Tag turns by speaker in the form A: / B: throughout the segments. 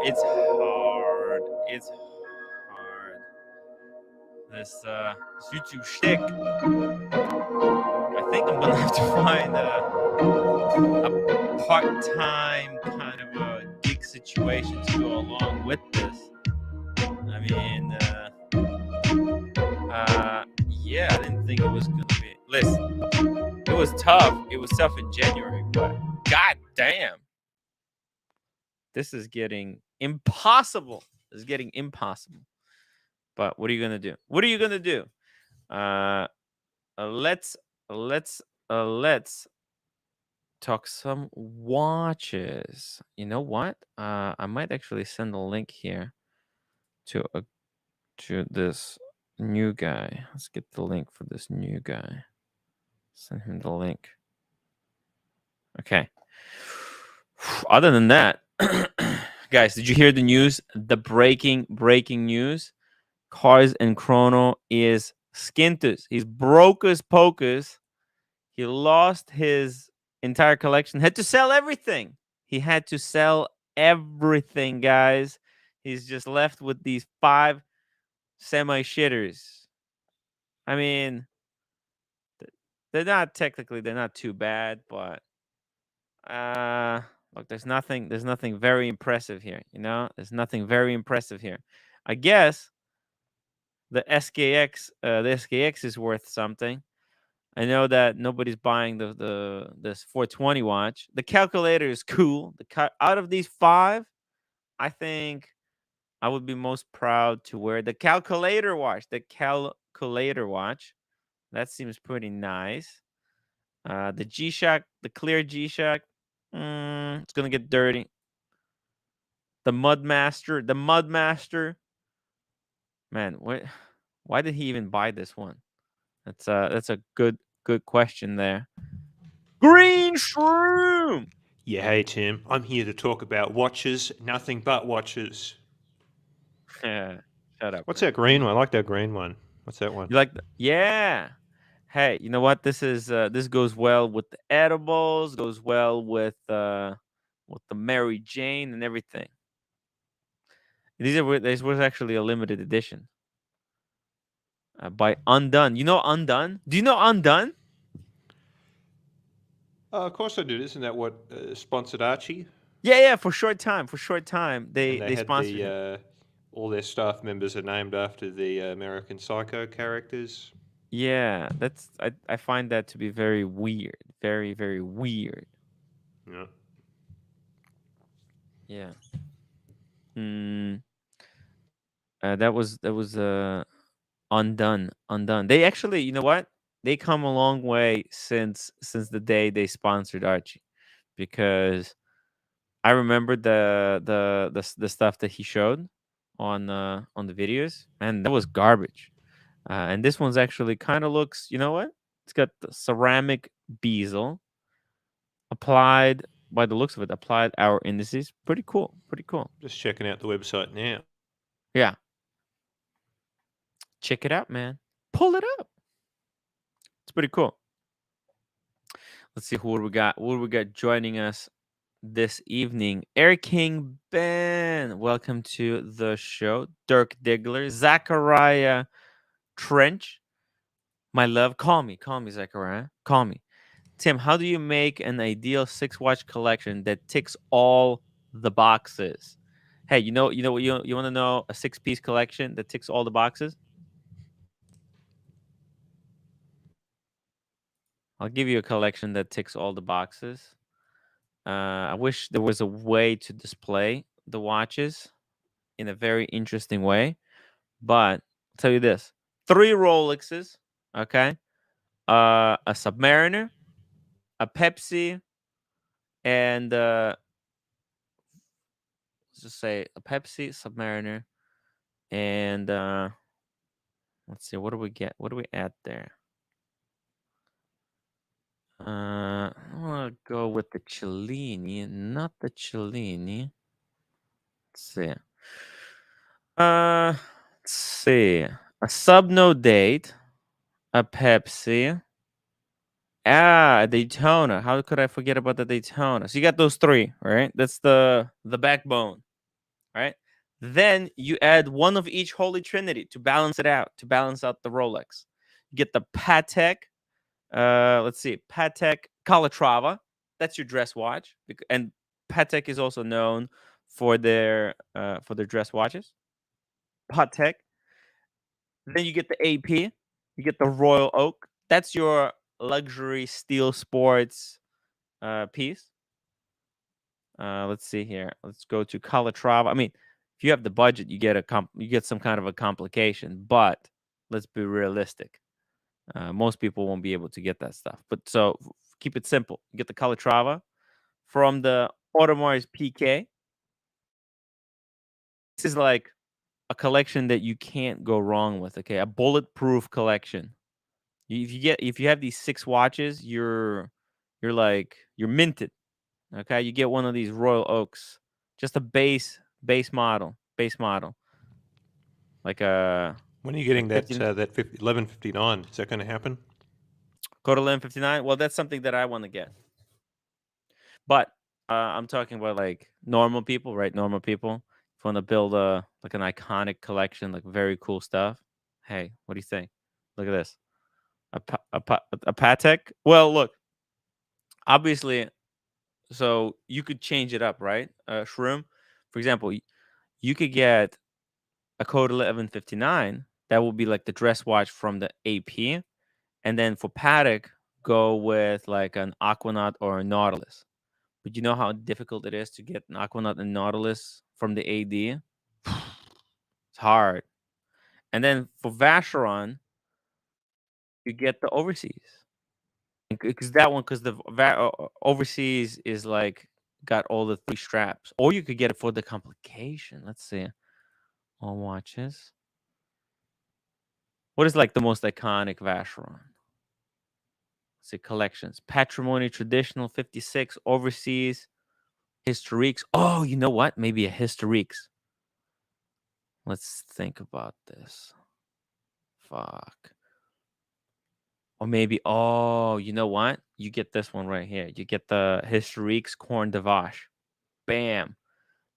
A: It's hard. It's hard. This YouTube shtick. I think I'm gonna have to find a part-time kind of a gig situation to go along with this. I mean, yeah, I didn't think it was gonna be. Listen, it was tough. It was tough in January, but god damn, this is getting impossible. It's getting impossible. But what are you gonna do? What are you gonna do? Let's let's talk some watches. You know what? I might actually send a link here to this new guy. Let's get the link for this new guy. Send him the link. Okay. Other than that, guys, did you hear the news? The breaking news. Cars and Chrono is skintus. He's broke as pocus. He lost his entire collection. Had to sell everything. He had to sell everything, guys. He's just left with these 5 semi-shitters. I mean, they're not too bad, but look, there's nothing very impressive here, you know? There's nothing very impressive here. I guess the SKX is worth something. I know that nobody's buying this 420 watch. The calculator is cool. Out of these 5, I think I would be most proud to wear the calculator watch. The calculator watch. That seems pretty nice. The G-Shock, the clear G-Shock, it's gonna get dirty. The Mudmaster. Man, why did he even buy this one? That's a good question there. Green Shroom.
B: Yeah, hey Tim, I'm here to talk about watches, nothing but watches.
A: Yeah, shut up.
B: What's
A: man.
B: that green one? I like that green one. What's that one?
A: You like yeah. Hey, you know what? This goes well with the edibles, goes well with the Mary Jane and everything. This was actually a limited edition by Undone. You know Undone? Do you know Undone?
B: Of course I do. Isn't that what sponsored Archie?
A: Yeah, for short time.
B: And
A: They
B: they had
A: sponsored him.
B: all their staff members are named after the American Psycho characters.
A: Yeah, I find that to be very weird. Very, very weird.
B: Yeah.
A: Yeah. That was Undone. They actually, you know what? They come a long way since the day they sponsored Archie, because I remember the stuff that he showed on the videos, and that was garbage. And this one's actually kind of looks, you know what? It's got the ceramic bezel applied, by the looks of it, applied our indices. Pretty cool. Pretty cool.
B: Just checking out the website now.
A: Yeah. Check it out, man. Pull it up. It's pretty cool. Let's see who we got. Who we got joining us this evening? Air King Ben, welcome to the show. Dirk Diggler, Zachariah Trench, my love. Call me, Zachariah. Call me. Tim, how do you make an ideal 6-watch collection that ticks all the boxes? Hey, you want to know a 6-piece collection that ticks all the boxes? I'll give you a collection that ticks all the boxes. I wish there was a way to display the watches in a very interesting way, but I'll tell you this: 3 Rolexes, okay, a Submariner, a Pepsi, and let's just say a Pepsi, Submariner, and let's see, what do we get? What do we add there? I want to go with the Cellini, not the Cellini. Let's see. Let's see. A Sub-No Date, a Pepsi, a Daytona. How could I forget about the Daytona? So you got those 3, right? That's the backbone, right? Then you add one of each Holy Trinity to balance it out, to balance out the Rolex. You get the Patek, let's see, Patek Calatrava. That's your dress watch, and Patek is also known for their dress watches. Patek. Then you get the AP. You get the Royal Oak. That's your luxury steel sports piece. Let's see here. Let's go to Calatrava. I mean, if you have the budget, you get some kind of a complication. But let's be realistic. Most people won't be able to get that stuff. But so keep it simple. You get the Calatrava from the Audemars Piguet. This is like a collection that you can't go wrong with. Okay, a bulletproof collection. If you have these 6 watches, you're minted. Okay, you get one of these Royal Oaks, just a base model, like a
B: When are you getting
A: like
B: that
A: 15
B: that 1159? Is that going to happen?
A: Code 1159. Well, that's something that I want to get, but I'm talking about like normal people, right? Normal people. If you want to build like an iconic collection, like very cool stuff. Hey, what do you think? Look at this, a Patek. Well, look, obviously, so you could change it up, right? Shroom, for example, you could get a code 1159 that will be like the dress watch from the AP, and then for Patek, go with like an Aquanaut or a Nautilus. But you know how difficult it is to get an Aquanaut and Nautilus from the AD? It's hard. And then for Vacheron, you get the overseas. Because that one, because the overseas is like got all the 3 straps. Or you could get it for the complication. Let's see. All watches. What is like the most iconic Vacheron? Let's see, collections. Patrimony, traditional, 56, overseas, historiques. Oh, you know what? Maybe a historiques. Let's think about this. Fuck. Or maybe, oh, you know what? You get this one right here. You get the historiques Corne de Vache. Bam.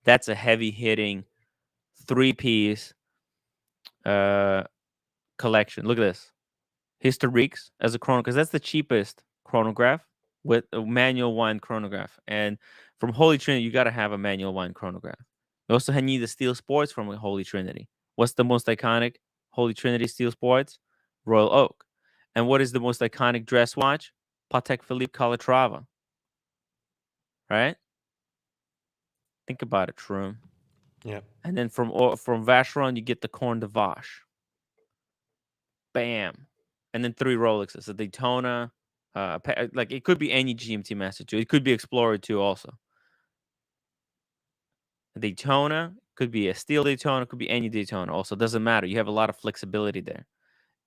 A: That's a heavy hitting 3-piece collection. Look at this. Historiques as a chrono, because that's the cheapest chronograph with a manual wind chronograph. And from Holy Trinity, you got to have a manual wind chronograph. You also need the Steel Sports from Holy Trinity. What's the most iconic Holy Trinity Steel Sports? Royal Oak. And what is the most iconic dress watch? Patek Philippe Calatrava. Right? Think about it, Shroom.
B: Yeah.
A: And then from Vacheron, you get the Corne de Vache. Bam. And then 3 Rolexes, a Daytona, like it could be any GMT Master 2. It could be Explorer 2 also. A Daytona could be a steel Daytona, could be any Daytona also. Doesn't matter. You have a lot of flexibility there.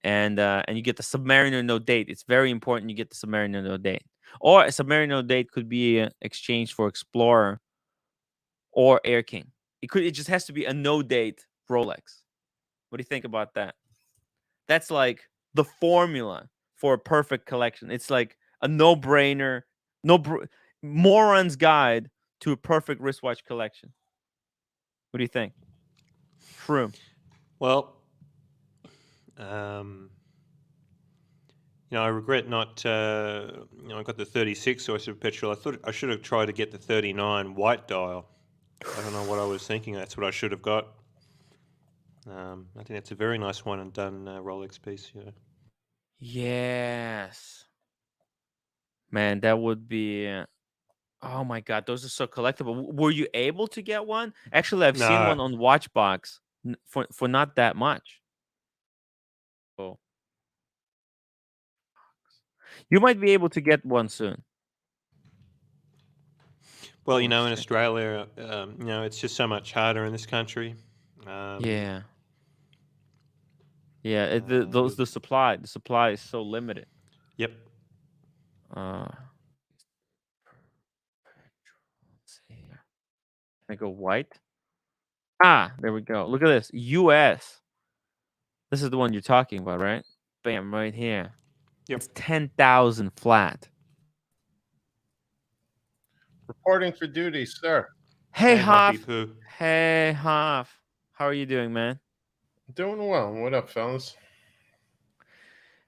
A: And you get the Submariner no date. It's very important you get the Submariner no date. Or a Submariner no date could be exchanged for Explorer or Air King. It just has to be a no date Rolex. What do you think about that? That's like the formula for a perfect collection. It's like a no-brainer, moron's guide to a perfect wristwatch collection. What do you think? Shroom.
B: Well, I regret not. I got the 36 oyster petrol. I thought I should have tried to get the 39 white dial. I don't know what I was thinking. That's what I should have got. I think that's a very nice one and done Rolex piece.
A: Yes. Man, that would be. Oh my God, those are so collectible. Were you able to get one? Actually, I've seen
B: No.
A: one on Watchbox for not that much. Oh, you might be able to get one soon.
B: Well,
A: Oh
B: in
A: shit.
B: Australia, it's just so much harder in this country.
A: Yeah. Yeah, the supply is so limited.
B: Yep.
A: Uh, let's see here. Can I go white? Ah, there we go. Look at this. US. This is the one you're talking about, right? Bam, right here.
B: Yep.
A: It's 10,000 flat.
C: Reporting for duty, sir.
A: Hey,
B: Huffy
A: Hoff.
B: Poo.
A: Hey, Hoff. How are you doing, man?
C: Doing well. What up, fellas?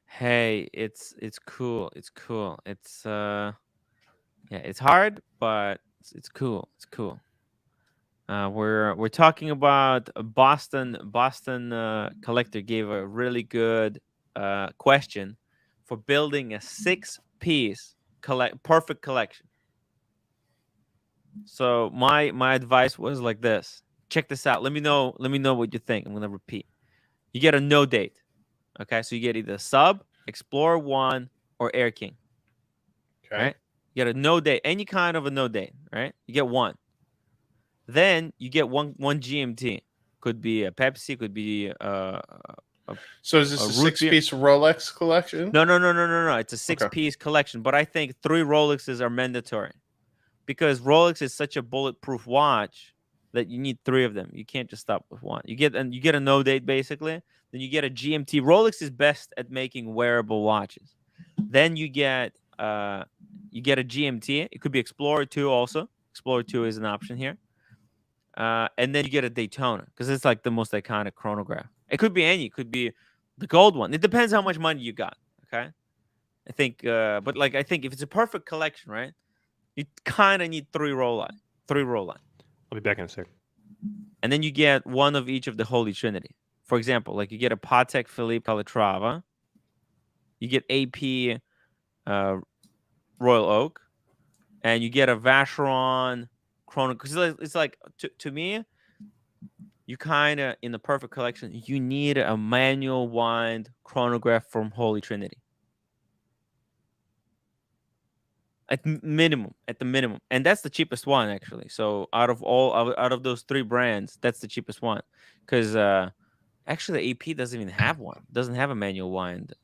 A: Hey, it's cool. It's cool. Yeah, it's hard, but it's cool. It's cool. We're talking about Boston collector gave a really good question for building a 6-piece perfect collection. So my advice was like this. Check this out. Let me know what you think. I'm gonna repeat. You get a no date. Okay, so you get either Sub, Explorer 1, or Air King.
C: Okay.
A: Right? You get a no date, any kind of a no date, right? You get one. Then you get one GMT. Could be a Pepsi, could be
C: So is this
A: a
C: a
A: root beer.
C: six-piece Rolex collection?
A: No. It's a
C: Okay.
A: 6-piece collection, but I think 3 Rolexes are mandatory because Rolex is such a bulletproof watch that you need 3 of them. You can't just stop with one. You get a no date basically. Then you get a GMT. Rolex is best at making wearable watches. Then you get a GMT. It could be Explorer 2 also. Explorer 2 is an option here. And then you get a Daytona because it's like the most iconic chronograph. It could be any. It could be the gold one. It depends how much money you got. Okay. I think, but like I think if it's a perfect collection, right? You kind of need 3 Rolex.
B: I'll be back in a sec.
A: And then you get one of each of the Holy Trinity. For example, like you get a Patek Philippe Calatrava. You get AP Royal Oak. And you get a Vacheron Chrono. Because it's like, to me, you kind of, in the perfect collection, you need a manual wind chronograph from Holy Trinity. At the minimum, and that's the cheapest one actually. So out of those 3 brands, that's the cheapest one, because actually AP doesn't even have one. Doesn't have a manual wind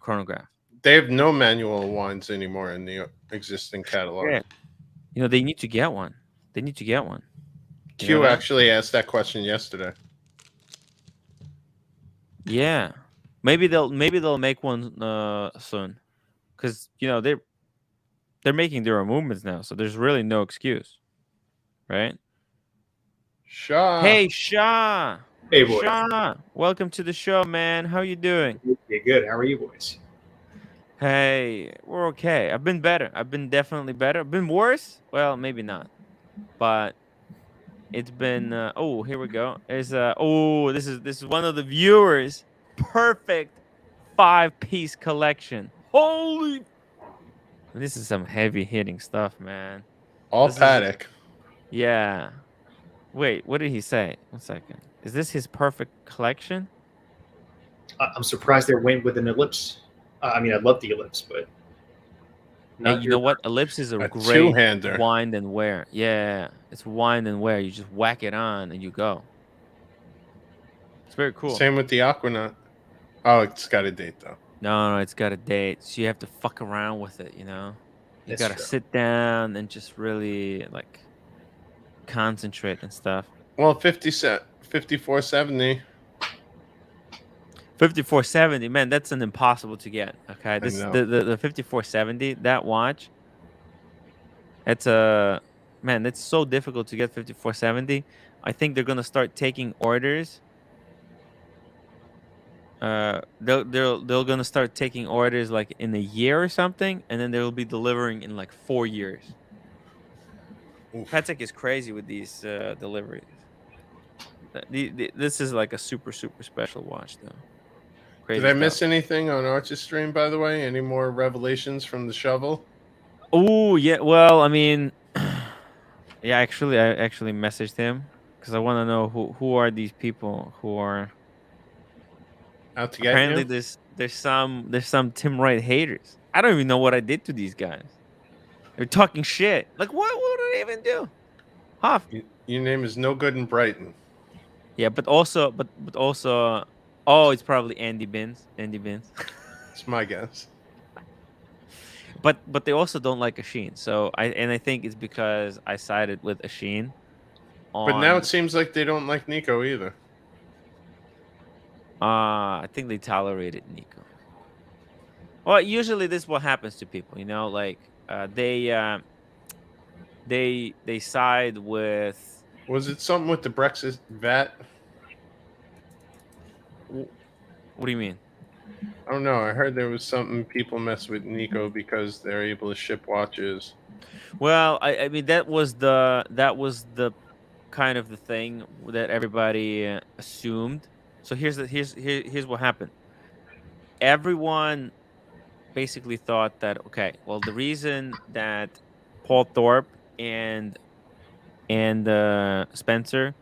A: chronograph.
C: They have no manual wines anymore in the existing catalog.
A: Yeah, they need to get one. They need to get one.
C: Q actually asked that question yesterday.
A: Yeah, maybe they'll make one soon, because they're making their own movements now, so there's really no excuse, right?
C: Shaw.
A: Hey, Shaw.
D: Hey, boys.
A: Shaw, welcome to the show, man. How you doing?
D: Okay, good. How are you, boys?
A: Hey, we're okay. I've been better. I've been definitely better. I've been worse. Well, maybe not, but it's been. Oh, here we go. There's this is one of the viewers' perfect 5-piece collection. Holy! This is some heavy hitting stuff, man.
C: All
A: This is-
C: Patek.
A: Yeah. Wait, what did he say? 1 second. Is this his perfect collection?
D: I'm surprised they went with an ellipse. I mean, I love the ellipse, but
A: Hey, you know what? Ellipse is a great
C: two-hander.
A: wind and wear. Yeah, it's wind and wear. You just whack it on and you go. It's very cool.
C: Same with the Aquanaut. Oh, it's got a date though.
A: No, it's got a date, so you have to fuck around with it. You
D: That's
A: gotta
D: true.
A: sit down and just really like concentrate and stuff.
C: Well, 5470.
A: 5470, man, that's an impossible to get. Okay, this
C: know.
A: the 5470, that watch. It's man, that's so difficult to get 5470. I think they're gonna start taking orders. They're gonna start taking orders like in a year or something, and then they'll be delivering in like 4 years.
C: Oof.
A: Patek is crazy with these deliveries. This is like a super special watch, though. Crazy
C: Did I
A: stuff.
C: miss anything on Arch's stream, by the way? Any more revelations from the shovel?
A: Oh yeah, well, I mean, yeah, I actually messaged him because I want to know who are these people who are.
C: Out to get
A: Apparently,
C: you?
A: there's some timwrite haters. I don't even know what I did to these guys. They're talking shit. Like, what did I even do? Hoff.
C: Your name is no good in Brighton.
A: Yeah, but also, oh, it's probably Andy Bins.
C: It's my guess.
A: But they also don't like Asheen. So I think it's because I sided with Asheen.
C: But now it seems like they don't like Nico either.
A: I think they tolerated Nico. Well, usually this is what happens to people, like they they side with.
C: Was it something with the Brexit VAT?
A: What do you mean?
C: I don't know. I heard there was something people mess with Nico because they're able to ship watches.
A: Well, I mean that was the kind of the thing that everybody assumed. So here's what happened. Everyone basically thought that okay, well the reason that Paul Thorpe and Spencer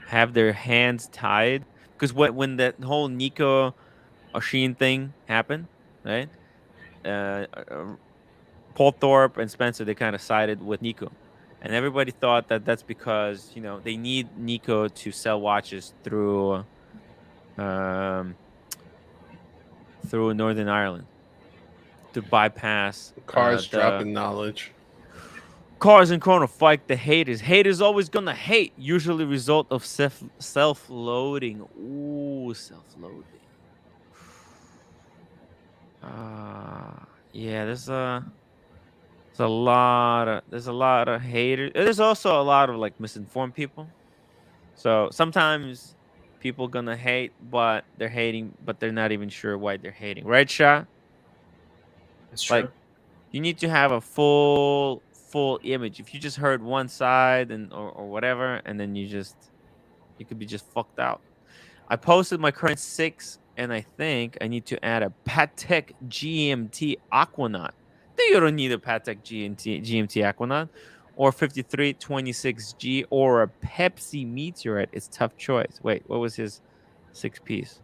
A: have their hands tied because when that whole Nico Oshin thing happened, right? Uh, uh, Paul Thorpe and Spencer they kind of sided with Nico, and everybody thought that that's because they need Nico to sell watches um, through Northern Ireland to bypass
C: Cars
A: the
C: dropping knowledge.
A: cars and Chrono fight the haters. Haters always gonna hate. Usually result of self loading. Ooh, self loading. Yeah. There's a lot of haters. There's also a lot of like misinformed people. So sometimes people gonna hate, but they're hating, but they're not even sure why they're hating. Right, Sha?
D: That's true.
A: Like you need to have a full image. If you just heard one side or whatever, and then you could be just fucked out. I posted my current 6, and I think I need to add a Patek GMT Aquanaut. You don't need a Patek GMT Aquanaut or 5326G or a Pepsi Meteorite. It's tough choice. Wait, what was his 6-piece?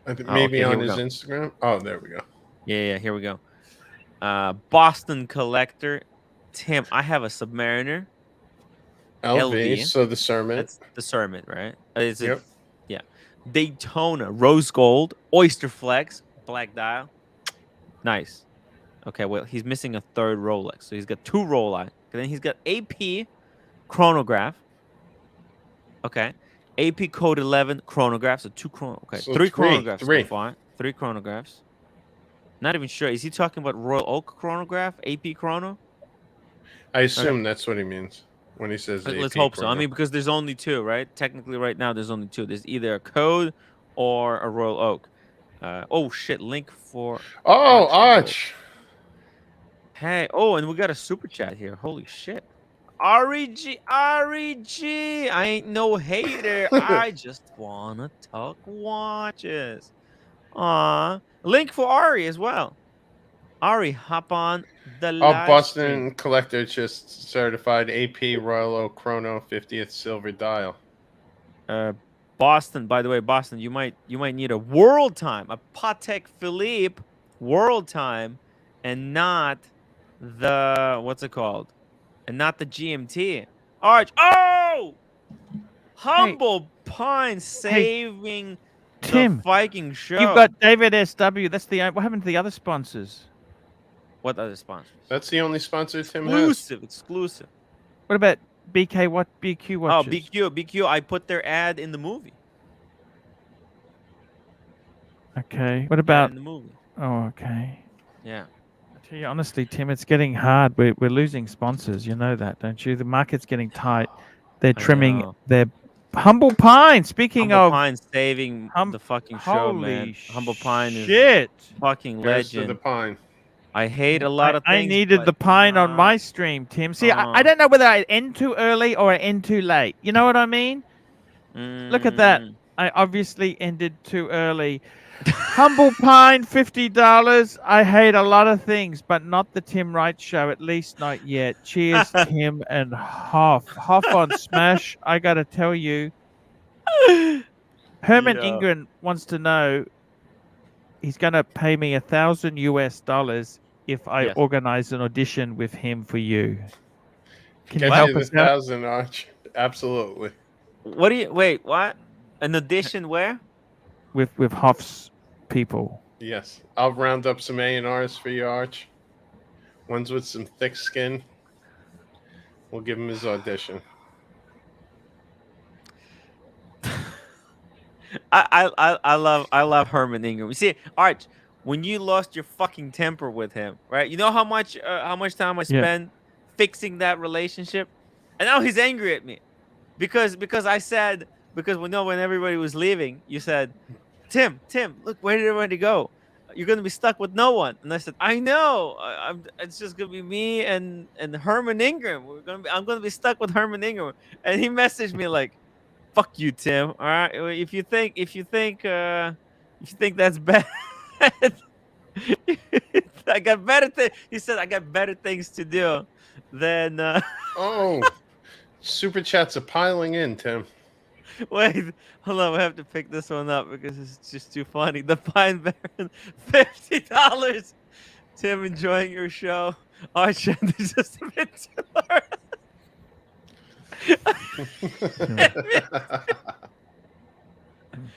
C: I think
A: Oh,
C: maybe
A: okay, here
C: on
A: we
C: his
A: go.
C: Instagram. Oh, there we go.
A: Yeah, here we go. Boston Collector. Tim, I have a Submariner.
C: LV.
A: LV.
C: So the sermon.
A: That's the Sermon, right? Is it?
C: Yep.
A: Yeah. Daytona, Rose Gold, Oyster Flex, Black Dial. Nice. Okay, well, he's missing a third Rolex. So he's got 2 Rolex. And then he's got AP chronograph. Okay. AP Code 11 chronograph. So 2 chrono. Okay.
C: So
A: 3
C: three,
A: chronographs
C: three.
A: so far. 3 chronographs. Not even sure. Is he talking about Royal Oak chronograph? AP chrono?
C: I assume that's what he means when he says
A: Let's
C: AP
A: hope so. I
C: chrono.
A: mean, because there's only 2, right? Technically, right now, there's only 2. There's either a Code or a Royal Oak. Oh, shit. Link for...
C: Oh,
A: Arch.
C: Arch.
A: Hey. Oh, and we got a super chat here. Holy shit. REG. I ain't no hater. I just want to talk watches. Aw. Link for Ari as well. Ari, hop on the
C: Oh,
A: live
C: Boston
A: stream.
C: Collector just certified AP Royal Oak Chrono 50th silver dial.
A: Boston, by the way, Boston, you might need a world time, a Patek Philippe world time, and not the what's it called? And not the GMT. Arch. Oh! Humble Pine saving
E: Tim,
A: the Viking show.
E: you've got David SW. That's the what happened to the other sponsors?
A: What other sponsors?
C: That's the only sponsor Tim has.
A: Exclusive.
E: What about BK? What BQ watches?
A: Oh, BQ. I put their ad in the movie.
E: Okay. What
A: Ad
E: about?
A: in the movie?
E: Oh, okay.
A: Yeah.
E: I tell you honestly, Tim, it's getting hard. We're losing sponsors. You know that, don't you? The market's getting tight. They're
A: I
E: trimming
A: know.
E: their Humble Pine. Speaking
A: Humble
E: of
A: Pine saving the fucking show, man.
E: holy
A: Humble Pine is
E: shit.
A: fucking
C: Here's to
A: legend.
C: the pine.
A: I hate a lot of things.
E: I needed
A: but
E: the pine on
A: nah.
E: my stream, Tim. See, I don't know whether I end too early or I end too late. You know what I mean? Look at that. I obviously ended too early. Humble Pine, $50. I hate a lot of things, but not the Tim Wright show, at least not yet. Cheers, Tim and Hoff. Hoff on Smash. I got to tell you, Herman Ingram wants to know he's going to pay me $1,000 if I organize an audition with him for you. Can you
C: Get
E: help
C: you the
E: us out?
C: 1,000, Arch. Absolutely.
A: What do you wait? What? An audition where?
E: With Hoff's people.
C: Yes. I'll round up some A&Rs for you, Arch. Ones with some thick skin. We'll give him his audition.
A: I love Herman Ingram. You see, Arch, when you lost your fucking temper with him, right? You know how much time I spent fixing that relationship, and now he's angry at me because I said because when everybody was leaving, you said, Tim, look, where did everybody go? You're gonna be stuck with no one. And I said, I know. It's just gonna be me and Herman Ingram. I'm gonna be stuck with Herman Ingram. And he messaged me like, "Fuck you, Tim. All right. If you think that's bad, I got better things." He said, "I got better things to do than."
C: Oh, super chats are piling in, Tim.
A: Wait, hold on. We have to pick this one up because it's just too funny. The Pine Baron, $50. Tim, enjoying your show. Arch, is just a bit too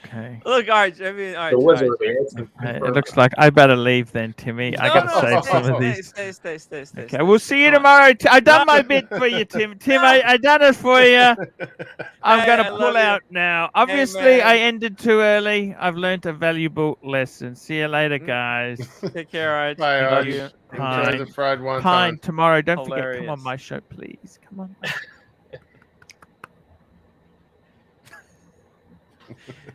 E: Okay.
A: Look, Arch. I mean, Arch.
D: It was
A: Arch.
D: earlier. It's
E: It
D: confirmed.
E: looks like I better leave then, Timmy. I gotta save some of these.
A: Stay.
E: Okay, we'll see you tomorrow. I done my bit for you, Tim. Tim, I done it for you. I'm
A: Hey,
E: gonna
A: I
E: pull
A: love you.
E: out now. Obviously,
A: man.
E: I ended too early. I've learned a valuable lesson. See you later, guys.
A: Take care, Arch.
C: Bye,
A: Love
C: Arch.
A: you.
C: Enjoy
E: Pine.
C: the fried wonton.
E: Pine tomorrow. Don't forget. Come
A: Hilarious.
E: on my show, please. Come on.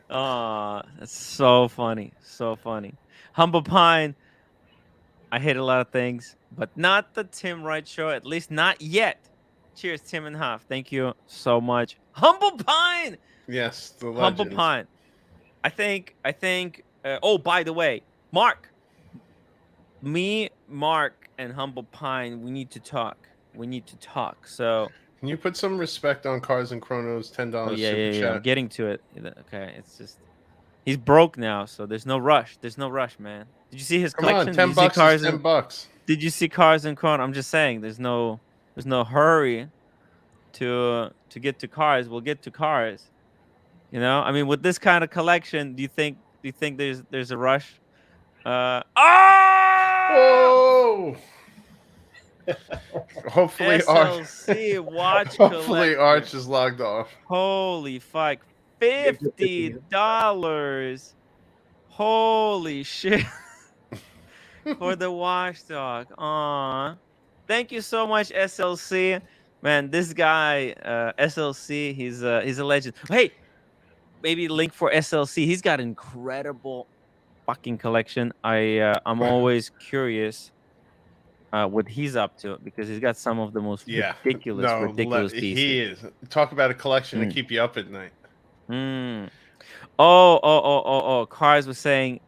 A: Oh, that's so funny. So funny. Humble Pine. I hate a lot of things, but not the Tim Wright show. At least not yet. Cheers, Tim and Huff. Thank you so much. Humble Pine.
C: Yes, the
A: Humble
C: legend.
A: Pine. I think. Oh, by the way, Mark. Me, Mark, and Humble Pine. We need to talk. So.
C: Can you put some respect on Cars and Chronos $10
A: Oh, yeah,
C: super
A: I'm
C: chat?
A: getting to it. Okay, it's just he's broke now, so there's no rush. Man. Did you see his
C: Come on,
A: collection?
C: 10
A: Did you see
C: bucks
A: cars
C: is 10
A: and
C: bucks.
A: Did you see Cars and Chrono? I'm just saying, there's no hurry to get to cars. We'll get to cars. You know, I mean, with this kind of collection, do you think there's a rush? Oh!
C: Whoa! Hopefully,
A: SLC watch
C: Hopefully,
A: collector.
C: Arch is logged off.
A: Holy fuck! $50. Holy shit! For the watchdog. Aw. Thank you so much, SLC. Man, this guy, SLC, he's a legend. Hey, maybe link for SLC. He's got incredible fucking collection. I'm always curious what he's up to because he's got some of the most ridiculous pieces.
C: He is. Talk about a collection to keep you up at night.
A: Oh. Cars was saying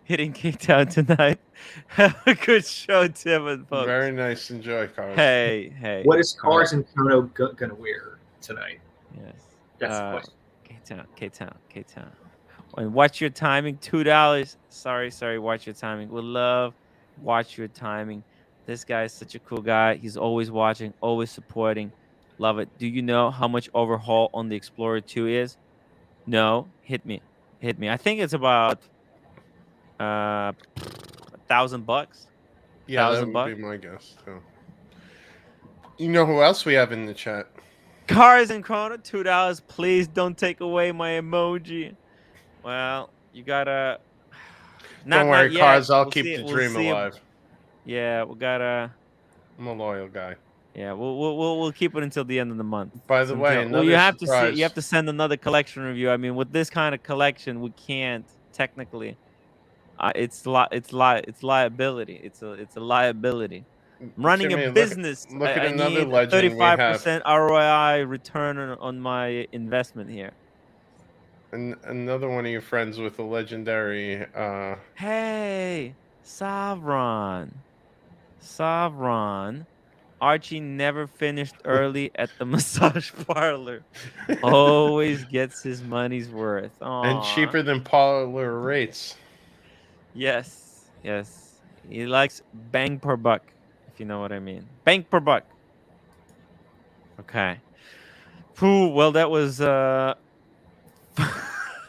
A: hitting K-Town tonight. Have a good show, Tim and folks.
C: Very nice. Enjoy, Cars.
A: Hey.
D: What is Cars and Chrono gonna wear tonight?
A: Yes.
D: That's the question.
A: K-Town. And watch your timing, $2. Sorry, watch your timing. We'll love watch your timing. This guy is such a cool guy. He's always watching, always supporting. Love it. Do you know how much overhaul on the Explorer 2 is? No. Hit me. I think it's about $1,000.
C: Yeah, that would be my guess. So. You know who else we have in the chat?
A: Cars and Chrono, $2. Please don't take away my emoji. Well, you gotta.
C: Don't worry,
A: yet.
C: Cars. I'll
A: We'll
C: keep
A: see
C: the
A: it.
C: dream
A: We'll see it.
C: alive.
A: Yeah, we gotta.
C: I'm a loyal guy.
A: Yeah, we'll keep it until the end of the month.
C: By the way,
A: well, you have
C: surprise.
A: to send another collection review. I mean, with this kind of collection, we can't technically. It's liability. It's a liability. I'm running
C: Jimmy,
A: a business.
C: Look at
A: I
C: another
A: need
C: legend
A: 35% ROI return on my investment here.
C: And another one of your friends with a legendary.
A: Hey, Savron. Archie never finished early at the massage parlor. Always gets his money's worth.
C: And
A: Aw.
C: cheaper than parlor rates.
A: Yes. He likes bang per buck, if you know what I mean. Bang per buck. Okay. Phew, well, that was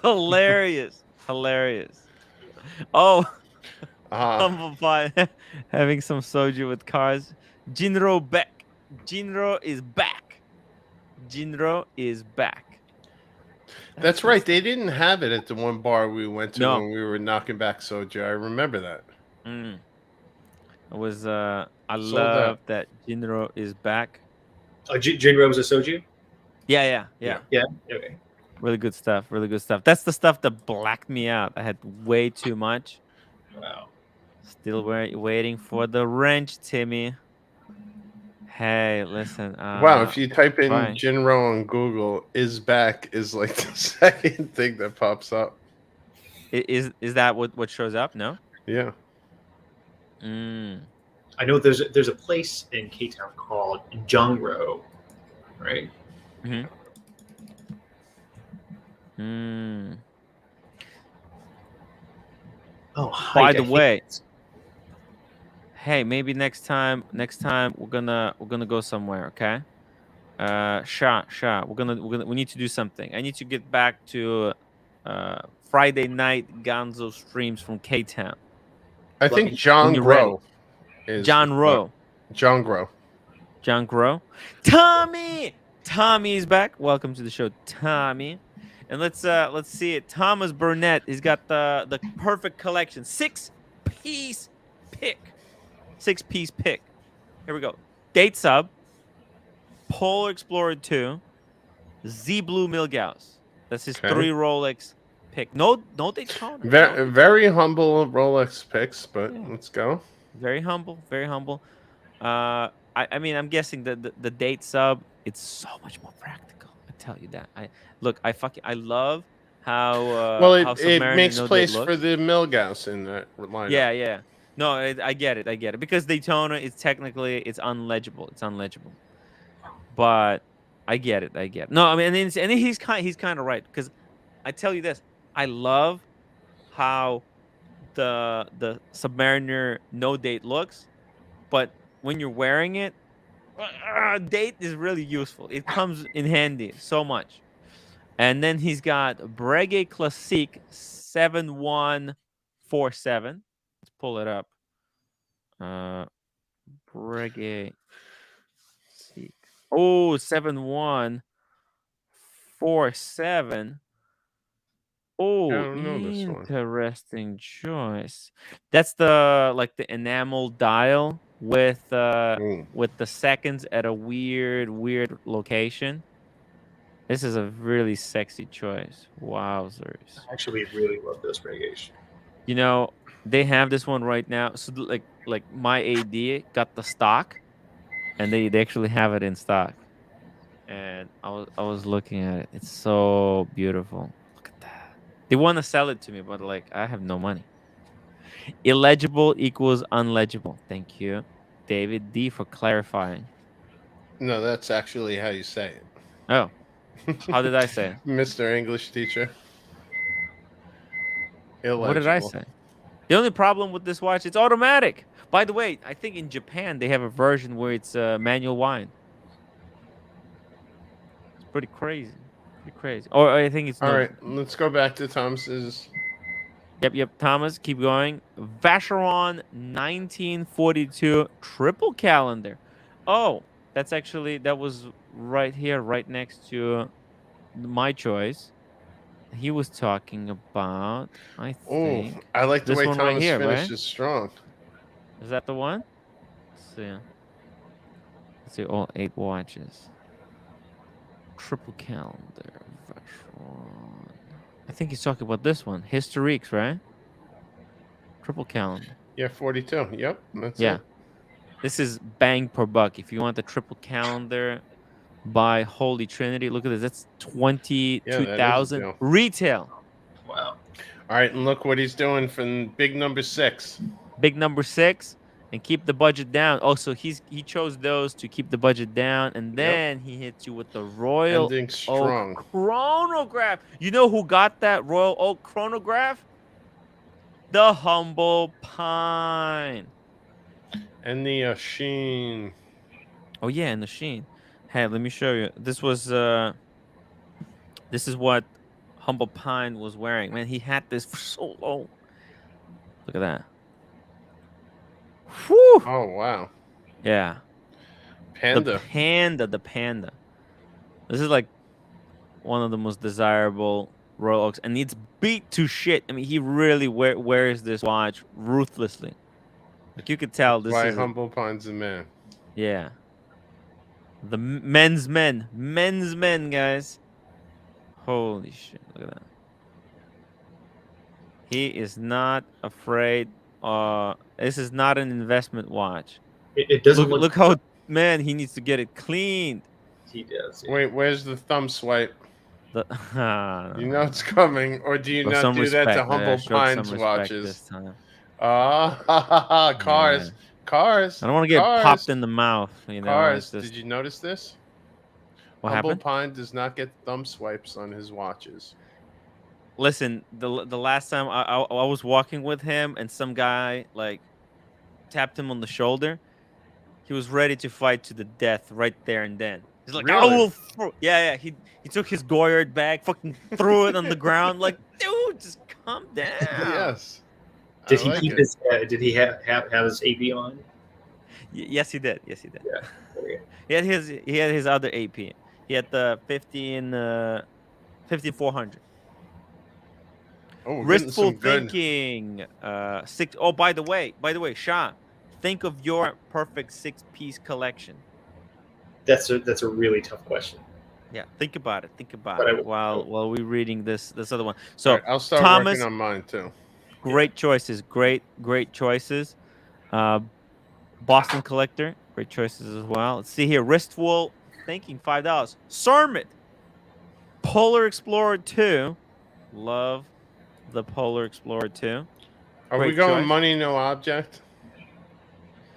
A: hilarious. Oh, humble pie. Having some soju with Cars. Jinro back. Jinro is back.
C: That's right. They didn't have it at the one bar we went to
A: No.
C: when we were knocking back soju. I remember that.
A: It was I
C: Sold out.
A: love that Jinro is back.
D: Jinro was a soju.
A: Yeah.
D: Yeah. Okay.
A: Really good stuff. Really good stuff. That's the stuff that blacked me out. I had way too much.
D: Wow.
A: Still waiting for the wrench, Timmy. Hey, listen.
C: Wow, if you type in
A: Bye.
C: Jinro on Google, is back is like the second thing that pops up.
A: Is that what shows up? No.
C: Yeah.
A: Mm.
D: I know there's a place in Cape Town called Jongro, right?
A: Mm.
D: Oh,
A: By
D: Hike,
A: the
D: I think.
A: way, hey, maybe next time we're gonna go somewhere, okay? Sha, we need to do something. I need to get back to Friday night Gonzo streams from K-Town.
C: I think
A: when
C: John
A: you're ready.
C: Grow is
A: John Rowe.
C: John Grow.
A: John Grow. Tommy's back. Welcome to the show, Tommy. And let's see it. Thomas Burnett. He's got the perfect collection. 6-piece pick. 6-piece pick. Here we go. Date sub. Polar Explorer 2. Z Blue Milgauss. That's his
C: Okay.
A: 3 Rolex pick. No Daytona.
C: Very humble Rolex picks, but
A: Yeah.
C: let's go.
A: Very humble. Very humble. I mean, I'm guessing the date sub, it's so much more practical. I tell you that. I love how
C: Well,
A: how
C: it
A: Submariner
C: makes
A: No Date
C: place
A: looks.
C: for the Milgauss in that lineup.
A: Yeah. No, I get it. Because Daytona is technically it's unlegible. But I get it. No, I mean, and he's kind of right, because I tell you this, I love how the Submariner No Date looks, but when you're wearing it, date is really useful. It comes in handy so much. And then he's got Breguet Classique 7147. Let's pull it up. Breguet Classique. Oh, 7147. Oh,
C: I don't know this one.
A: interesting choice. That's the enamel dial with the seconds at a weird location. This is a really sexy choice. Wowzers.
D: Actually, we really love those Breguets.
A: You know, they have this one right now. So like my AD got the stock, and they actually have it in stock. And I was looking at it. It's so beautiful. Look at that. They want to sell it to me, but like I have no money. Illegible equals unlegible. Thank you, David D, for clarifying.
C: No, that's actually how you say it.
A: Oh, how did I say it?
C: Mr. English teacher. Illegible.
A: What did I say? The only problem with this watch, it's automatic. By the way, I think in Japan they have a version where it's manual wind. It's pretty crazy. Or I think it's
C: All right, let's go back to Thomas's.
A: Yep. Thomas, keep going. Vacheron 1942 triple calendar. Oh, that was right here, right next to my choice. He was talking about, I think.
C: Oh, I like the
A: this
C: way
A: one
C: Thomas
A: right here,
C: finishes
A: right?
C: strong.
A: Is that the one? Let's see, all 8 watches. Triple calendar. Vacheron. I think he's talking about this one. Historiques, right? Triple calendar.
C: Yeah, 42. Yep, that's
A: Yeah.
C: it.
A: This is bang per buck. If you want the triple calendar by Holy Trinity, look at this. That's 22,000
C: deal.
A: retail.
D: Wow.
C: All right, and look what he's doing from big number 6.
A: Big number 6, and keep the budget down. Also, he chose those to keep the budget down, and then he hits you with the Royal
C: Ending strong.
A: Oak chronograph. You know who got that Royal Oak chronograph? The Humble Pine.
C: And the Sheen.
A: Oh yeah, and the Sheen. Hey, let me show you. This is what Humble Pine was wearing. Man, he had this for so long. Look at that. Whew.
C: Oh, wow.
A: Yeah.
C: Panda.
A: The Panda. This is like one of the most desirable Royal Oaks, and it's beat to shit. I mean, he really wears this watch ruthlessly. Like you could tell this
C: Why
A: is
C: Humble Pine's the man.
A: yeah. The men's men, guys. Holy shit! Look at that. He is not afraid. This is not an investment watch.
D: It doesn't
A: Look how man he needs to get it cleaned.
D: He does. Yeah.
C: Wait, where's the thumb swipe?
A: The
C: You know it's coming, or do you
A: show
C: not
A: some
C: do that to
A: respect. Maybe I
C: Humble
A: showed some
C: Pine's
A: respect
C: watches?
A: this time.
C: Cars,
A: Yeah.
C: cars.
A: I don't want to get
C: cars,
A: popped in the mouth. You know,
C: Cars.
A: it's just,
C: Did you notice this?
A: what
C: Humble
A: happened?
C: Pine does not get thumb swipes on his watches.
A: Listen, the last time I was walking with him and some guy like tapped him on the shoulder, he was ready to fight to the death right there and then. He's like,
C: Really?
A: I will yeah. He took his Goyard bag, fucking threw it on the ground, like, dude, just calm down.
C: Yes.
D: Did
C: I
D: he
C: like
D: keep
C: it.
D: his? Did he have his AP on?
A: Yes, he did. Yes, he did.
D: Yeah. Okay.
A: He had his other AP. He had the 5400.
C: Oh, we're getting
A: Restful
C: some good.
A: thinking. Six. Oh, by the way, Sean, think of your perfect 6-piece collection.
D: That's a really tough question.
A: Yeah, think about it. Think about
D: But
A: it while we're reading this other one. So
C: All right, I'll start
A: Thomas,
C: working on mine too.
A: great choices. Great choices. Boston Collector, great choices as well. Let's see here. Restful thinking, $5. Cermet, Polar Explorer 2. Love the Polar Explorer 2.
C: Are we
A: Great
C: going
A: choice.
C: money no object?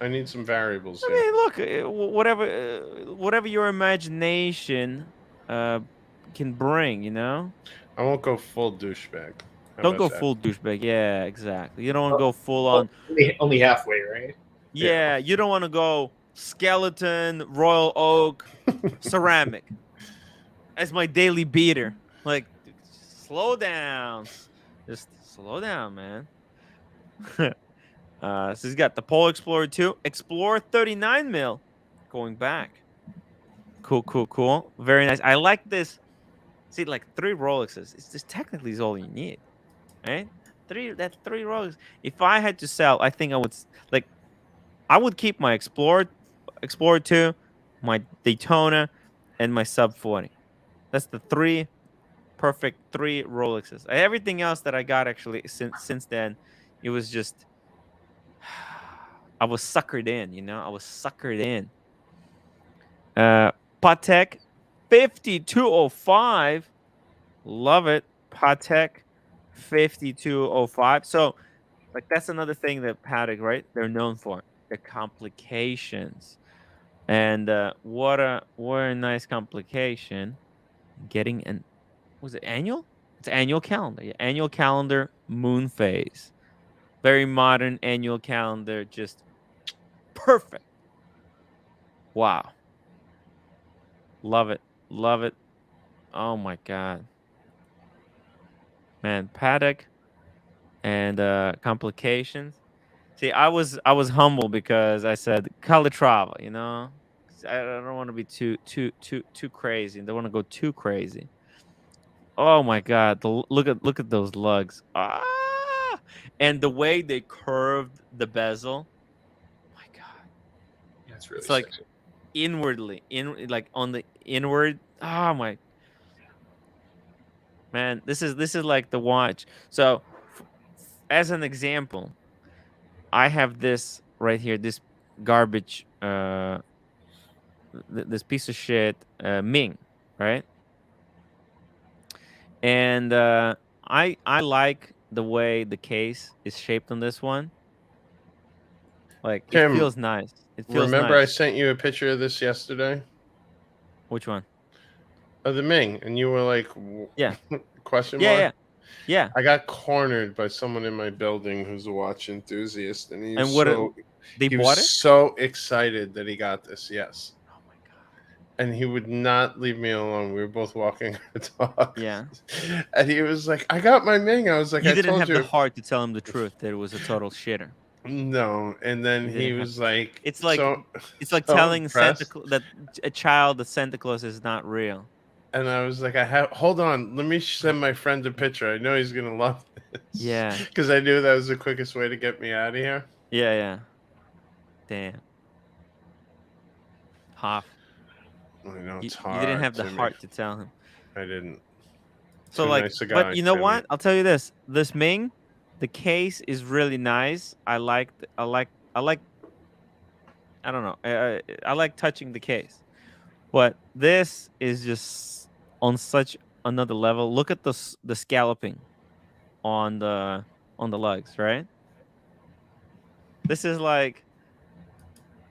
C: I need some variables
A: I
C: here.
A: mean, look, whatever your imagination can bring, you know.
C: I won't go full douchebag. How
A: Don't go
C: about that?
A: full douchebag. Yeah, exactly. You don't want to go full on.
D: Only halfway, right?
A: Yeah, you don't want to go skeleton, royal oak, ceramic as my daily beater. Like, slow down. Just slow down, man. So he's got the Polar Explorer 2, Explorer 39 mil, going back. Cool. Very nice. I like this. See, like 3 Rolexes. It's just technically is all you need, right? Three Rolexes. If I had to sell, I think I would keep my Explorer 2, my Daytona, and my Sub 40. That's the perfect 3 Rolexes. Everything else that I got actually since then, it was just I was suckered in, you know. I was suckered in. Patek 5205. Love it. Patek 5205. So, like, that's another thing that Patek, right? They're known for. The complications. And what a nice complication. Getting was it annual? It's annual calendar. Yeah, annual calendar, moon phase. Very modern annual calendar, just perfect. Wow. Love it. Oh my god. Man, Patek and complications. See, I was humble because I said Calatrava, you know? I don't want to be too crazy. I don't want to go too crazy. Oh my god, look at those lugs. And the way they curved the bezel. My god.
D: Yeah, it's really
A: It's like
D: sexy.
A: inwardly, like on the inward. Oh my man, this is like the watch. So as an example, I have this right here, this garbage this piece of shit Ming, right? And I like the way the case is shaped on this one. Like,
C: Tim,
A: it feels nice. It feels
C: Remember I
A: nice.
C: sent you a picture of this yesterday?
A: Which one?
C: Of the Ming, and you were like,
A: Yeah.
C: question mark?
A: Yeah.
C: I got cornered by someone in my building who's a watch enthusiast, and he was
A: And what they
C: he
A: bought
C: was
A: it?
C: so excited that he got this. Yes.
A: Oh my god.
C: And he would not leave me alone. We were both walking our dog.
A: Yeah.
C: And he was like, I got my Ming. I was like,
A: You
C: I
A: didn't
C: told
A: have
C: you.
A: the heart to tell him the truth that it was a total shitter.
C: No. And then
A: You
C: he
A: didn't have-
C: was like,
A: It's like
C: so,
A: it's like
C: so
A: telling
C: impressed.
A: that a child that Santa Claus is not real.
C: And I was like, hold on. Let me send my friend a picture. I know he's going to love this.
A: Yeah.
C: Because I knew that was the quickest way to get me out of here.
A: Yeah. Damn. Half.
C: I know
A: You,
C: it's
A: you didn't
C: hard
A: have the
C: to me.
A: heart to tell him.
C: I didn't.
A: So
C: Too
A: like,
C: nice a
A: but
C: guy
A: you know
C: to me.
A: what? I'll tell you this. This Ming, the case is really nice. I like. I don't know. I like touching the case, but this is just on such another level. Look at the scalloping on the lugs, right? This is like,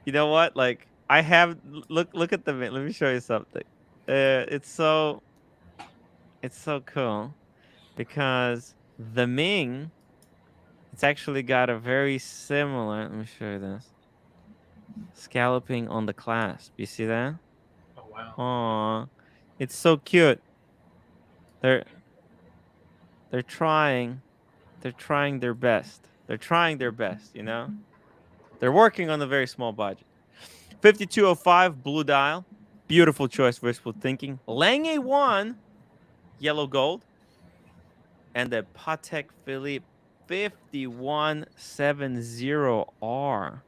A: you know what? Like I have look at the Let me show you something. It's so cool because the Ming, it's actually got a very similar. Let me show you this scalloping on the clasp. You see that?
D: Oh wow.
A: Aw, it's so cute. They're they're trying. They're trying their best. They're trying their best. You know. They're working on a very small budget. 5205 blue dial. Beautiful choice, wishful thinking. Lange 1, yellow gold. And the Patek Philippe 5170R.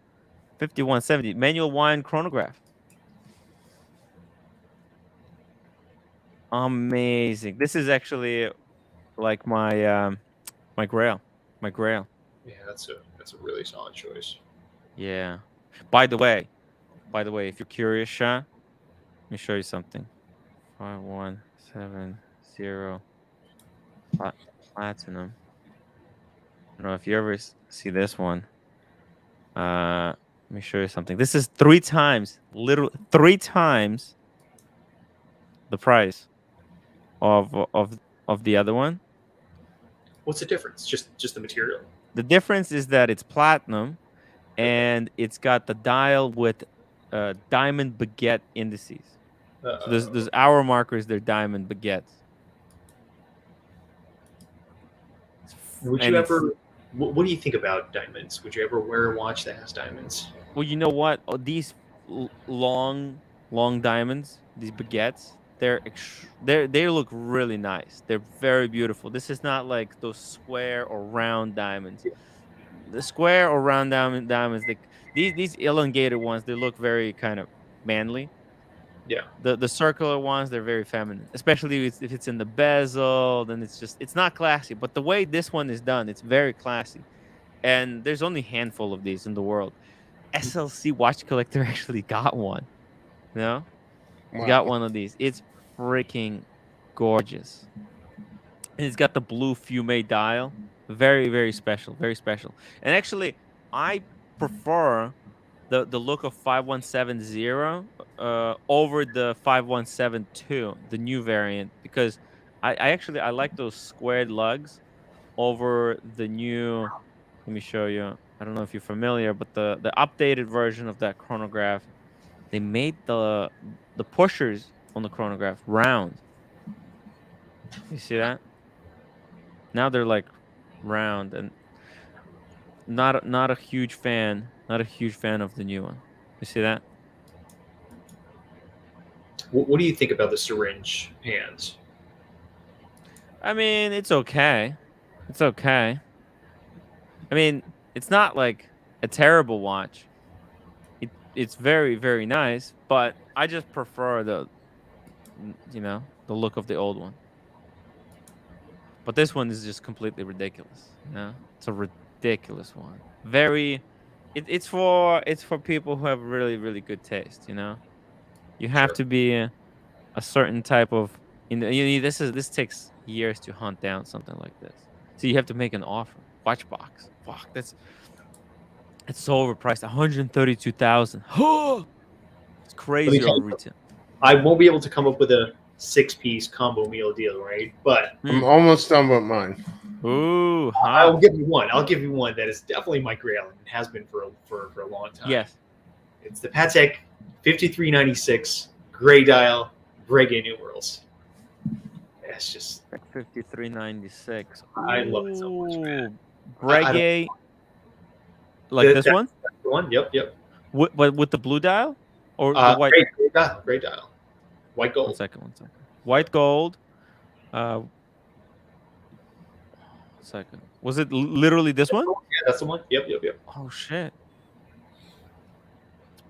A: 5170. Manual wine chronograph. Amazing. This is actually like my my grail. My grail.
D: Yeah, that's a really solid choice.
A: Yeah. By the way, if you're curious, Sha, let me show you something. 5170 platinum. I don't know if you ever see this one. Let me show you something. This is 3 times, literally 3 times the price of the other one.
D: What's the difference? Just the material.
A: The difference is that it's platinum, and it's got the dial with diamond baguette indices. So there's hour markers. They're diamond baguettes.
D: Would you ever? What do you think about diamonds? Would you ever wear a watch that has diamonds?
A: Well, you know what? Oh, these long diamonds, these baguettes, they look really nice. They're very beautiful. This is not like those square or round diamonds. The square or round diamonds, these elongated ones, they look very kind of manly.
D: Yeah.
A: The circular ones, they're very feminine, especially if it's in the bezel. Then it's not classy. But the way this one is done, it's very classy. And there's only a handful of these in the world. SLC watch collector actually got one. You know,
C: Wow.
A: got one of these. It's freaking gorgeous. And it's got the blue fume dial. Very, very special. Very special. And actually, I prefer the look of 5170 over the 5172, the new variant, because I like those squared lugs over the new. Let me show you. I don't know if you're familiar, but the updated version of that chronograph, they made the pushers on the chronograph round. You see that? Now they're like round, and not a huge fan. Not a huge fan of the new one. You see that?
D: What do you think about the syringe hands?
A: I mean, it's okay. It's okay. I mean, it's not like a terrible watch. It's very, very nice, but I just prefer the look of the old one. But this one is just completely ridiculous. It's a ridiculous one. It's for people who have really, really good taste. You have
D: Sure.
A: to be a certain type of. This takes years to hunt down something like this. So you have to make an offer. Watch box. Fuck, it's so overpriced. 132,000. It's crazy
D: tell
A: over
D: you-
A: retail.
D: I won't be able to come up with a 6-piece combo meal deal, right? But
C: I'm almost done with mine.
A: Ooh,
D: I'll give you one. I'll give you one that is definitely my grail and has been for a long time.
A: Yes.
D: It's the Patek 5396 gray dial Breguet numerals. It's just
A: 5396.
D: I love it so much, man.
A: Breguet. Like this one?
D: That's the one. Yep.
A: With the blue dial or the white?
D: Gray dial. White gold.
A: One second. White gold. One second. Was it literally this one?
D: Yeah, that's the one. Yep.
A: Oh shit.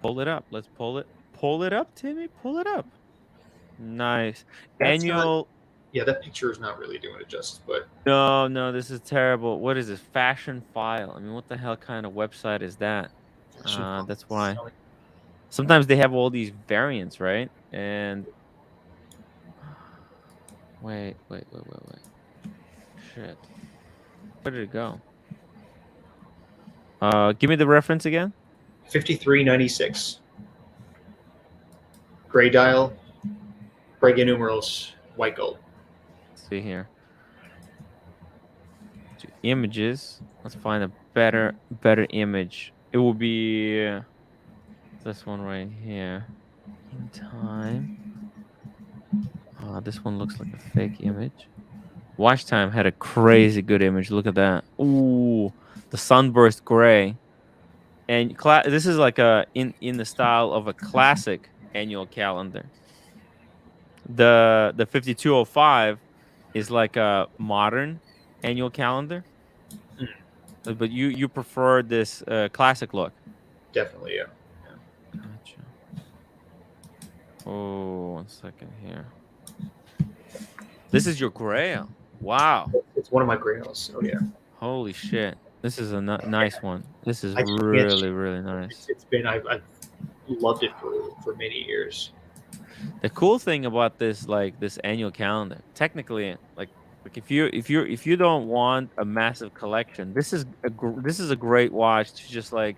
A: pull it up. Let's pull it. Pull it up, Timmy. Pull it up. Nice.
D: That's
A: Annual.
D: Yeah, that picture is not really doing it justice, but
A: No, this is terrible. What is this? Fashion File. I mean, what the hell kind of website is that? That's why. Sometimes they have all these variants, right? And wait. Shit. Where did it go? Give me the reference again.
D: 5396. Gray dial, Break-in numerals, white gold.
A: Let's see here. To images. Let's find a better image. It will be this one right here. In time. This one looks like a fake image. Watch Time had a crazy good image. Look at that. Ooh, the sunburst gray. And this is like a in the style of a classic annual calendar. The 5205 is like a modern annual calendar. But you prefer this classic look.
D: Definitely, yeah.
A: Gotcha. Oh, 1 second here. This is your grail. Wow.
D: It's one of my grails. Oh yeah.
A: Holy shit. This is a nice one. This is
D: I can't
A: really nice.
D: It's been I've loved it for many years.
A: The cool thing about this annual calendar, technically, like if you don't want a massive collection, this is a great watch to just like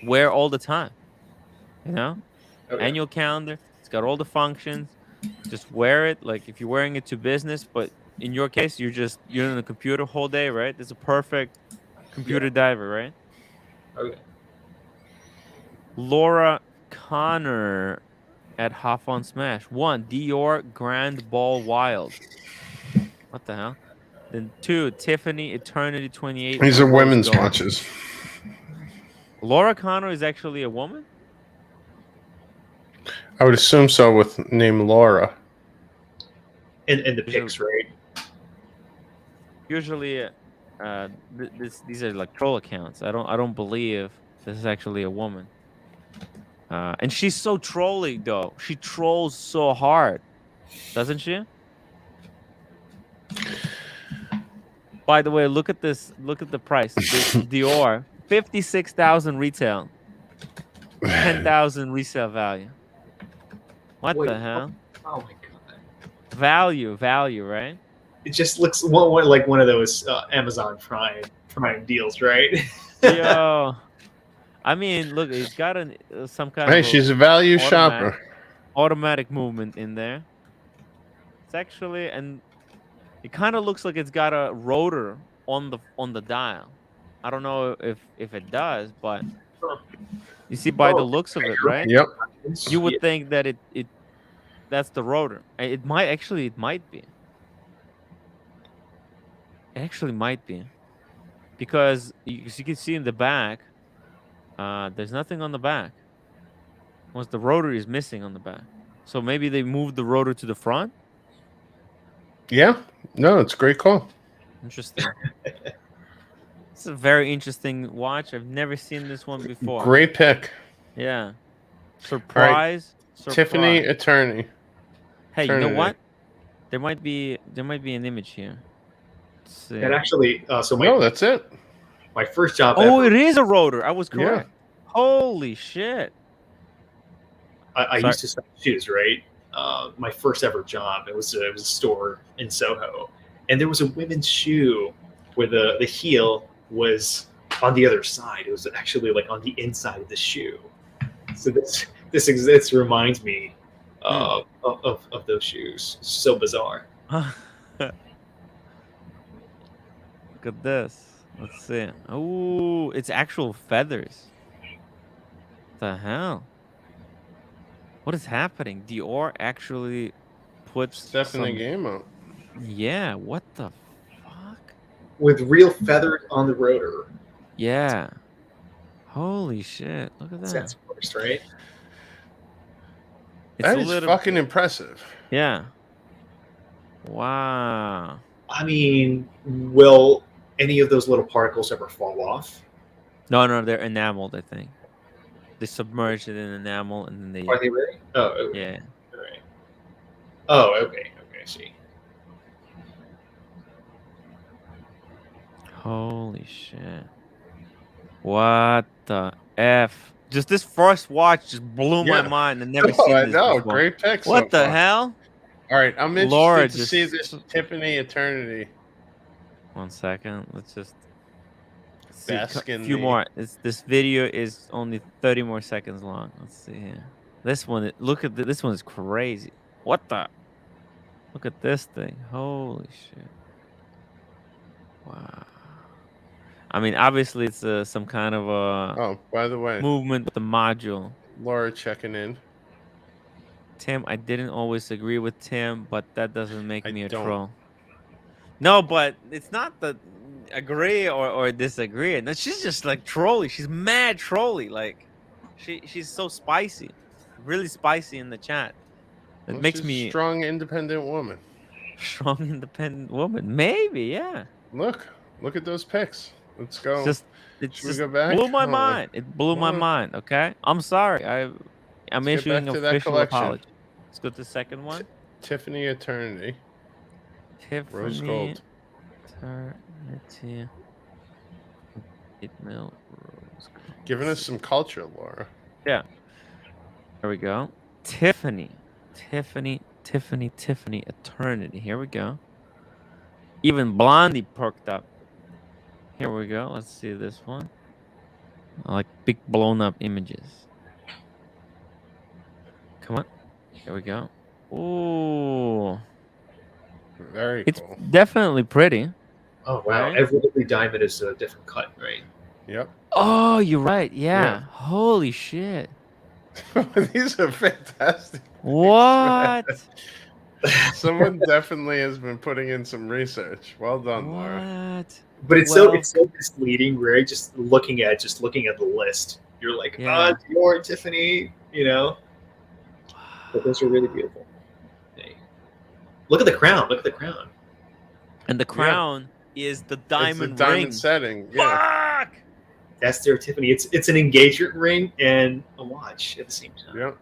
A: wear all the time. You know?
D: Oh, yeah.
A: Annual calendar, it's got all the functions. Just wear it like if you're wearing it to business, but in your case you're in the computer whole day, right? It's a perfect computer diver, right?
D: Okay.
A: Laura Connor at Half on Smash. 1, Dior Grand Ball Wild. What the hell? Then 2, Tiffany Eternity 28.
C: These are women's
A: Gold.
C: watches.
A: Laura Connor is actually a woman?
C: I would assume so with name Laura.
D: And the pics, right?
A: Usually these are like troll accounts. I don't believe this is actually a woman. And she's so trolly though. She trolls so hard, doesn't she? By the way, look at this. Look at the price. This Dior, 56,000 retail, 10,000 resale value. What
D: Wait,
A: the hell?
D: Oh my god!
A: Value, right?
D: It just looks like one of those Amazon Prime deals, right?
A: Yo, I mean, look, it's got some kind
C: Hey,
A: of
C: she's a value shopper.
A: automatic movement in there. It's actually, and it kind of looks like it's got a rotor on the dial. I don't know if it does, but you see by the looks of it, right?
C: Yep.
A: You would think that it that's the rotor. It might be. It actually might be, because you can see in the back, there's nothing on the back. Once the rotor is missing on the back, so maybe they moved the rotor to the front.
C: Yeah. No, it's a great call.
A: Interesting. It's a very interesting watch. I've never seen this one before.
C: Great pick.
A: Yeah. Surprise.
C: Tiffany Eternity.
A: Hey, you know
C: Eternity.
A: what? There might be an image here. Let's see.
D: And actually, so
C: No, that's it.
D: my first job.
A: Oh,
D: ever,
A: it is a rotor. I was
C: Yeah.
A: correct. Holy shit.
D: I
A: Sorry.
D: used to sell shoes, right? My first ever job. It was a store in Soho, and there was a women's shoe where the heel was on the other side. It was actually like on the inside of the shoe. So this reminds me of those shoes. So bizarre.
A: Look at this. Let's see. Oh, it's actual feathers. What the hell? What is happening? Dior actually puts
C: Stepping the
A: some...
C: game up.
A: Yeah, what the fuck?
D: With real feathers on the rotor.
A: Yeah. Holy shit. Look at that.
D: That's first, right?
A: It's
C: That
A: a
C: is
A: little...
C: fucking impressive.
A: Yeah. Wow.
D: I mean, will any of those little particles ever fall off?
A: No, they're enameled, I think. They submerge it in enamel and then they
D: Are they ready? Oh, okay.
A: yeah.
D: All right. Oh, okay. Okay, I see.
A: Holy shit! What the f? Just this first watch just blew my
C: Yeah.
A: mind. I've never
C: Oh,
A: seen
C: I
A: this
C: know.
A: before.
C: Great pick so
A: What the
C: far.
A: hell?
C: All right, I'm
A: Laura
C: interested to see
A: just-
C: this Tiffany Eternity.
A: 1 second. Let's just see
C: Bask
A: a
C: in
A: few
C: the-
A: more. This video is only 30 more seconds long. Let's see here. This one. Look at this one is crazy. What the? Look at this thing. Holy shit! Wow. I mean, obviously it's some kind of a
C: Oh, by the way,
A: movement with the module.
C: Laura checking in.
A: Tim, I didn't always agree with Tim, but that doesn't make
C: I
A: me a
C: don't.
A: troll. No, but it's not the agree or disagree. No, she's just like trolly. She's mad trolly. Like she's so spicy, really spicy in the chat. It
C: Well,
A: makes
C: she's a
A: me
C: strong, independent woman.
A: strong, independent woman. Maybe, yeah.
C: Look at those pics. Let's go.
A: It's
C: Should we
A: just
C: go back?
A: blew my
C: Hold on.
A: mind. It blew my
C: Hold on.
A: mind. Okay, I'm sorry. I'm
C: Let's get
A: issuing
C: back
A: an
C: to that
A: official
C: collection.
A: apology. Let's go to the second one.
C: Tiffany Eternity.
A: Tiffany
C: Rose gold.
A: Eternity. 8 mil rose gold.
C: Giving us some culture, Laura.
A: Yeah. There we go. Tiffany Eternity. Here we go. Even Blondie perked up. Here we go. Let's see this one. I like big blown up images. Come on. Here we go. Ooh.
C: Very
A: It's
C: cool.
A: definitely pretty.
D: Oh wow!
A: Right?
D: Every diamond is a different cut, right?
C: Yep.
A: Oh, you're right. Yeah.
C: Yeah.
A: Holy shit.
C: These are fantastic.
A: What?
C: Someone definitely has been putting in some research. Well done, Laura.
A: What?
D: But it's
A: Well-
D: so misleading, right? Just looking at the list, you're like,
A: Yeah.
D: Dior, Tiffany, you know. But those are really beautiful. Hey. Look at the crown. Look at the crown.
A: And the crown is the diamond
C: it's the diamond
A: ring.
C: setting. Yeah.
A: Fuck!
D: That's their Tiffany. It's an engagement ring and a watch at the same time.
C: Yep.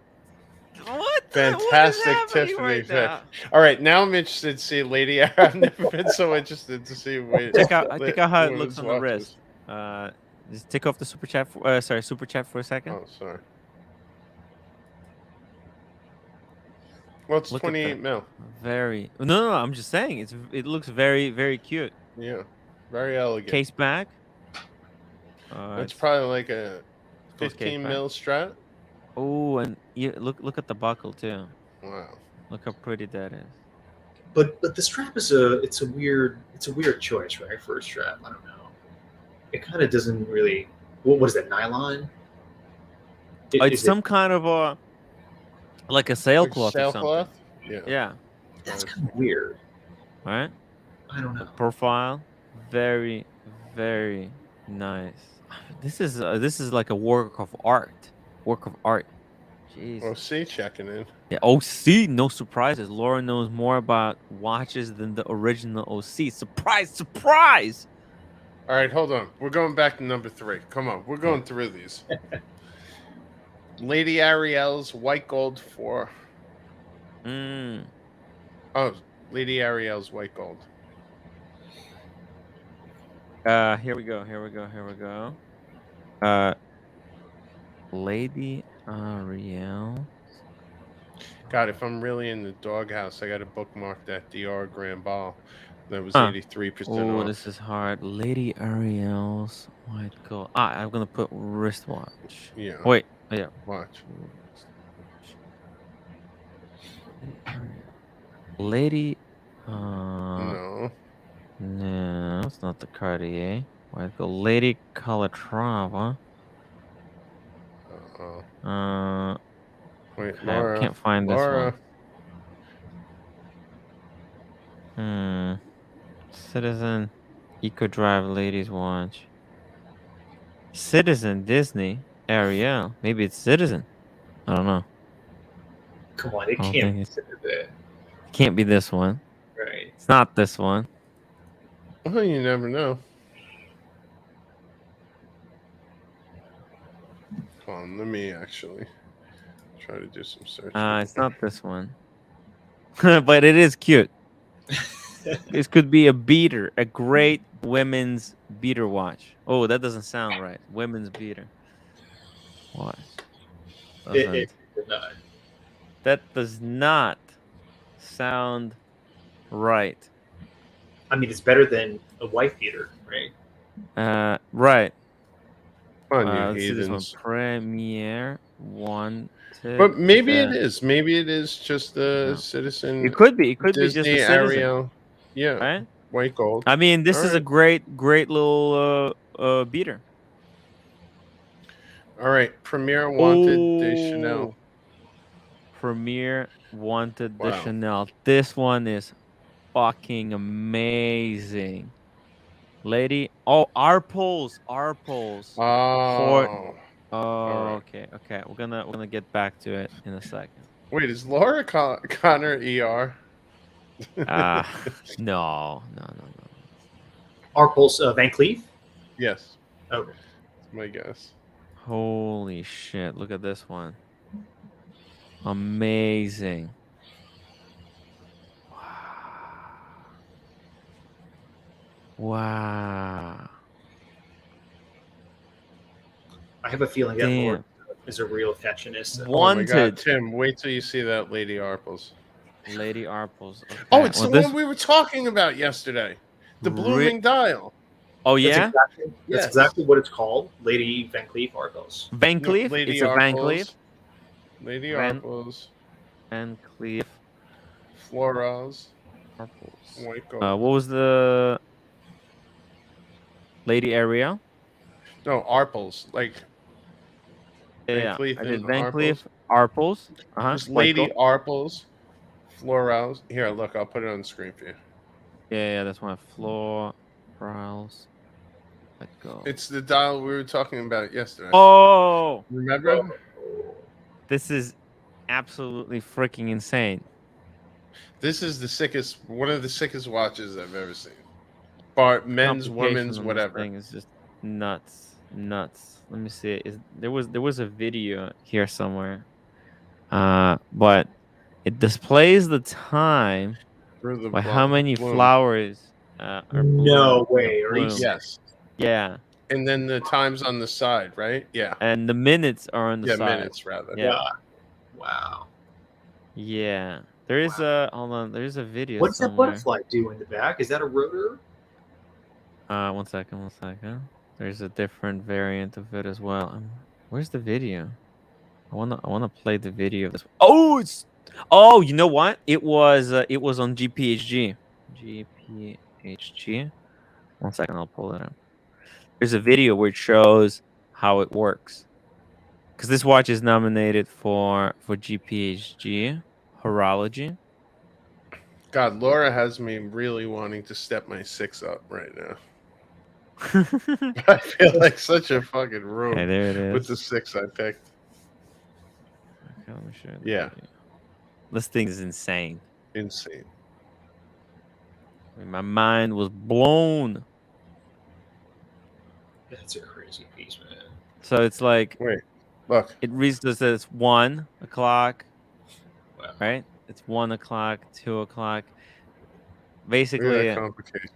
A: What?
C: Fantastic
A: what is happening
C: Tiffany
A: right
C: pick.
A: now?
C: All right, now I'm interested to see Lady Ara. I've never been so interested to see.
A: Check out how it
C: women's
A: looks on the
C: watches.
A: wrist. Just take off the super chat. Super chat for a second.
C: Oh, sorry. Well, it's
A: Look at
C: 28
A: that.
C: mil.
A: Very. No. I'm just saying it looks very, very cute.
C: Yeah, very elegant.
A: Case back.
C: That's probably like a
A: Close case
C: 15
A: back.
C: mil strap.
A: Oh, and look at the buckle too.
C: Wow.
A: Look how pretty that is.
D: But the strap is a weird choice, right? For a strap, I don't know. It kind of doesn't really. What is that, nylon?
A: It's some kind of a like a sailcloth or something.
C: Sailcloth? Yeah.
A: Yeah.
D: That's kind of weird.
A: Right.
D: I don't know.
A: Profile, very, very nice. This is like a work of art. Jeez.
C: OC checking in.
A: Yeah. OC, no surprises. Laura knows more about watches than the original OC. Surprise!
C: All right, hold on. We're going back to number 3. Come on, we're going through these. Lady Ariel's white gold for.
A: Mm.
C: Oh, Lady Ariel's white gold.
A: Here we go. Lady Ariel.
C: God, if I'm really in the doghouse, I got to bookmark that Dior Grand Ball. That was
A: Huh.
C: 83%
A: Oh,
C: off.
A: this is hard. Lady Ariel's white gold. I'm gonna put wristwatch.
C: Yeah.
A: Wait. Oh, yeah.
C: Watch.
A: Lady.
C: No.
A: No, it's not the Cartier. White gold. Lady Calatrava.
C: Uh-oh. Wait,
A: Okay,
C: Laura.
A: can't find this
C: Laura.
A: one. Citizen Eco Drive ladies watch. Citizen Disney Ariel. Maybe it's Citizen. I don't know.
D: Come on, it
A: I don't
D: can't
A: think
D: be
A: it's-
D: that,
A: Can't be this one.
D: right?
A: It's not this one.
C: Well, you never know. Hold on, let me actually try to do some search.
A: It's not this one, but it is cute. This could be a beater, a great women's beater watch. Oh, that doesn't sound right. Women's beater watch.
D: It did not.
A: That does not sound right.
D: I mean, it's better than a wife beater, right?
A: Right.
C: Come on, you
A: Let's see this one.
C: heathens.
A: Premier Wanted.
C: But maybe it is. Maybe it is just the
A: No.
C: Citizen.
A: It could be. It could be just
C: Disney
A: a citizen.
C: Ariel. Yeah,
A: Right?
C: white gold.
A: I mean, this
C: All
A: is a
C: right.
A: great little beater.
C: All right, Premier Wanted de Chanel.
A: Premier Wanted de
C: Wow.
A: Chanel. This one is fucking amazing. Lady. Oh, Arpels.
C: Oh, right.
A: Okay. We're gonna get back to it in a second.
C: wait, is Laura Connor ER?
A: No.
D: Arpels Van Cleef.
C: Yes,
D: Okay.
C: that's my guess.
A: Holy shit! Look at this one. Amazing. Wow.
D: I have a feeling that
A: Damn.
D: Lord is a real fashionista.
C: Oh my God,
A: Wanted.
C: Tim! Wait till you see that Lady Arpels.
A: Lady Arpels. Okay.
C: Oh, it's
A: well,
C: the
A: this-
C: one we were talking about yesterday. The
A: Re-
C: blooming dial.
A: Oh
D: That's
A: yeah,
D: exactly,
C: Yes.
D: that's exactly what it's called. Lady Van Cleef Arpels.
A: Van
C: No,
A: Cleef.
C: Lady
A: It's a Van Cleef.
C: Arpels. Lady
A: Van-
C: Arpels.
A: Van Cleef.
C: Florals.
A: Arpels.
C: White gold.
A: What was the Lady Ariel?
C: No, Arpels. Like
A: Yeah,
C: Cleef
A: I did
C: and
A: Van
C: Arpels.
A: Cleef, Arpels.
C: just
A: white
C: Lady
A: gold.
C: Arpels. Florals. Here, look, I'll put it on the screen for you.
A: Yeah, that's one. Florals. White gold.
C: It's the dial we were talking about yesterday.
A: Oh,
C: Remember?
A: this is absolutely freaking insane.
C: This is the sickest, one of the sickest watches I've ever seen. Bar, men's,
A: Complication
C: women's,
A: on this
C: whatever.
A: thing is just nuts. Let me see. There was a video here somewhere, but it displays the time
C: Through the
A: by how many
C: bloom.
A: flowers are
D: No
A: bloom-
D: way. Are you
A: bloom.
C: Yes.
A: Yeah,
C: And then the times on the side, right? Yeah.
A: and the minutes are on the
C: Yeah,
A: side.
C: minutes rather.
A: Yeah.
D: Wow.
A: Yeah. There is a hold on. There's a video.
D: What does that
A: somewhere.
D: butterfly do in the back? Is that a rotor?
A: One second. There's a different variant of it as well. Where's the video? I wanna play the video of this. Oh, you know what? It was on GPHG. GPHG. 1 second, I'll pull it up. There's a video where it shows how it works. Because this watch is nominated for GPHG Horology.
C: God, Laura has me really wanting to step my 6 up right now. I feel like such a fucking room
A: Okay, there it is.
C: with the 6 I picked.
A: Okay, let me show you the
C: Yeah.
A: video. This thing is insane.
C: Insane.
A: I mean, my mind was blown.
D: That's a crazy piece, man.
A: So it's like
C: Wait, look.
A: it reads us that it's 1 o'clock,
D: Wow.
A: right? It's 1 o'clock, 2 o'clock.
C: Look at
A: Basically,
C: that complication.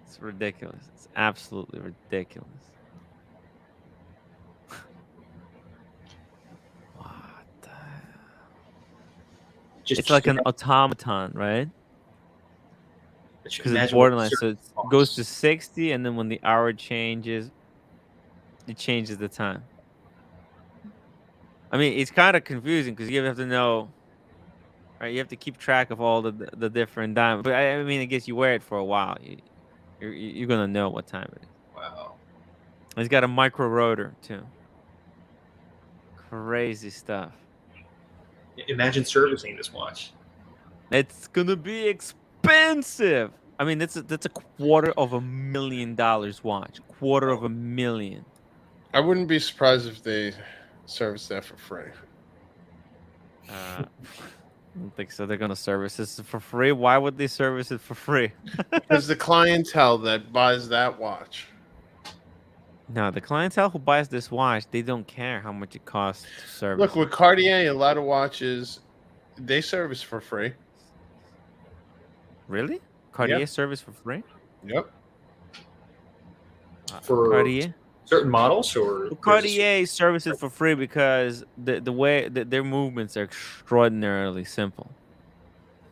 A: it's ridiculous. It's absolutely ridiculous. What the hell?
D: Just
A: It's like an automaton, right? Because it's
D: imagine
A: borderline.
D: what
A: So it
D: certain
A: goes
D: clocks-
A: to 60, and then when the hour changes, it changes the time. I mean, it's kind of confusing because you have to know, right? You have to keep track of all the different diamonds. But I mean, I guess you wear it for a while. You're gonna know what time it is.
D: Wow.
A: It's got a micro rotor too. Crazy stuff.
D: Imagine servicing this watch.
A: It's gonna be expensive. I mean, that's a $250,000 watch. $250,000.
C: I wouldn't be surprised if they service that for free.
A: I don't think so. They're gonna service this for free. Why would they service it for free?
C: Because the clientele that buys that watch
A: No, the clientele who buys this watch, they don't care how much it costs to service.
C: Look, with Cartier, a lot of watches, they service for free.
A: Really? Cartier service for free?
C: Yep.
D: For
A: Cartier?
D: certain models, or
A: Cartier services for free because the way their movements are extraordinarily simple.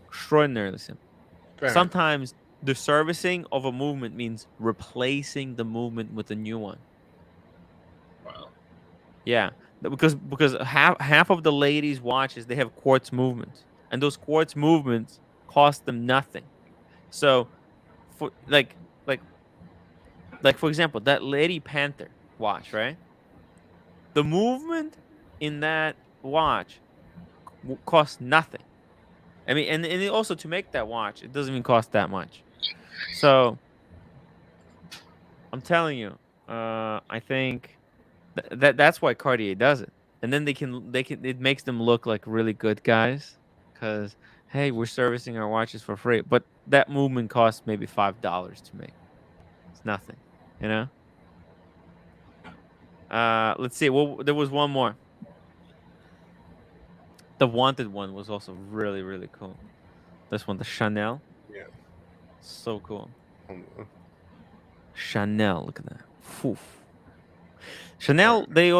A: Extraordinarily simple.
C: Fair.
A: Sometimes the servicing of a movement means replacing the movement with a new one.
D: Wow.
A: Yeah, because half of the ladies' watches, they have quartz movements, and those quartz movements cost them nothing. So, for like for example, that Lady Panther watch, right? The movement in that watch costs nothing. I mean, and it also, to make that watch, it doesn't even cost that much. So I'm telling you, I think that's why Cartier does it, and then they can it makes them look like really good guys, because hey, we're servicing our watches for free, but that movement costs maybe $5 to make. It's nothing, you know. Let's see. Well, there was one more. The wanted one was also really, really cool. This one, the Chanel.
C: Yeah.
A: So cool.
C: Hold on.
A: Chanel, look at that. Phew. Chanel, they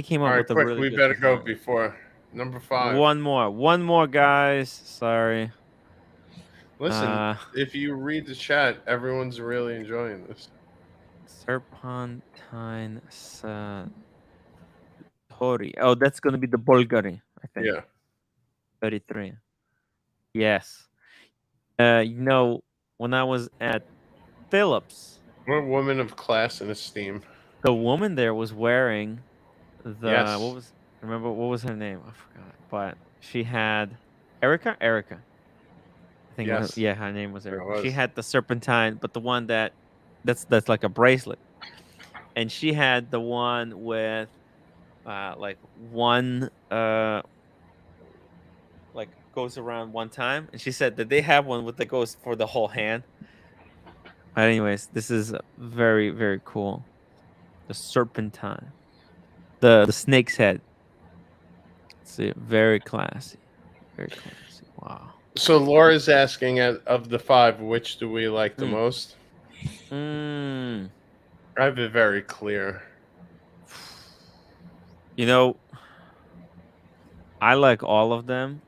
A: came up
C: All right,
A: with a
C: quick.
A: really
C: We
A: good
C: better go
A: design.
C: before number 5.
A: One more, guys. Sorry.
C: Listen, if you read the chat, everyone's really enjoying this.
A: Serpentine Satori. Oh, that's gonna be the Bulgari, I think.
C: Yeah.
A: 33. Yes. When I was at Philips,
C: We're women of class and esteem.
A: the woman there was wearing the
C: Yes.
A: what was her name? I forgot. But she had Erica. I think
C: Yes.
A: her name was
C: It
A: Erica. She
C: was.
A: had the serpentine, but the one that's like a bracelet. And she had the one with like one like goes around one time, and she said that they have one that goes for the whole hand. But anyways, this is very, very cool. The serpentine, the snake's head. See, very classy, very classy. Wow.
C: So Laura's asking, of the 5, which do we like the most? I have it very clear.
A: I like all of them.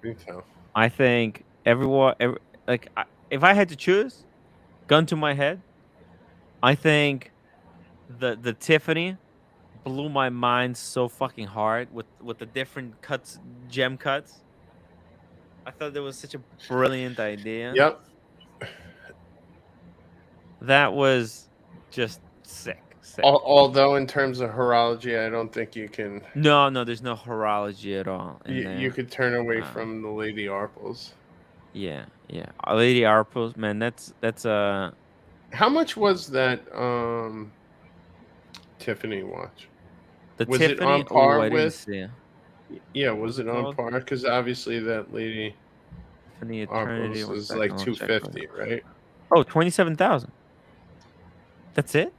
C: Me too.
A: I think if I had to choose, gun to my head, I think the Tiffany blew my mind so fucking hard with the different cuts, gem cuts. I thought that was such a brilliant idea.
C: Yep.
A: That was just sick.
C: Although in terms of horology, I don't think you can.
A: No, there's no horology at all.
C: You could turn away from the Lady Arpels.
A: Yeah. Lady Arpels, man, that's
C: How much was that Tiffany watch? Was
A: Tiffany,
C: it on par
A: I didn't
C: with?
A: see it.
C: Yeah, was it on
A: called?
C: par? Because obviously that Lady
A: Tiffany Eternity
C: Arpels was like 250, right?
A: Oh, 27,000. That's it?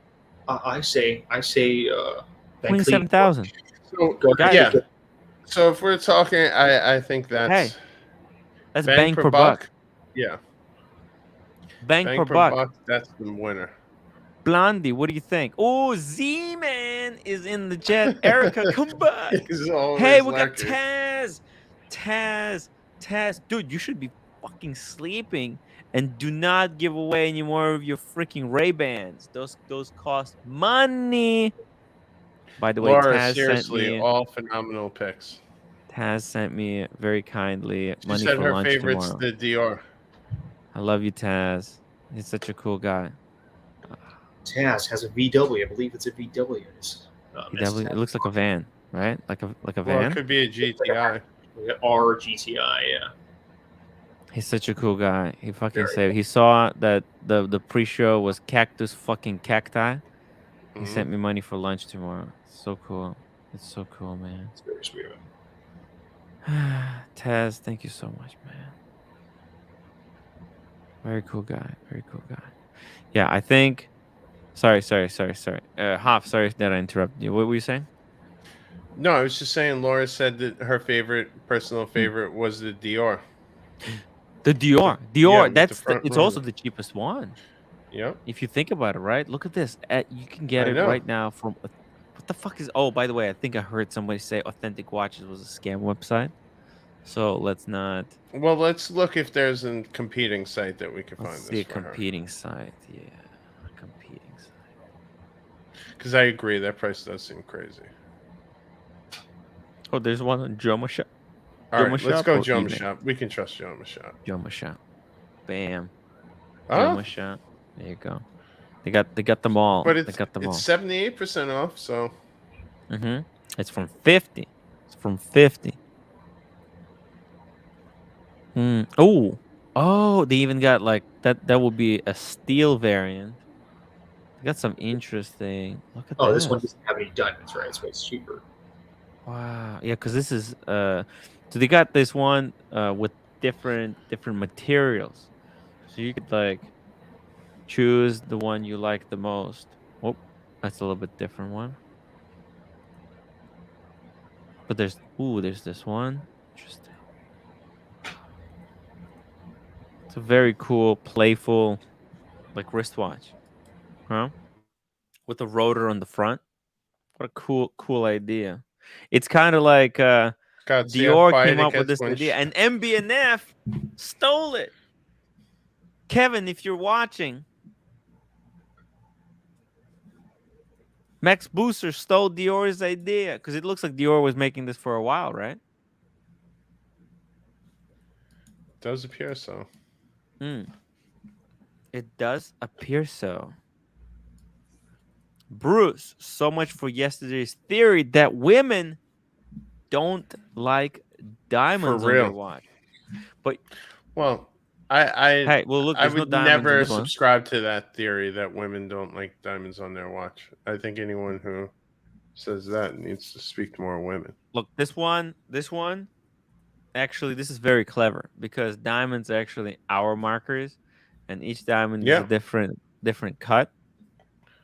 D: I say, Van Cleef.
A: 27,000.
C: So
A: Guys,
C: yeah. So if we're talking, I think that's
A: that's bang per buck.
C: Yeah,
A: Bang per buck.
C: That's the winner.
A: Blondie, what do you think? Oh, Z-Man is in the chat. Erica, come back. Hey, we got Taz. Dude, you should be fucking sleeping, and do not give away any more of your freaking Ray-Bans. Those cost money. By the way,
C: Laura,
A: Taz
C: seriously,
A: sent me
C: all phenomenal picks.
A: Taz sent me very kindly
C: She
A: money
C: said
A: for
C: her
A: lunch
C: favorite's
A: tomorrow.
C: the Dior.
A: I love you, Taz. He's such a cool guy.
D: Taz has a VW. I believe it's a VW.
A: It looks like a van, right? Like a
C: Well,
A: van.
C: it could be a GTI.
D: R GTI, yeah.
A: He's such a cool guy. He fucking said he saw that the pre-show was cactus fucking cacti. He sent me money for lunch tomorrow. So cool. It's so cool, man.
D: It's very sweet.
A: Taz, thank you so much, man. Very cool guy. Very cool guy. Yeah, I think Sorry. Hoff, sorry that I interrupted you. What were you saying?
C: No, I was just saying. Laura said that her personal favorite, was the Dior.
A: The Dior.
C: Yeah, with the
A: It's
C: front
A: also
C: roller.
A: the cheapest one.
C: Yep,
A: If you think about it, right? Look at this. You can get
C: I
A: it
C: know.
A: right now from what the fuck is? Oh, by the way, I think I heard somebody say Authentic Watches was a scam website. So let's not.
C: Well, let's look if there's a competing site that we can
A: Let's
C: find
A: see
C: this
A: a
C: for her.
A: competing site. Yeah, a competing site.
C: Because I agree, that price does seem crazy.
A: Oh, there's one on Joma Shop.
C: All right,
A: Joma
C: let's
A: Shop
C: go
A: or
C: Joma
A: eBay?
C: Shop. We can trust Joma Shop.
A: Joma Shop. Bam.
C: Huh?
A: Joma Shop. There you go. They got them all.
C: But
A: They got them all.
C: it's 78% off, so
A: Mm-hmm. It's from 50. It's from 50. Oh, they even got like that. That would be a steel variant. They got some interesting. Look at
D: Oh,
A: this.
D: this one doesn't have any diamonds, right? So it's cheaper.
A: Wow. Yeah, because this is so they got this one with different materials. So you could like choose the one you like the most. Oh, that's a little bit different one. But there's this one. Interesting. It's a very cool, playful, like wristwatch, huh? With a rotor on the front. What a cool idea. It's kind of like
C: God, see how
A: Dior
C: quiet
A: came
C: it
A: up with
C: gets
A: this
C: when
A: idea, and MB&F stole it. Kevin, if you're watching, Max Booster stole Dior's idea because it looks like Dior was making this for a while, right?
C: does appear so.
A: It does appear so. Bruce, so much for yesterday's theory that women don't like diamonds on their
C: real.
A: watch. But
C: Well,
A: hey, well, look,
C: I
A: there's no
C: would
A: diamonds in
C: never
A: this one.
C: subscribe to that theory that women don't like diamonds on their watch. I think anyone who says that needs to speak to more women.
A: Look, this one, actually, this is very clever because diamonds are actually hour markers, and each diamond is a different cut.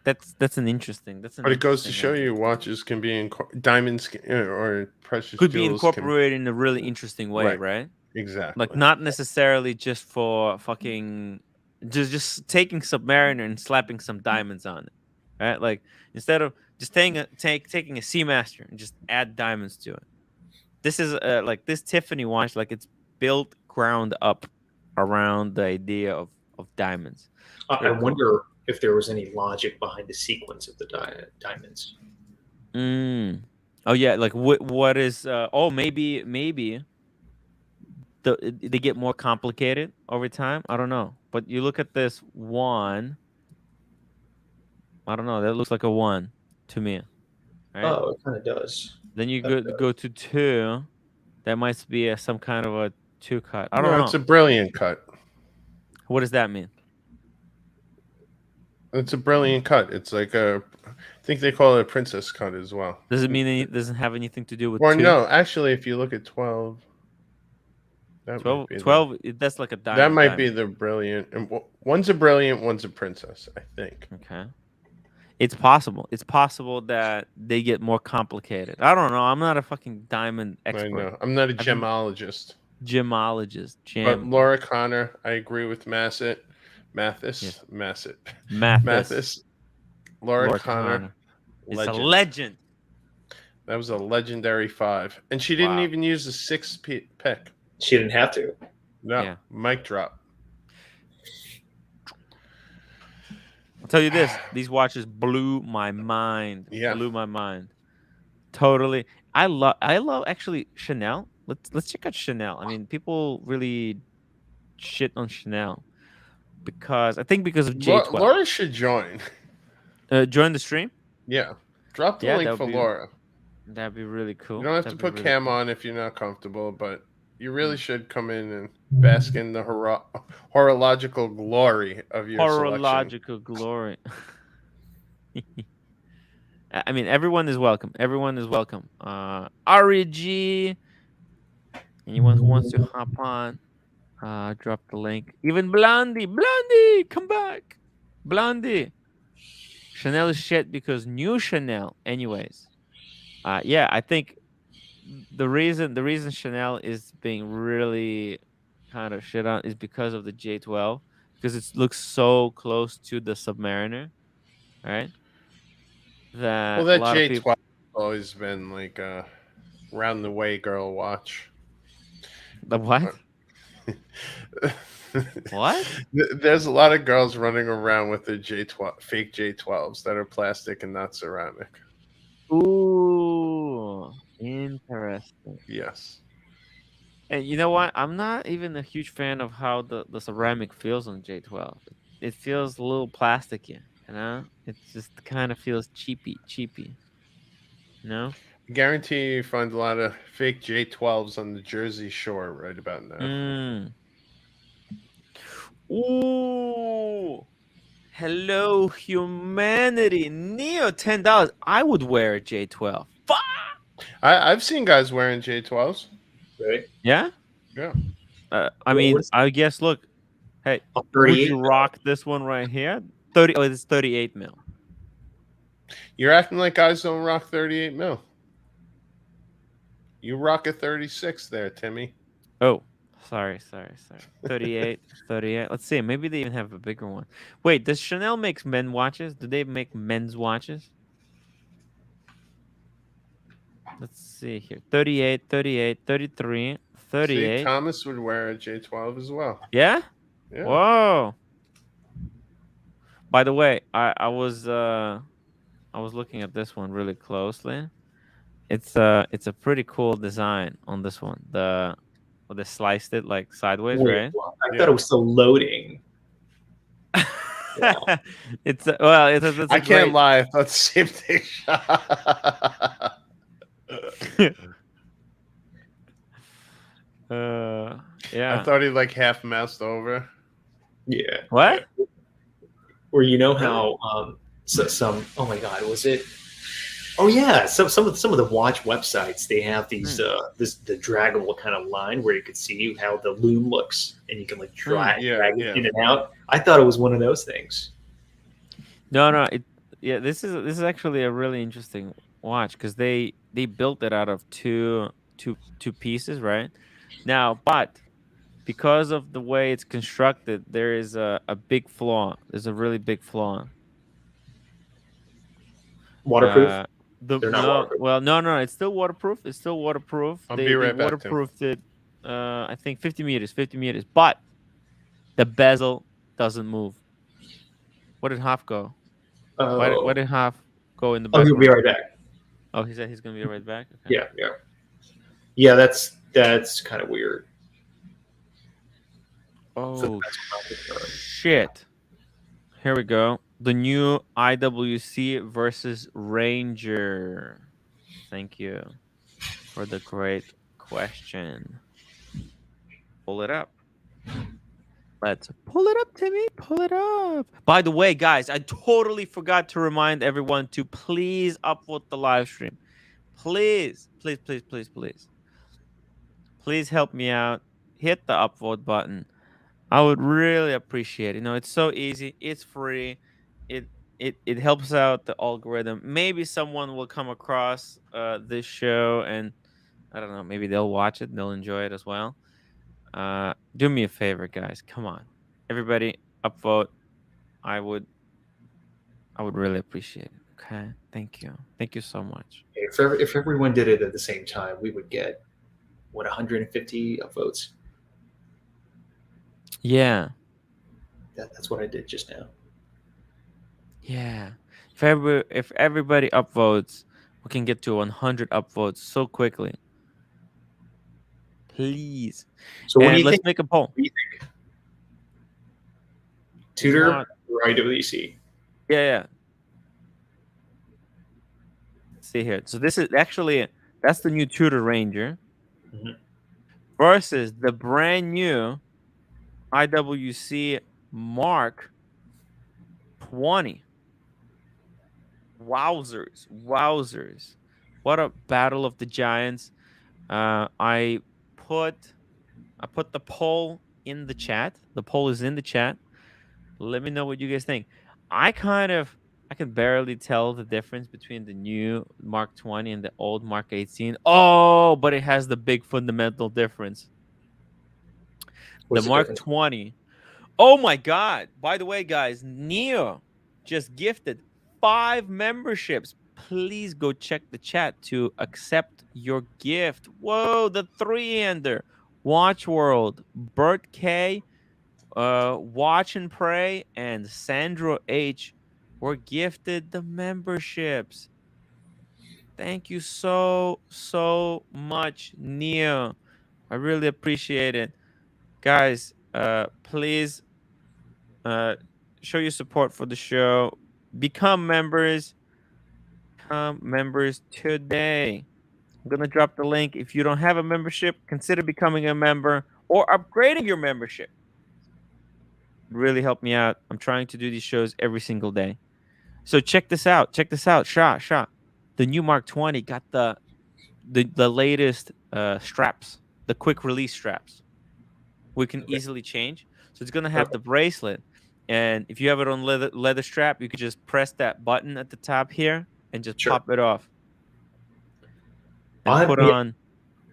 A: That's an interesting.
C: But it goes to show you watches can be diamonds or precious
A: could be
C: jewels
A: incorporated in a really interesting way, right?
C: Exactly.
A: Like not necessarily just for fucking just taking Submariner and slapping some diamonds on it, right? Like instead of just taking a Seamaster and just add diamonds to it. This is like this Tiffany watch, like it's built ground up around the idea of diamonds.
D: I wonder if there was any logic behind the sequence of the diamonds.
A: Oh yeah, like what is? Oh, maybe they get more complicated over time. I don't know, but you look at this one. I don't know. That looks like a 1 to me. Right?
D: Oh, it kind of does.
A: Then you go to 2. That might be some kind of a 2 cut. I don't know.
C: It's a brilliant cut.
A: What does that mean?
C: It's a brilliant cut. It's like I think they call it a princess cut as well.
A: Does it mean it doesn't have anything to do with
C: Or
A: 2?
C: no, actually, if you look at 12,
A: 12, that's like a diamond.
C: That might be the brilliant. And one's a brilliant, one's a princess, I think.
A: Okay. It's possible. It's possible that they get more complicated. I don't know. I'm not a fucking diamond expert.
C: I know. I'm not a gemologist.
A: But
C: Laura Connor, I agree with Mathis. Laura Connor.
A: It's a legend.
C: That was a legendary 5. And she didn't even use a 6 pick.
D: She didn't have to.
C: No.
A: Yeah.
C: Mic drop.
A: I'll tell you this: these watches blew my mind.
C: Yeah,
A: blew my mind. Totally. I love actually Chanel. Let's check out Chanel. I mean, people really shit on Chanel because of J12.
C: Laura should join.
A: Join the stream.
C: Yeah, drop the link for Laura.
A: That'd be really cool.
C: You don't have to put cam on if you're not comfortable, but you really should come in and bask in the horological glory of your
A: horological glory. I mean, everyone is welcome. Everyone is welcome. REG. Anyone who wants to hop on, drop the link. Even Blondie, come back. Blondie. Chanel is shit because new Chanel. Anyways, yeah, I think the reason Chanel is being really kind of shit on is because of the J12, because it looks so close to the Submariner, right?
C: Well,
A: That a
C: that
A: lot of people.
C: J12 has always been like a round the way girl watch.
A: The what? What?
C: There's a lot of girls running around with their J12 fake J12s that are plastic and not ceramic.
A: Ooh, interesting.
C: Yes.
A: And you know what? I'm not even a huge fan of how the ceramic feels on J12. It feels a little plasticky, you know? It just kind of feels cheapy, you know?
C: Guarantee you find a lot of fake J12s on the Jersey Shore right about now.
A: Mm. Ooh. Hello, humanity. Neo, $10. I would wear a J12. Fuck.
C: I've seen guys wearing J12s.
D: Right?
A: Yeah?
C: Yeah.
A: I mean,
D: what's-
A: I guess, look, hey,
D: Oh,
A: would
D: 38.
A: you rock this one right here? 30, oh, it's 38 mil.
C: You're acting like guys don't rock 38 mil. You rock a 36 there, Timmy.
A: Oh, sorry. 38. Let's see. Maybe they even have a bigger one. Wait, does Chanel make men watches? Do they make men's watches? Let's see here. 38, 33,
C: See,
A: 38.
C: Thomas would wear a J12 as well.
A: Yeah?
C: Yeah.
A: Whoa. By the way, I was looking at this one really closely. It's a pretty cool design on this one. They sliced it like sideways,
D: Wait,
A: right?
D: well, I thought it was still loading. Wow.
A: It's well, it's a
C: I can't lie. I thought the same thing.
A: Yeah.
C: I thought he like half moused over.
D: Yeah.
A: What?
D: Or you know how some oh my god, was it? Oh yeah, some of the watch websites, they have these the draggable kind of line where you can see how the loom looks and you can like drag it in and out. I thought it was one of those things.
A: No. This is actually a really interesting watch because they built it out of two pieces, right? Now, but because of the way it's constructed, there is a big flaw. There's a really big flaw.
D: Waterproof? They're not waterproof.
A: Well, no. It's still waterproof.
C: I'll
A: They
C: be right back, Tim.
A: waterproofed it. I think 50 meters. But the bezel doesn't move. What did Hoff go? Why did Hoff go in the
D: Oh,
A: back?
D: he'll be right back.
A: Oh, he said he's gonna be right back. Okay.
D: Yeah. That's kind of weird.
A: Oh shit! Here we go. The new IWC versus Ranger. Thank you for the great question. Pull it up. Let's pull it up, Timmy. Pull it up. By the way, guys, I totally forgot to remind everyone to please upvote the live stream. Please. Please help me out. Hit the upvote button. I would really appreciate it. You know, it's so easy. It's free. It helps out the algorithm. Maybe someone will come across this show and I don't know, maybe they'll watch it and they'll enjoy it as well. Do me a favor, guys. Come on. Everybody upvote. I would really appreciate it. Okay? Thank you. Thank you so much.
D: If everyone did it at the same time, we would get 150 upvotes.
A: Yeah.
D: That's what I did just now.
A: Yeah. If everybody upvotes, we can get to 100 upvotes so quickly. Please.
D: So what do you
A: let's
D: think?
A: make a poll.
D: What do you think? Tudor
A: Not-
D: or IWC?
A: Yeah. Let's see here. So this is actually that's the new Tudor Ranger versus the brand new IWC Mark 20. Wowzers. What a battle of the giants. I put the poll in the chat. The poll is in the chat. Let me know what you guys think. I kind of I can barely tell the difference between the new Mark 20 and the old Mark 18. Oh, but it has the big fundamental difference. The
D: What's the
A: Mark
D: difference?
A: 20. Oh my God. By the way, guys, Neo just gifted 5 memberships. Please go check the chat to accept your gift. Whoa, the 3-hander. Watch World, Bert K, Watch and Pray, and Sandro H were gifted the memberships. Thank you so much, Neo. I really appreciate it. Guys, please show your support for the show. Become members. Become members today. I'm gonna drop the link. If you don't have a membership, consider becoming a member or upgrading your membership. Really help me out. I'm trying to do these shows every single day. So check this out. Check this out. Shah. The new Mark 20 got the latest straps, the quick release straps. We can easily change. So it's gonna have the bracelet. And if you have it on leather strap, you could just press that button at the top here and just pop it off. And put on.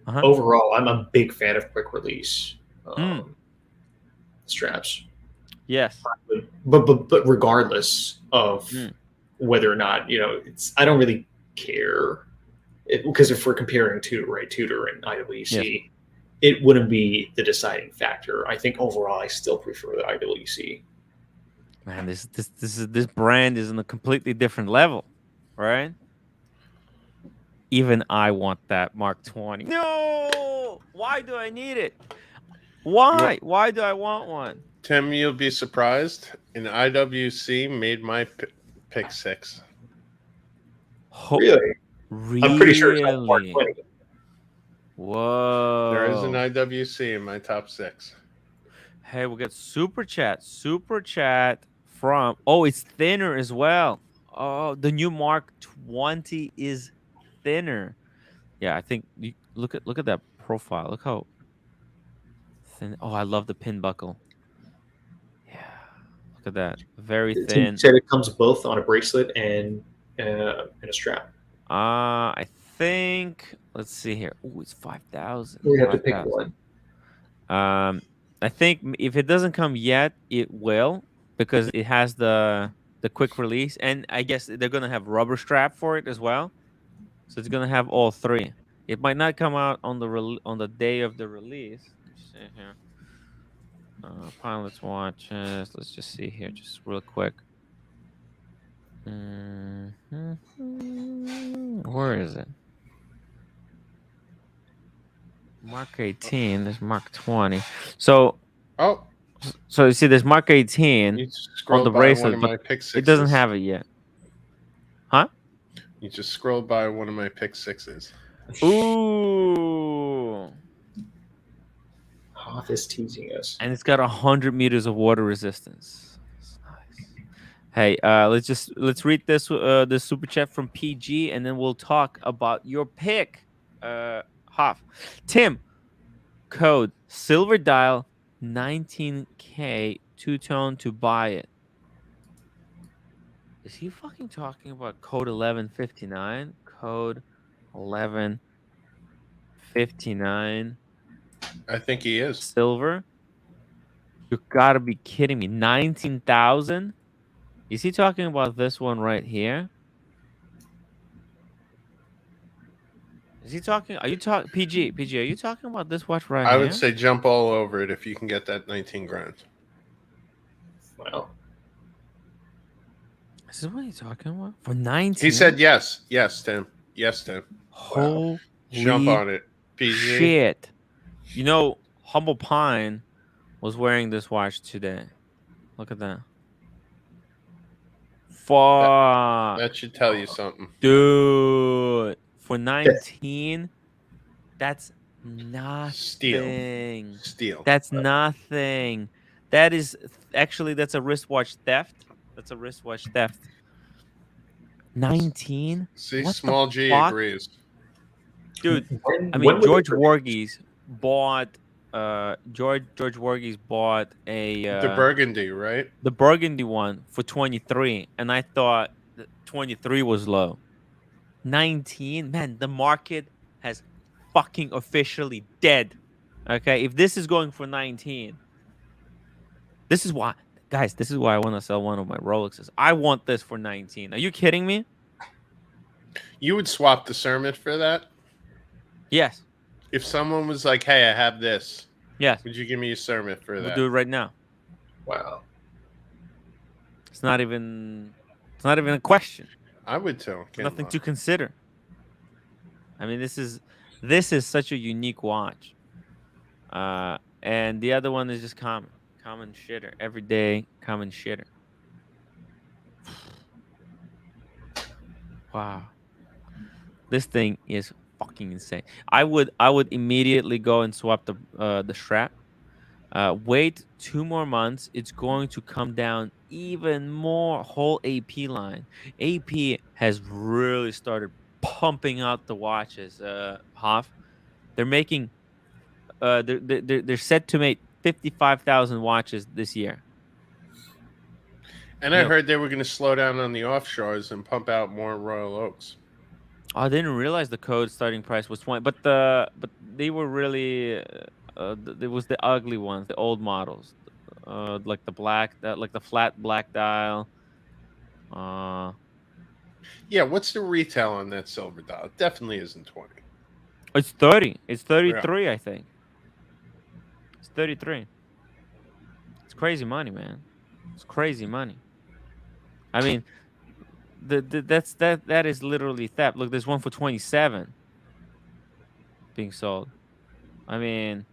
D: Overall, I'm a big fan of quick release straps.
A: Yes.
D: But regardless of whether or not, I don't really care. Because if we're comparing Tudor and IWC, it wouldn't be the deciding factor. I think overall, I still prefer the IWC.
A: Man, this brand is on a completely different level, right? Even I want that Mark 20. No! Why do I need it? Why? Why do I want one?
C: Tim, you'll be surprised. An IWC made my pick 6.
D: Really? I'm pretty sure it's not Mark 20.
A: Whoa.
C: There is an IWC in my top 6.
A: Hey, we got super chat. Super chat from. Oh, it's thinner as well. Oh, the new Mark 20 is thinner. Yeah, I think you look at that profile. Look how thin. Oh, I love the pin buckle. Yeah, look at that. Very thin.
D: You said it comes both on a bracelet and a strap.
A: I think. Let's see here. Oh, it's 5,000.
D: We have to pick one.
A: I think if it doesn't come yet, it will, because it has the quick release, and I guess they're gonna have rubber strap for it as well. So it's gonna have all 3. It might not come out on the day of the release. Let's see here. Pilot's watches. Let's just see here, just real quick. Where is it? Mark 18. There's Mark 20. So you see, there's Mark 18 on the bracelet, but it doesn't have it yet. Huh?
C: You just scrolled by one of my pick 6s.
A: Ooh.
D: Hoff is teasing us.
A: And it's got 100 meters of water resistance. That's nice. Hey, let's read this the super chat from PG, and then we'll talk about your pick. Hoff. Tim, code silver dial 19K 2-tone to buy it. Is he fucking talking about code 1159? Code 1159.
C: I think he is.
A: Silver? You gotta be kidding me. 19,000? Is he talking about this one right here? Is he talking? Are you talking PG? Are you talking about this watch right here?
C: I would say jump all over it if you can get that 19 grand.
D: Wow.
A: This is what he's talking about? For 19?
C: He said yes. Yes, Tim. Yes, Tim.
A: Holy
C: jump on it. PG.
A: Shit. You know, Humble Pine was wearing this watch today. Look at that. Fuck.
C: That should tell you something.
A: Dude. For 19, that's nothing.
C: Steal.
A: That's nothing. That is actually, that's a wristwatch theft. That's a wristwatch theft. 19?
C: See,
A: What
C: Small
A: the
C: G
A: fuck?
C: agrees.
A: Dude, I mean, George Voorhees bought George Voorhees bought a
C: the burgundy, right?
A: The burgundy one for 23, and I thought 23 was low. 19, man, the market has fucking officially dead. Okay, if this is going for 19, this is why, guys, this is why I want to sell one of my Rolexes. I want this for 19. Are you kidding me?
C: You would swap the Cermet for that?
A: Yes.
C: If someone was like, "Hey, I have this,"
A: Yes.
C: would you give me a Cermet for
A: We'll
C: that?
A: do it right now.
D: Wow.
A: It's not even a question.
C: I would too.
A: Nothing to consider. I mean, this is such a unique watch. And the other one is just common shitter, everyday common shitter. Wow, this thing is fucking insane. I would immediately go and swap the strap. Wait 2 more months. It's going to come down even more. Whole AP line. AP has really started pumping out the watches. Hoff, they're making. They're set to make 55,000 watches this year.
C: And I heard they were going to slow down on the offshores and pump out more Royal Oaks.
A: Oh, I didn't realize the code starting price was 20, but they were really there was the ugly ones, the old models, like the black, like the flat black dial.
C: Yeah, what's the retail on that silver dial? It definitely isn't 20.
A: It's 30. It's 33, yeah. I think. It's 33. It's crazy money, man. It's crazy money. I mean, that is literally theft. Look, there's one for 27 being sold. I mean,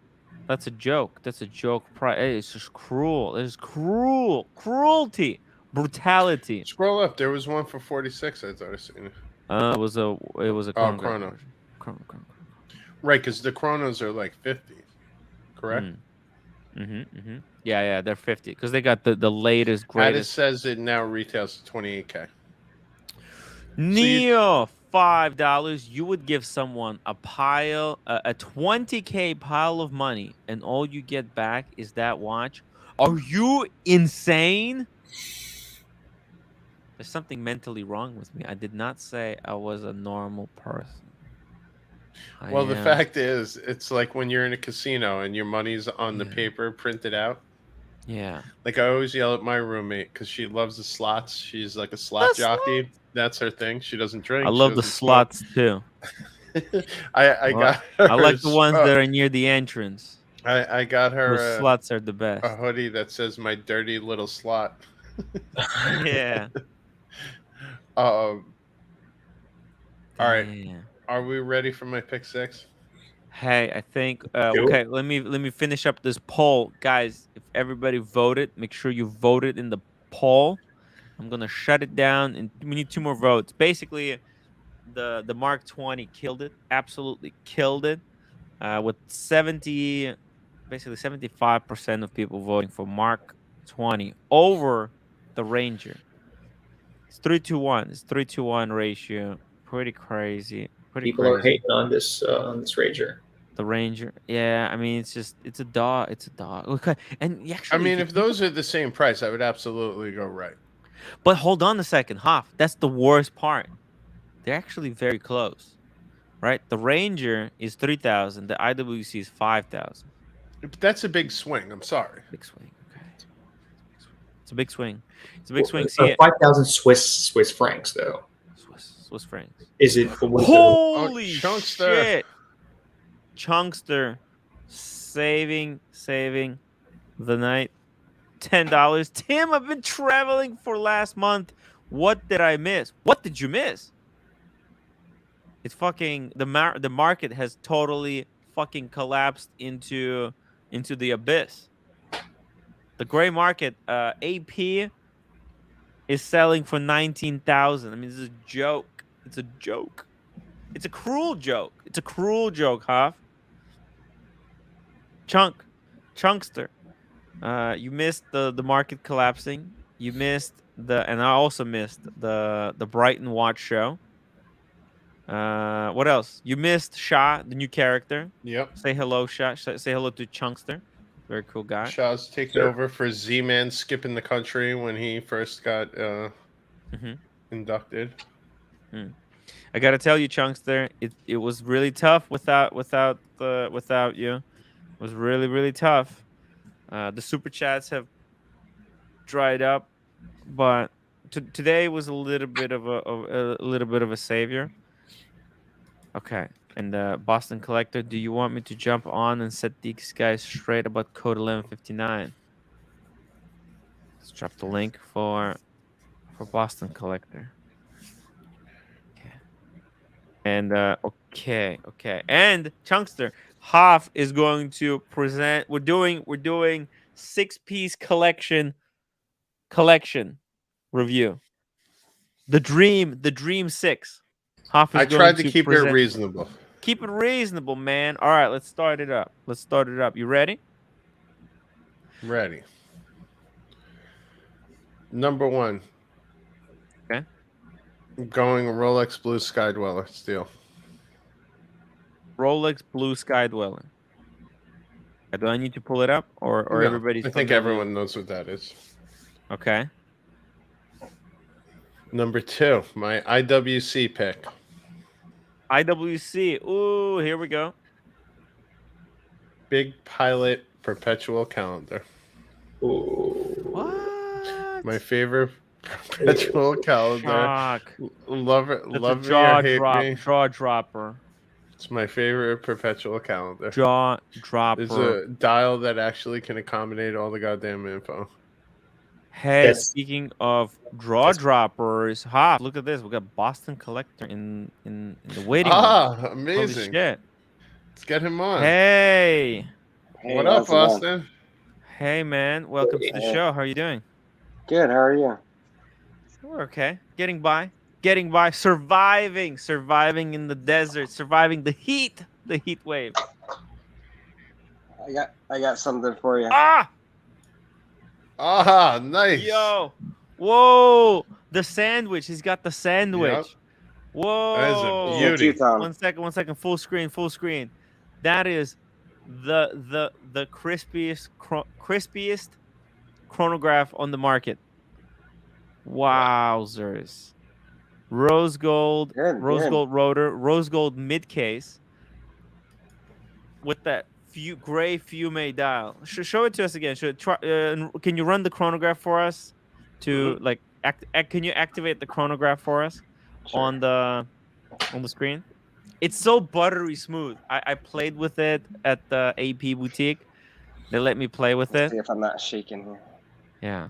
A: that's a joke. That's a joke price. It's just cruel. It's cruelty, brutality.
C: Scroll up. There was one for 46. I thought I seen it.
A: It was a
C: chrono.
A: Chrono.
C: Right, because the chronos are like 50. Correct.
A: Yeah, they're 50 because they got the latest, greatest.
C: It says it now retails to 28K.
A: Neo, $5. You would give someone a 20K pile of money, and all you get back is that watch. Are you insane? There's something mentally wrong with me. I did not say I was a normal person.
C: Well, the fact is, it's like when you're in a casino and your money's on the paper printed out.
A: Yeah.
C: Like I always yell at my roommate because she loves the slots. She's like a slot jockey. That's her thing. She doesn't drink.
A: I love the slots too.
C: I got her.
A: I like the ones that are near the entrance.
C: I got her.
A: Those slots are the best.
C: A hoodie that says "My dirty little slot."
A: Yeah.
C: All right. Are we ready for my pick 6?
A: Hey, I think okay. Let me finish up this poll, guys. If everybody voted, make sure you voted in the poll. I'm gonna shut it down, and we need 2 more votes. Basically, the Mark 20 killed it, absolutely killed it, with 75% of people voting for Mark 20 over the Ranger. It's 3-1. It's 3-1 ratio. Pretty crazy.
D: People are hating on this Ranger.
A: The Ranger, yeah. I mean, it's a dog. It's a dog. Okay, and actually,
C: I mean, if those are the same price, I would absolutely go right.
A: But hold on a second, Hoff. That's the worst part. They're actually very close, right? The Ranger is 3,000. The IWC is 5,000.
C: That's a big swing. I'm sorry.
A: Big swing. Okay. It's a big swing. It's a big swing.
D: 5,000 Swiss francs, though.
A: Swiss francs.
D: Is it?
A: Holy shit! Chunkster, saving the night. $10. Tim, I've been traveling for last month. What did I miss? What did you miss? It's fucking the market has totally fucking collapsed into the abyss. The gray market, AP is selling for 19,000. I mean, this is a joke. It's a joke. It's a cruel joke. It's a cruel joke, Hoff. Chunkster. You missed the market collapsing. You missed and I also missed the Brighton watch show. What else? You missed Shah, the new character.
C: Yep.
A: Say hello, Shah. Say hello to Chunkster. Very cool guy.
C: Shah's taking over for Z-Man skipping the country when he first got inducted.
A: I gotta tell you, Chunkster, it was really tough without you. It was really tough. The super chats have dried up, but today was a little bit of a little bit of a savior. Okay, and Boston Collector, do you want me to jump on and set these guys straight about code 1159? Let's drop the link for Boston Collector. Okay. And okay. And Chunkster, Hoff is going to present. We're doing 6-piece collection review. The Dream 6. Hoff is
C: I
A: going
C: tried to
A: to
C: keep
A: present.
C: it reasonable.
A: Keep it reasonable, man. All right, let's start it up. You ready?
C: Ready. Number 1.
A: Okay.
C: I'm going Rolex Blue Sky Dweller steel.
A: Rolex Blue Sky Dweller. Do I need to pull it up, or
C: No,
A: everybody's?
C: I think
A: familiar?
C: everyone knows what that is.
A: Okay.
C: Number 2, my IWC pick.
A: IWC. Ooh, here we go.
C: Big Pilot Perpetual Calendar.
A: What?
C: My favorite perpetual calendar.
A: Shock.
C: Love it.
A: That's
C: Love
A: a
C: me or hate me.
A: jaw dropper.
C: It's my favorite perpetual calendar.
A: Jaw dropper.
C: There's a dial that actually can accommodate all the goddamn info.
A: Hey,
D: That's-
A: speaking of droppers, ha! Look at this. We got Boston Collector in the waiting room. Holy
C: Amazing.
A: shit!
C: Let's get him on.
A: Hey,
C: What up,
F: how's it going?
C: Austin?
A: hey, man! Welcome to the
F: Hey.
A: show. How are you doing?
F: Good. How are you?
A: We're okay. Getting by, surviving in the desert, surviving the heat wave.
F: I got something for you.
C: Ah, nice.
A: Yo, whoa! The sandwich. He's got the sandwich.
C: Yep.
A: Whoa!
C: That is a beauty.
F: Tooth on.
A: One second. Full screen. That is the crispiest chronograph on the market. Wowzers! Rose gold rotor, rose gold mid case with that gray fume dial. Show it to us again. Can you run the chronograph for us? To like can you activate the chronograph for us
F: Sure.
A: on the screen? It's so buttery smooth. I played with it at the AP boutique. They let me play with
F: Let's
A: it.
F: see if I'm not shaking here.
A: Yeah.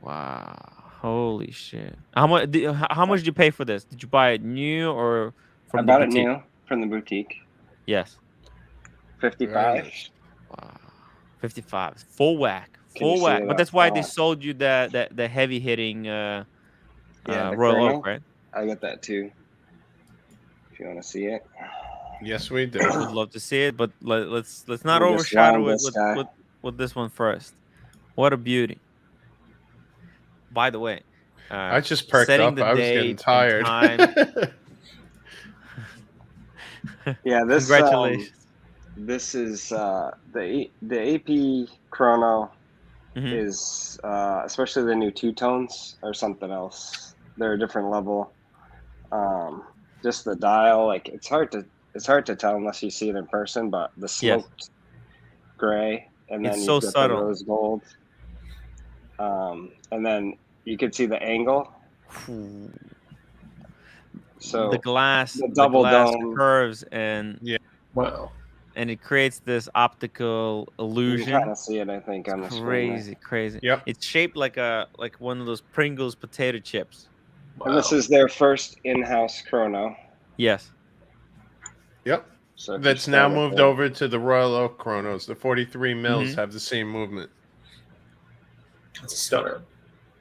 A: Wow. Holy shit. How much did you pay for this? Did you buy it new or from
F: I
A: the
F: bought it
A: boutique?
F: new from the boutique.
A: Yes.
F: 55.
C: nice.
A: Wow. 55. Full whack.
F: Can you
A: Full
F: see
A: whack.
F: it
A: But
F: up
A: that's why they
F: front?
A: sold you the heavy hitting
F: the
A: Royal
F: Chrono.
A: Oak, right?
F: I got that too. If you want to see it.
C: Yes, we do.
A: Would love to see it, but let's not
F: We'll just
A: overshadow
F: round
A: it
F: this guy.
A: with this one first. What a beauty. By the way,
C: I just perked
A: setting
C: up.
A: the
C: I was getting
A: date and
C: tired.
A: time.
F: Yeah, this
A: Congratulations.
F: This is the AP Chrono
A: Mhm.
F: is especially the new two tones or something else. They're a different level. Just the dial, like it's hard to tell unless you see it in person. But the sloped gray, and then
A: It's
F: you've
A: so
F: got
A: subtle.
F: the rose gold, and then you could see the angle. So
A: the glass,
F: the double dome.
A: curves and
D: Wow.
A: and it creates this optical
F: you
A: illusion.
F: can kind of see it, I think, on the screen.
A: Crazy.
C: Yep.
A: It's shaped like one of those Pringles potato chips.
F: And this is their first in-house chrono.
A: Yes.
C: Yep.
F: So if you
C: That's
F: start
C: now
F: with
C: moved
F: the-
C: over to the Royal Oak Chronos. The 43 mils
A: Mhm.
C: have the same movement.
D: That's a stunner.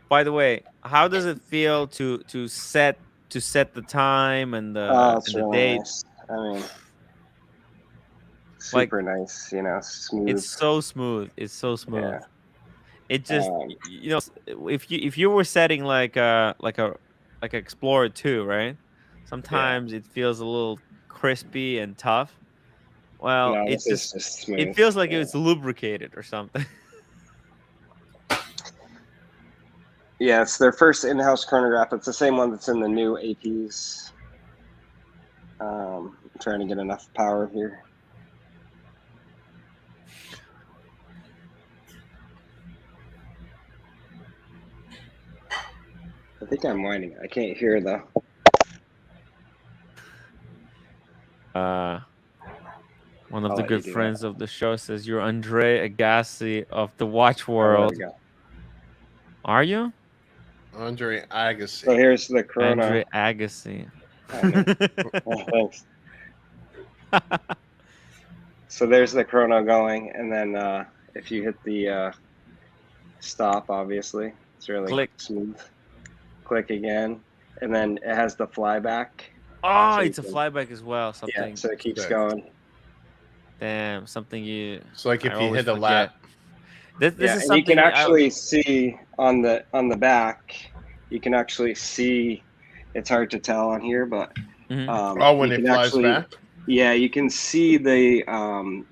A: By the way, how does it feel to set the time and the,
F: Oh, it's
A: and the
F: really
A: date?
F: nice. I mean,
A: Like,
F: super nice. You know, smooth.
A: It's so smooth. It's so smooth.
F: Yeah.
A: It just
F: Um,
A: you know, if you were setting like a Explorer 2, right? Sometimes it feels a little crispy and tough. Well,
F: no,
A: it's
F: this is
A: just
F: smooth.
A: it feels like
F: yeah.
A: it's lubricated or something.
F: Yeah, it's their first in-house chronograph. It's the same one that's in the new APs. I'm trying to get enough power here. I think I'm winding it. I can't hear though.
A: One of
F: I'll
A: the
F: let you
A: good
F: do
A: friends of the show says you're Andre Agassi of the watch
F: Oh, there
A: world.
F: we go.
A: Are you?
C: Andre Agassi.
F: So here's the chrono.
A: Andre Agassi.
F: Oh, man. Oh, thanks. So there's the chrono going, and then if you hit the stop, obviously, it's really
A: Click.
F: smooth. Click again, and then it has the flyback.
A: Oh,
F: So you
A: it's a
F: can-
A: flyback as well.
F: Yeah,
A: Something.
F: so it keeps
C: Good.
F: going.
A: Damn, something you.
C: It's like if
A: I
C: you
A: always
C: hit a
A: forget.
C: lap.
A: This
F: Yeah,
A: is
F: and you
A: something
F: can actually see on the back. You can actually see. It's hard to tell on here, but
C: Oh, when
F: you
C: it
F: can
C: flies
F: actually,
C: back?
F: yeah, you can see the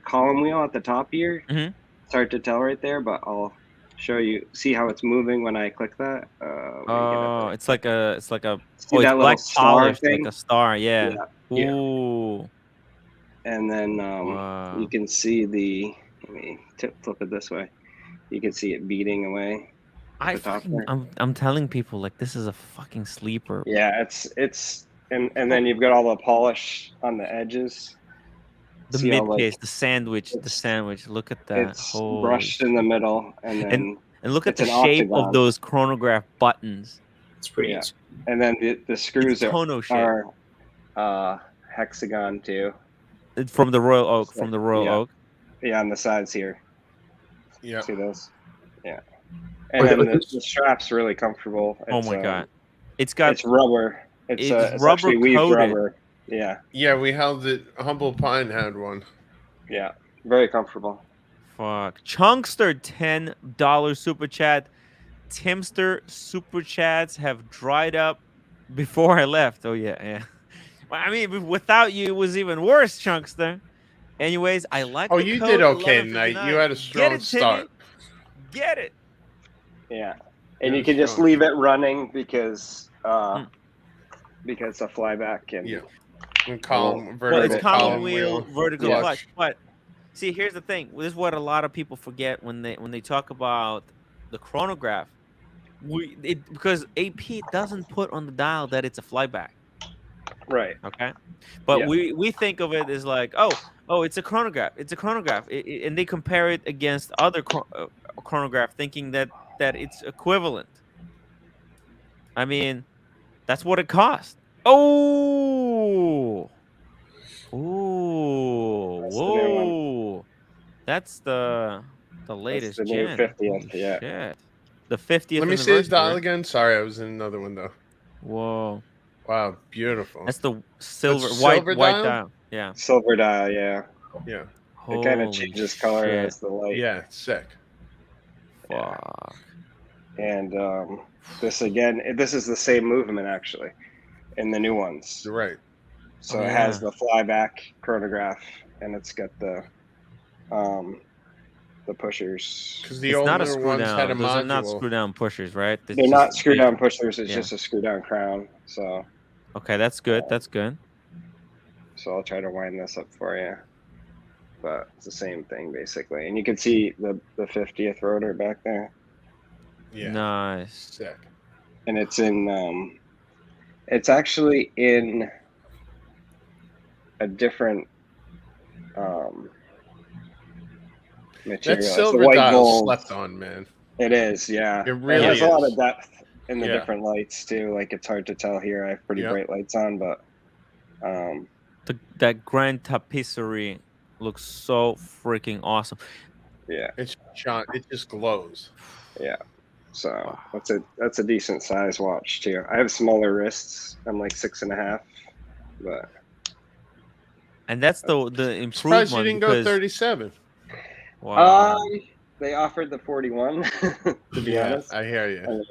F: column wheel at the top here.
A: Mhm.
F: It's hard to tell right there, but I'll show you. See how it's moving when I click that? Let me get it
A: Oh,
F: there.
A: it's like a.
F: See
A: Oh,
F: that
A: it's
F: little
A: black
F: star
A: polished
F: thing?
A: like a star. Yeah.
F: Yeah.
A: Ooh.
F: And then
A: Wow.
F: you can see the. Let me flip it this way. You can see it beating away.
A: I
F: the top
A: fucking.
F: there.
A: I'm telling people like this is a fucking sleeper.
F: Yeah, it's and then you've got all the polish on the edges.
A: The
F: See how,
A: mid
F: like,
A: case, the sandwich, the
F: it's-
A: sandwich. Look at that.
F: It's
A: Holy
F: brushed in the middle, and then
A: And look at
F: it's
A: the
F: an
A: shape of
F: octagon.
A: those chronograph buttons.
D: It's pretty.
F: Yeah. And then the screws
A: It's tono shape.
F: are hexagon too.
A: It's from the Royal Oak.
F: So,
A: From the Royal
F: yeah.
A: Oak.
F: Yeah, on the sides here.
C: Yeah.
F: See those? Yeah. And then the strap's really comfortable.
A: Oh
F: It's,
A: my god. It's got.
F: It's rubber. It's
A: rubber
F: actually weaved
A: coated.
F: rubber. Yeah.
C: Yeah, we held it. Humble Pine had one.
F: Yeah. Very comfortable.
A: Fuck. Chunkster $10 super chat. Timster super chats have dried up before I left. Oh yeah. Well, I mean, without you, it was even worse, Chunkster. Anyways, I like.
C: Oh,
A: the
C: you
A: code
C: did okay tonight.
A: 1159.
C: You had a
A: Get
C: strong
A: it,
C: start.
A: Timmy. Get it.
F: Yeah. And
C: Yeah,
F: you can just
C: strong.
F: leave it running because the flyback and
C: Yeah. And column,
A: Well,
C: vertical
A: it's column wheel, vertical
F: Yeah.
A: clutch. But see, here's the thing. This is what a lot of people forget when they talk about the chronograph. Because AP doesn't put on the dial that it's a flyback.
F: Right.
A: Okay, but
F: Yeah.
A: we think of it as like, oh, it's a chronograph. It's a chronograph, and they compare it against other chronograph, thinking that it's equivalent. I mean, that's what it cost. Oh,
F: That's the new one.
A: whoa, that's the latest
F: the new
A: gen.
F: 50th,
A: Holy
F: yeah.
A: shit. The 50th.
C: Let me see his dial
A: anniversary.
C: again. Sorry, I was in another window.
A: Whoa,
C: Wow, beautiful.
A: that's the silver,
C: That's
A: white
C: silver
A: dial.
C: dial?
A: Yeah.
F: Silver dial, yeah.
C: Yeah.
F: It kind of
A: Holy
F: changes color
A: shit.
F: as the light.
C: Yeah, sick.
A: Fuck.
F: And this is the same movement actually in the new ones.
C: You're right.
F: So
A: Oh,
F: it has
A: yeah.
F: the flyback chronograph, and it's got the pushers.
C: Because the
A: It's not a
C: older
A: screw
C: ones
A: down.
C: had a
A: Those are not
C: module.
A: screw down pushers, right? It's
F: They're not
A: just
F: screw down
A: basic.
F: pushers. It's
A: Yeah.
F: just a screw down crown. So
A: Okay, that's good. That's good.
F: I'll try to wind this up for you. But it's the same thing basically, and you can see the 50th rotor back there,
C: Yeah.
A: Nice.
C: Sick.
F: and it's in. It's actually in a different material.
C: That
F: It's the
C: silver
F: white
C: dial
F: gold.
C: slept on, man.
F: It is, yeah.
C: It really
F: has a lot
C: is.
F: of depth in the
C: Yeah.
F: different lights too. Like it's hard to tell here. I have pretty
C: Yeah.
F: bright lights on, but
A: That grand tapisserie looks so freaking awesome.
F: yeah,
C: It's shot. It just glows.
F: yeah. So that's a decent size watch too. I have smaller wrists. I'm like 6.5, but
A: And that's the
C: Surprised
A: improvement.
C: you didn't go
A: because-
C: 37.
A: Wow.
F: they offered the 41. To be
C: Yeah,
F: honest,
C: I hear you.
F: I mean,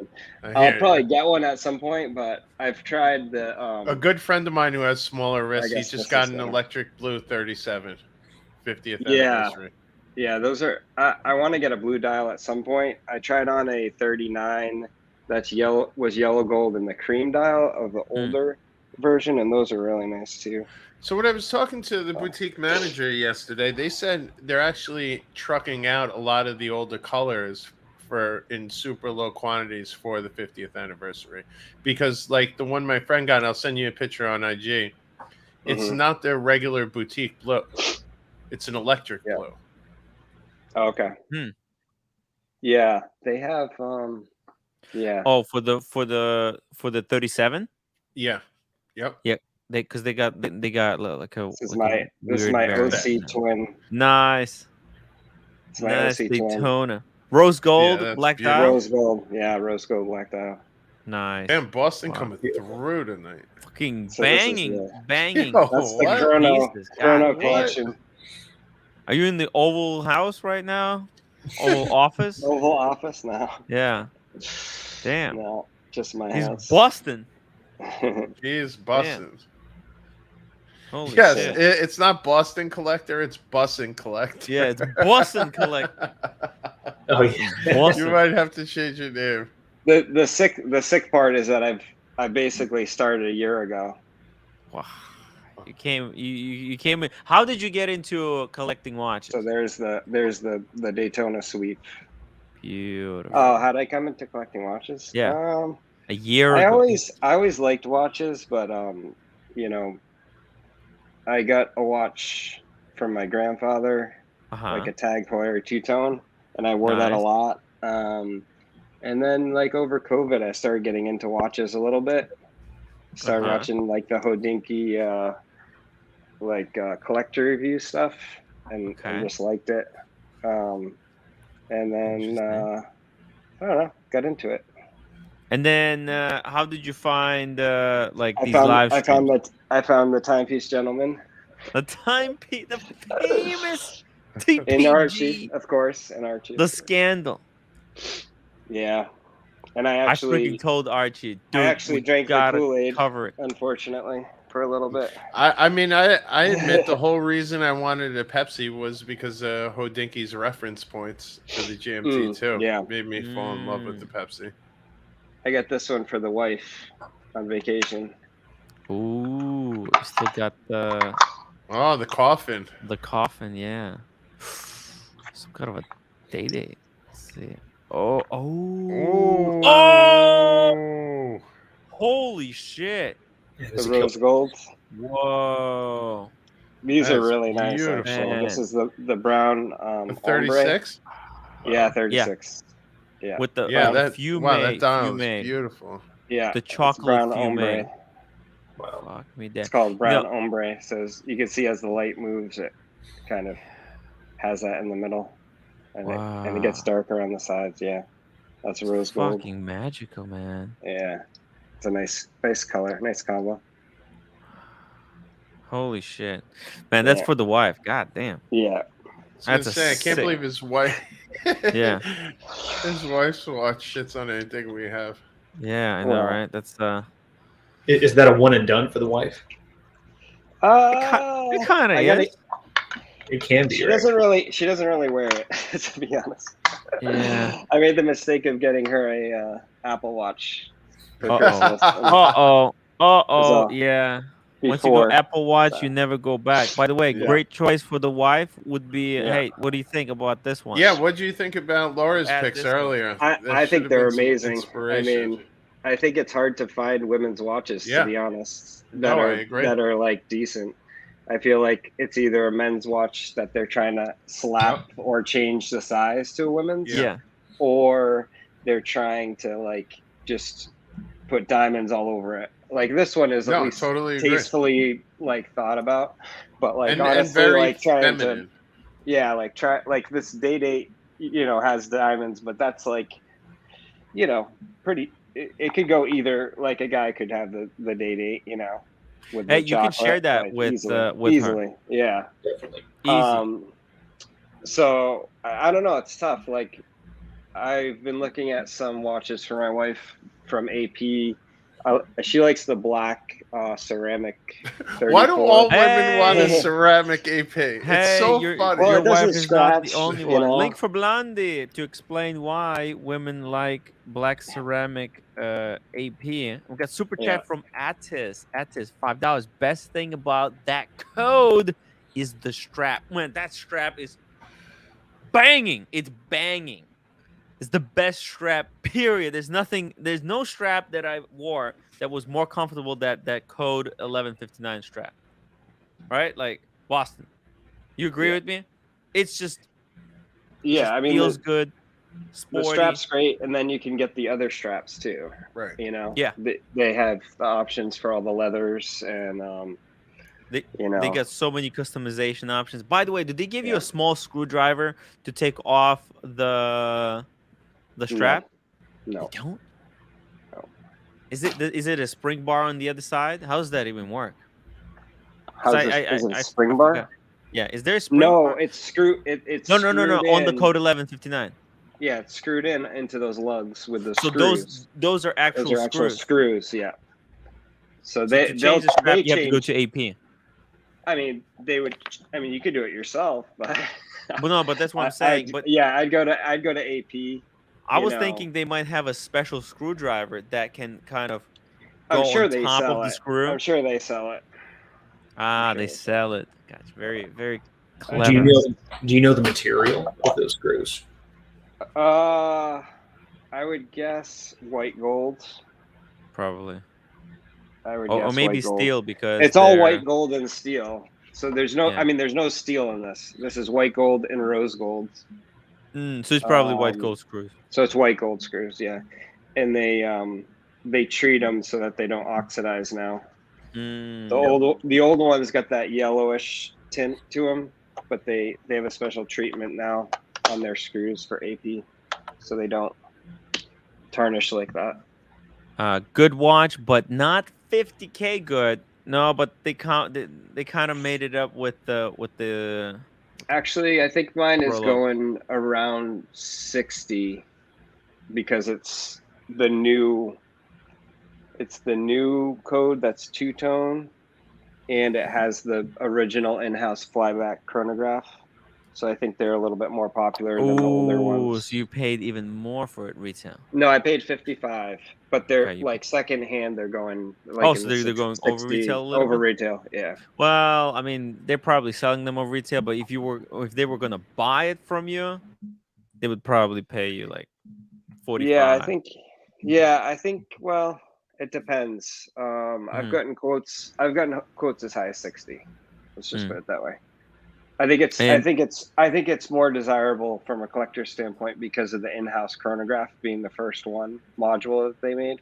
C: I
F: I'll
C: hear
F: probably get one at some point, but I've tried the
C: you. A good friend of mine who has smaller wrists, he
F: guess
C: just
F: this
C: got
F: is
C: an
F: the-
C: electric blue 37, 50th
F: Yeah.
C: anniversary.
F: Yeah, those are. I want to get a blue dial at some point. I tried on a 39 that's yellow gold in the cream dial of the older version, and those are really nice too.
C: So when I was talking to the boutique manager yesterday, they said they're actually trucking out a lot of the older colors in super low quantities for the 50th anniversary, because like the one my friend got, and I'll send you a picture on IG. It's not their regular boutique blue; it's an electric blue.
F: Oh, okay. Yeah, they have. Yeah.
A: Oh, for the 37.
C: Yeah. Yep.
A: Yeah, because they got like a.
F: This is
A: like a
F: my
A: weird variant.
F: OC twin.
A: Nice.
F: It's my
A: Nice
F: OC twin.
A: Daytona. Rose gold,
C: that's
A: black
C: beautiful.
A: dial.
F: Rose gold. Yeah, rose gold black dial.
A: Nice.
C: And Boston
A: Wow.
C: coming through tonight.
A: Fucking
F: So this is
A: banging,
F: the-
A: banging.
C: Yo,
F: That's the
C: what?
F: Chrono
A: Pieces.
F: Chrono
A: God,
F: collection.
A: Are you in the Oval House right now? Oval Office?
F: Oval Office now.
A: Yeah. Damn.
F: No, just my
A: He's
F: house.
A: Boston.
C: He's Boston.
A: Holy
C: Yes,
A: shit.
C: it's not Boston Collector, it's Bussin' Collector.
A: Yeah, it's Boston Collector.
D: Oh yeah.
C: You
A: Boston.
C: might have to change your name.
F: The sick part is that I basically started a year ago.
A: Wow. You came in. How did you get into collecting watches?
F: So there's the Daytona sweep.
A: Beautiful.
F: Oh, how'd I come into collecting watches?
A: Yeah. A year
F: I
A: ago.
F: always liked watches, but you know, I got a watch from my grandfather, like a Tag Heuer two-tone, and I wore that a
A: Nice.
F: lot. And then like over COVID, I started getting into watches a little bit. Started watching like the Hodinkee collector review stuff, and just liked it. And then I don't know, got into it.
A: And then how did you find like these
F: I
A: live streams?
F: found the Timepiece Gentleman.
A: The timepiece, the famous TPG.
F: In Archie, of course, in Archie.
A: The scandal.
F: Yeah, and I
A: freaking told Archie, dude,
F: I actually drank the
A: gotta
F: Kool-Aid,
A: cover it.
F: unfortunately, for a little bit.
C: I mean, I admit the whole reason I wanted a Pepsi was because Hodinke's reference points for the GMT too.
F: Yeah.
C: Made me fall in love with the Pepsi.
F: I got this one for the wife on vacation.
A: Ooh, you still got the
C: coffin.
A: The coffin, yeah. Some kind of a day. Let's see. Oh! Holy shit!
F: The rose gold.
A: Whoa!
F: These are really nice.
C: beautiful.
F: Actually, this is the brown.
C: The 36.
F: Yeah, 36. Yeah.
A: With the
C: that
A: fume.
C: that dial is beautiful.
F: Yeah.
A: The chocolate
F: brown
A: fume.
F: ombre.
D: Wow.
A: Fuck me dead.
F: It's called brown ombre. So you can see as the light moves, it kind of has that in the middle, and it gets darker on the sides. Yeah, that's rose gold.
A: Fucking magical, man.
F: Yeah, it's a nice color, nice combo.
A: Holy shit, man! That's for the wife. God damn.
F: Yeah.
C: I can't believe his wife.
A: Yeah.
C: His wife's watch shits on anything we have.
A: Yeah, I know, right? That's
D: Is that a one and done for the wife?
A: It kind of is.
D: It can be.
F: She doesn't really wear it, to be honest.
A: Yeah.
F: I made the mistake of getting her a Apple Watch for Christmas.
A: Yeah. Once you go Apple Watch, you never go back. By the way, great choice for the wife would be, hey, what do you think about this one?
C: Yeah, what do you think about Laura's picks earlier?
F: I think they're amazing. I mean, I think it's hard to find women's watches, to be honest, that are like decent. I feel like it's either a men's watch that they're trying to slap or change the size to a women's, or they're trying to like just put diamonds all over it. Like this one is at least tastefully like thought about, but like honestly, like trying to, like this date, has diamonds, but that's like, pretty. It could go either. Like a guy could have the date, with the
A: you can share that
F: like,
A: with
F: easily.
A: her.
F: Yeah,
D: definitely.
A: Easy.
F: So I don't know. It's tough. Like I've been looking at some watches for my wife from AP. She likes the black ceramic. 34.
C: Why do all women want a
A: Hey!
C: ceramic AP? It's
A: Hey,
C: so
A: your
C: funny.
F: Well,
A: your
F: it doesn't
A: wife is not the
F: scratch,
A: only
F: you
A: one.
F: know?
A: Link for Blondie to explain why women like black ceramic AP. We got super
F: Yeah.
A: chat from Attis. Attis, $5. Best thing about that code is the strap. Man, that strap is banging. It's banging. It's the best strap, period. There's no strap that I wore that was more comfortable than that code 1159 strap. Right? Like Boston. You agree
F: Yeah.
A: with me? It's just
F: Yeah, I mean,
A: feels good,
F: the
A: sporty.
F: strap's great, and then you can get the other straps too.
C: Right.
F: You know,
A: Yeah.
F: they have the options for all the leathers, and
A: They
F: you know,
A: they got so many customization options. By the way, did they give you
F: Yeah.
A: a small screwdriver to take off the strap?
F: no.
A: They don't.
F: No.
A: Is it a spring bar on the other side? How does that even work?
F: How's
A: I-
F: this?
A: I-
F: Is it
A: I-
F: a
A: I
F: spring bar?
A: forgot. Yeah, is there a spring
F: No,
A: bar?
F: it's screw. It's
A: No.
F: screwed
A: On the
F: in.
A: code 1159.
F: Yeah, it's screwed in into those lugs with the
A: So
F: screws.
A: those are actual
F: Those are actual
A: screws.
F: screws. Yeah. So
A: So to change the strap, you have to go to AP.
F: I mean, they would. I mean, you could do it yourself, but.
A: But no, but that's what I'm saying. But
F: yeah, I'd go to AP.
A: I was
F: know.
A: thinking they might have a special screwdriver that can kind of
F: I'm
A: go
F: sure
A: on
F: they
A: top
F: sell
A: of the
F: it.
A: screw.
F: I'm sure they sell it.
A: Ah,
F: sure
A: they
F: they
A: sell it. Gotcha. Very, very
D: Do
A: clever.
D: you know the material of those screws?
F: I would guess white gold.
A: Probably.
F: I would
A: Or
F: guess
A: maybe
F: white gold.
A: steel because
F: It's all
A: they're-
F: white gold and steel. So there's no.
A: Yeah.
F: I mean, there's no steel in this. This is white gold and rose gold.
A: So it's probably white
F: Um,
A: gold screws.
F: So it's white gold screws, yeah. And they treat them so that they don't oxidize now.
A: Mm,
F: The old ones got that yellowish tint to them, but they have a special treatment now on their screws for AP, so they don't tarnish like that.
A: good watch, but not 50K good. No, but they kind of made it up with the.
F: Actually, I think mine is
A: Rolex.
F: going around 60 because it's the new code that's two-tone, and it has the original in-house flyback chronograph. So I think they're a little bit more popular than the older
A: Oh,
F: ones.
A: so you paid even more for it retail.
F: No, I paid 55, but they're
A: Okay, you-
F: like secondhand. They're going like
A: Oh,
F: in
A: so
F: the
A: they're going
F: 60
A: over retail a little
F: over
A: bit?
F: retail. Yeah,
A: Well, I mean, they're probably selling them over retail, but if they were gonna buy it from you, they would probably pay you like 45.
F: yeah. I think. Well, it depends. I've
A: Mhm.
F: gotten quotes as high as 60. Let's just
A: Mm.
F: put it that way. I think it's more desirable from a collector standpoint because of the in-house chronograph being the first module that they made.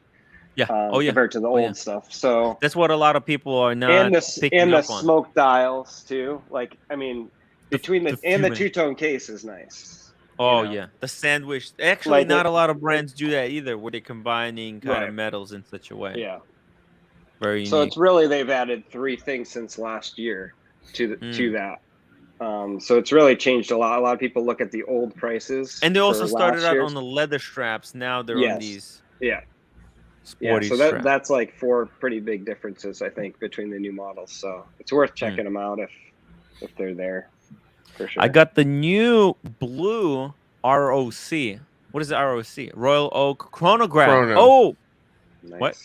A: Yeah.
F: Compared to the
A: Oh,
F: old
A: yeah.
F: stuff. So
A: That's what a lot of people are not
F: and
A: picking
F: the
A: up on.
F: smoke dials too. Like I mean, between the
A: fuming.
F: two-tone case is nice.
A: Oh
F: know.
A: yeah, the sandwich. Actually,
F: Like
A: not
F: it-
A: a lot of brands do that either, where they're combining kind
F: Right.
A: of metals in such a way.
F: Yeah.
A: Very
F: So
A: unique.
F: it's really they've added 3 things since last year to that. So it's really changed a lot. A lot of people look at the old prices,
A: And they also
F: for
A: started
F: last
A: out
F: year's.
A: on the leather straps. Now they're on
F: Yes.
A: these
F: Yeah.
A: sporty
F: So
A: straps.
F: that's like 4 pretty big differences, I think, between the new models. So it's worth checking them out if they're there, for sure.
A: I got the new blue ROC. What is the ROC? Royal Oak Chronograph.
C: Chrono.
A: Oh,
F: Nice.
A: what?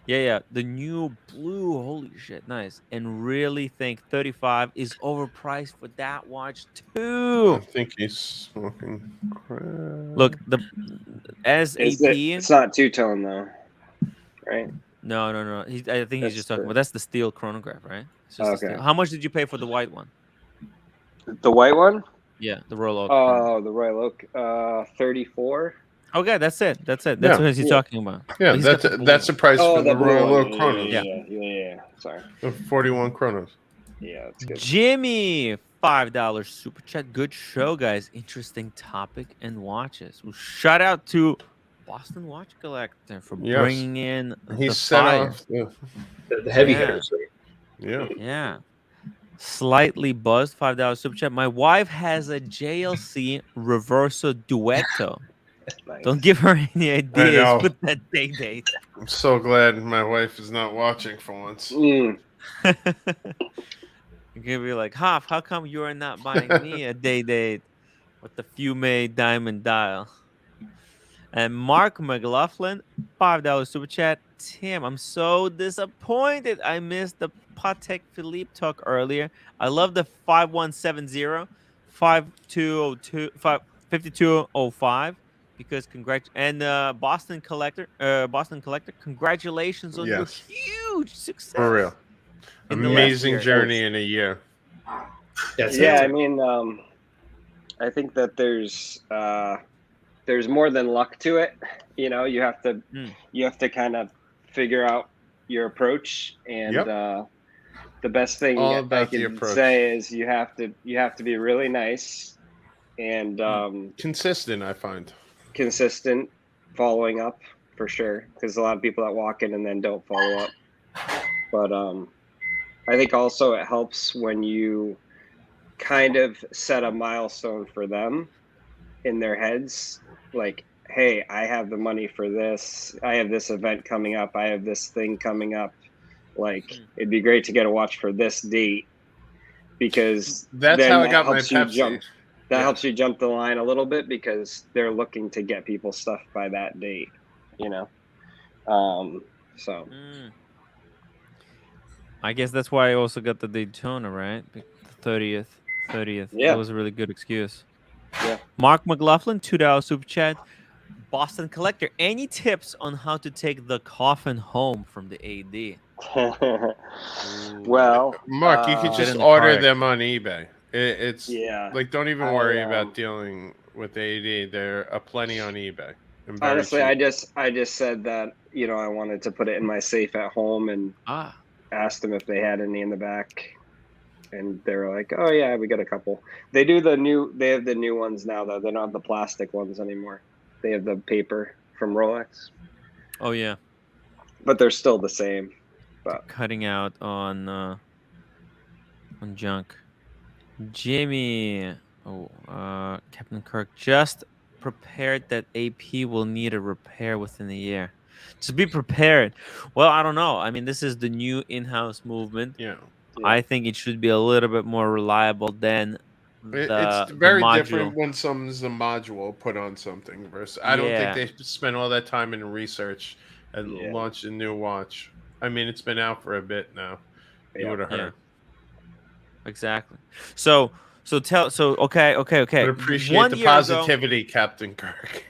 A: Yeah. The new blue. Holy shit, nice. And really think 35 is overpriced for that watch
C: I
A: too.
C: think he's smoking crack.
A: Look,
F: It's not two-tone though, right?
A: No. I think he's
F: That's
A: just talking
F: the-
A: about that's the steel chronograph, right? It's just the
F: Okay.
A: steel. How much did you pay for the white one?
F: The white one?
A: Yeah, the Royal Oak. chronograph.
F: Oh, the Royal Oak, 34.
A: Okay, that's it. That's
C: Yeah.
A: what he's
F: Yeah.
A: talking about.
C: Yeah,
A: But he's got the blue
C: that's the
A: one.
C: price
F: Oh,
C: for the
F: blue
C: Royal
F: one.
C: Oak Chronos.
F: Yeah. Sorry.
C: The 41 Chronos.
F: Yeah, that's good.
A: Jimmy, $5 super chat. Good show, guys. Interesting topic and watches. Well, shout out to Boston Watch Collector for
C: Yes.
A: bringing in
C: He
A: the
C: set
A: fire.
C: off.
D: The heavy
A: Yeah.
D: hitters.
C: Yeah.
A: Yeah. Slightly buzzed, $5 super chat. My wife has a JLC Reverso Duetto.
F: Nice.
A: Don't give her any ideas
C: know.
A: with that date.
C: I'm so glad my wife is not watching for once.
F: Mm.
A: You're gonna be like, Hoff, how come you are not buying me a date with the Fume diamond dial? And Mark McLaughlin, $5 super chat. Tim, I'm so disappointed I missed the Patek Philippe talk earlier. I love the 5170, 5202, 5205 because Boston Collector, congratulations on your
C: Yes.
A: huge success.
C: For real.
A: In the last
C: Amazing
A: year.
C: journey in a year.
F: Yeah, I mean, I think that there's more than luck to it. You know, you have to kind of figure out your approach, and the best thing
C: All
F: I
C: about the
F: can
C: approach.
F: say is you have to be really nice and
C: Consistent, I find.
F: consistent, following up for sure. Because a lot of people that walk in and then don't follow up. But I think also it helps when you kind of set a milestone for them in their heads, like, hey, I have the money for this, I have this event coming up, I have this thing coming up, like it'd be great to get a watch for this date, because
C: That's
F: then
C: how I
F: that
C: got my
F: helps you
C: Pepsi.
F: helps you jump the line a little bit, because they're looking to get people stuff by that date, you know. So
A: I guess that's why I also got the Daytona, right? The 30th.
F: Yeah.
A: That was a really good excuse.
F: Yeah.
A: Mark McLaughlin, $2 super chat. Boston Collector, any tips on how to take the coffin home from the AD?
F: Well,
C: Mark, you could
A: Get
C: just
A: in the
C: order
A: cart.
C: them on eBay. It's
F: yeah.
C: like, don't even
F: I,
C: worry about dealing with AD. There are plenty on eBay. And very
F: Honestly,
C: cheap.
F: I just said that, you know, I wanted to put it in my safe at home, and asked them if they had any in the back, and they were like, "Oh yeah, we got a couple." They have the new ones now, though. They don't have the plastic ones anymore. They have the paper from Rolex.
A: Oh yeah,
F: but they're still the same. But
A: cutting out on junk. Jimmy, Captain Kirk just prepared that AP will need a repair within a year. Just be prepared. Well, I don't know. I mean, this is the new in-house movement.
C: Yeah.
A: I think it should be a little bit more reliable than
C: It's
A: the
C: very
A: module.
C: different when someone's a module put on something versus. I don't think they spent all that time in research and launched a new watch. I mean, it's been out for a bit now. You would have heard.
A: Exactly. So okay.
C: But appreciate the positivity, Captain Kirk.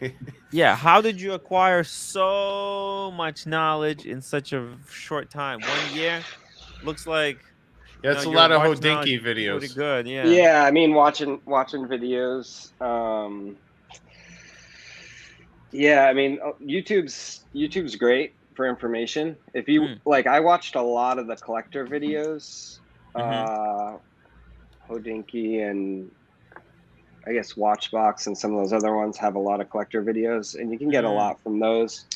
A: Yeah. How did you acquire so much knowledge in such a short time? 1 year? Looks like.
C: Yeah, it's a lot of Hodinky videos.
A: Pretty good, yeah.
F: Yeah, I mean, watching videos. Yeah, I mean, YouTube's great for information. If you like, I watched a lot of the collector videos. Hodinky and I guess Watchbox and some of those other ones have a lot of collector videos, and you can get a lot from those.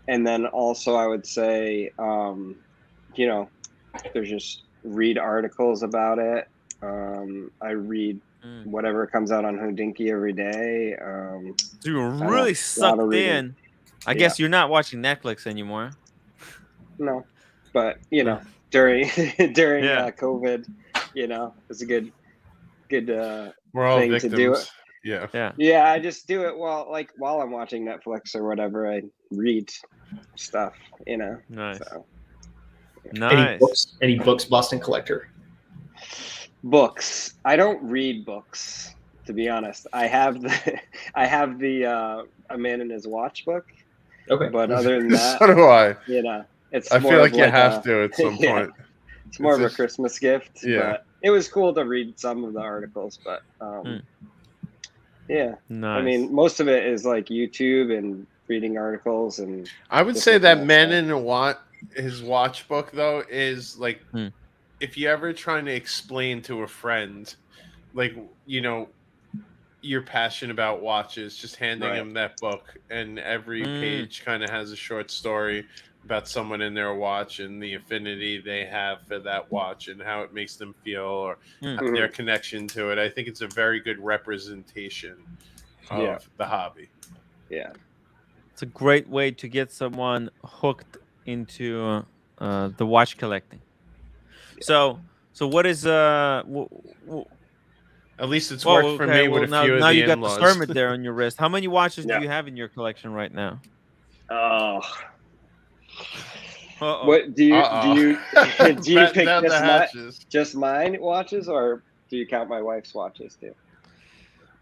F: And then also, I would say, you know, there's just read articles about it. I read whatever comes out on Hodinky every day.
A: So you're really sucked in. I guess you're not watching Netflix anymore.
F: No, but you know, during COVID, you know, it's a good
C: We're all
F: thing
C: victims.
F: to do it.
C: Yeah.
F: I just do it while I'm watching Netflix or whatever. I read stuff, you know.
A: Nice.
F: So.
A: Nice.
D: Any books, Boston Collector?
F: Books. I don't read books, to be honest. I have the A Man and His Watch book.
D: Okay.
F: But other than that,
C: so do I.
F: You know, it's.
C: I feel like you have to at some point.
F: It's more of a Christmas gift.
C: Yeah.
F: But it was cool to read some of the articles, but yeah.
A: Nice.
F: I mean, most of it is like YouTube and reading articles, and
C: I would say that Man in his watch book though is like if you're ever trying to explain to a friend, like, you know, you're passionate about watches, just handing him that book, and every page kind of has a short story about someone in their watch and the affinity they have for that watch and how it makes them feel, or their connection to it. I think it's a very good representation of the hobby.
F: Yeah.
A: It's a great way to get someone hooked into the watch collecting. So what is
C: At least it's
A: Well,
C: worked for
A: okay.
C: me with
A: Well,
C: a
A: now
C: few of
A: now
C: the
A: you got the
C: in-laws.
A: Sermon there on your wrist. How many watches do
F: Yeah.
A: you have in your collection right now?
F: Oh.
A: Uh-oh.
F: What do you
C: Uh-oh.
F: do you
C: Batten
F: pick
C: down the hatches.
F: just mine watches, or do you count my wife's watches too?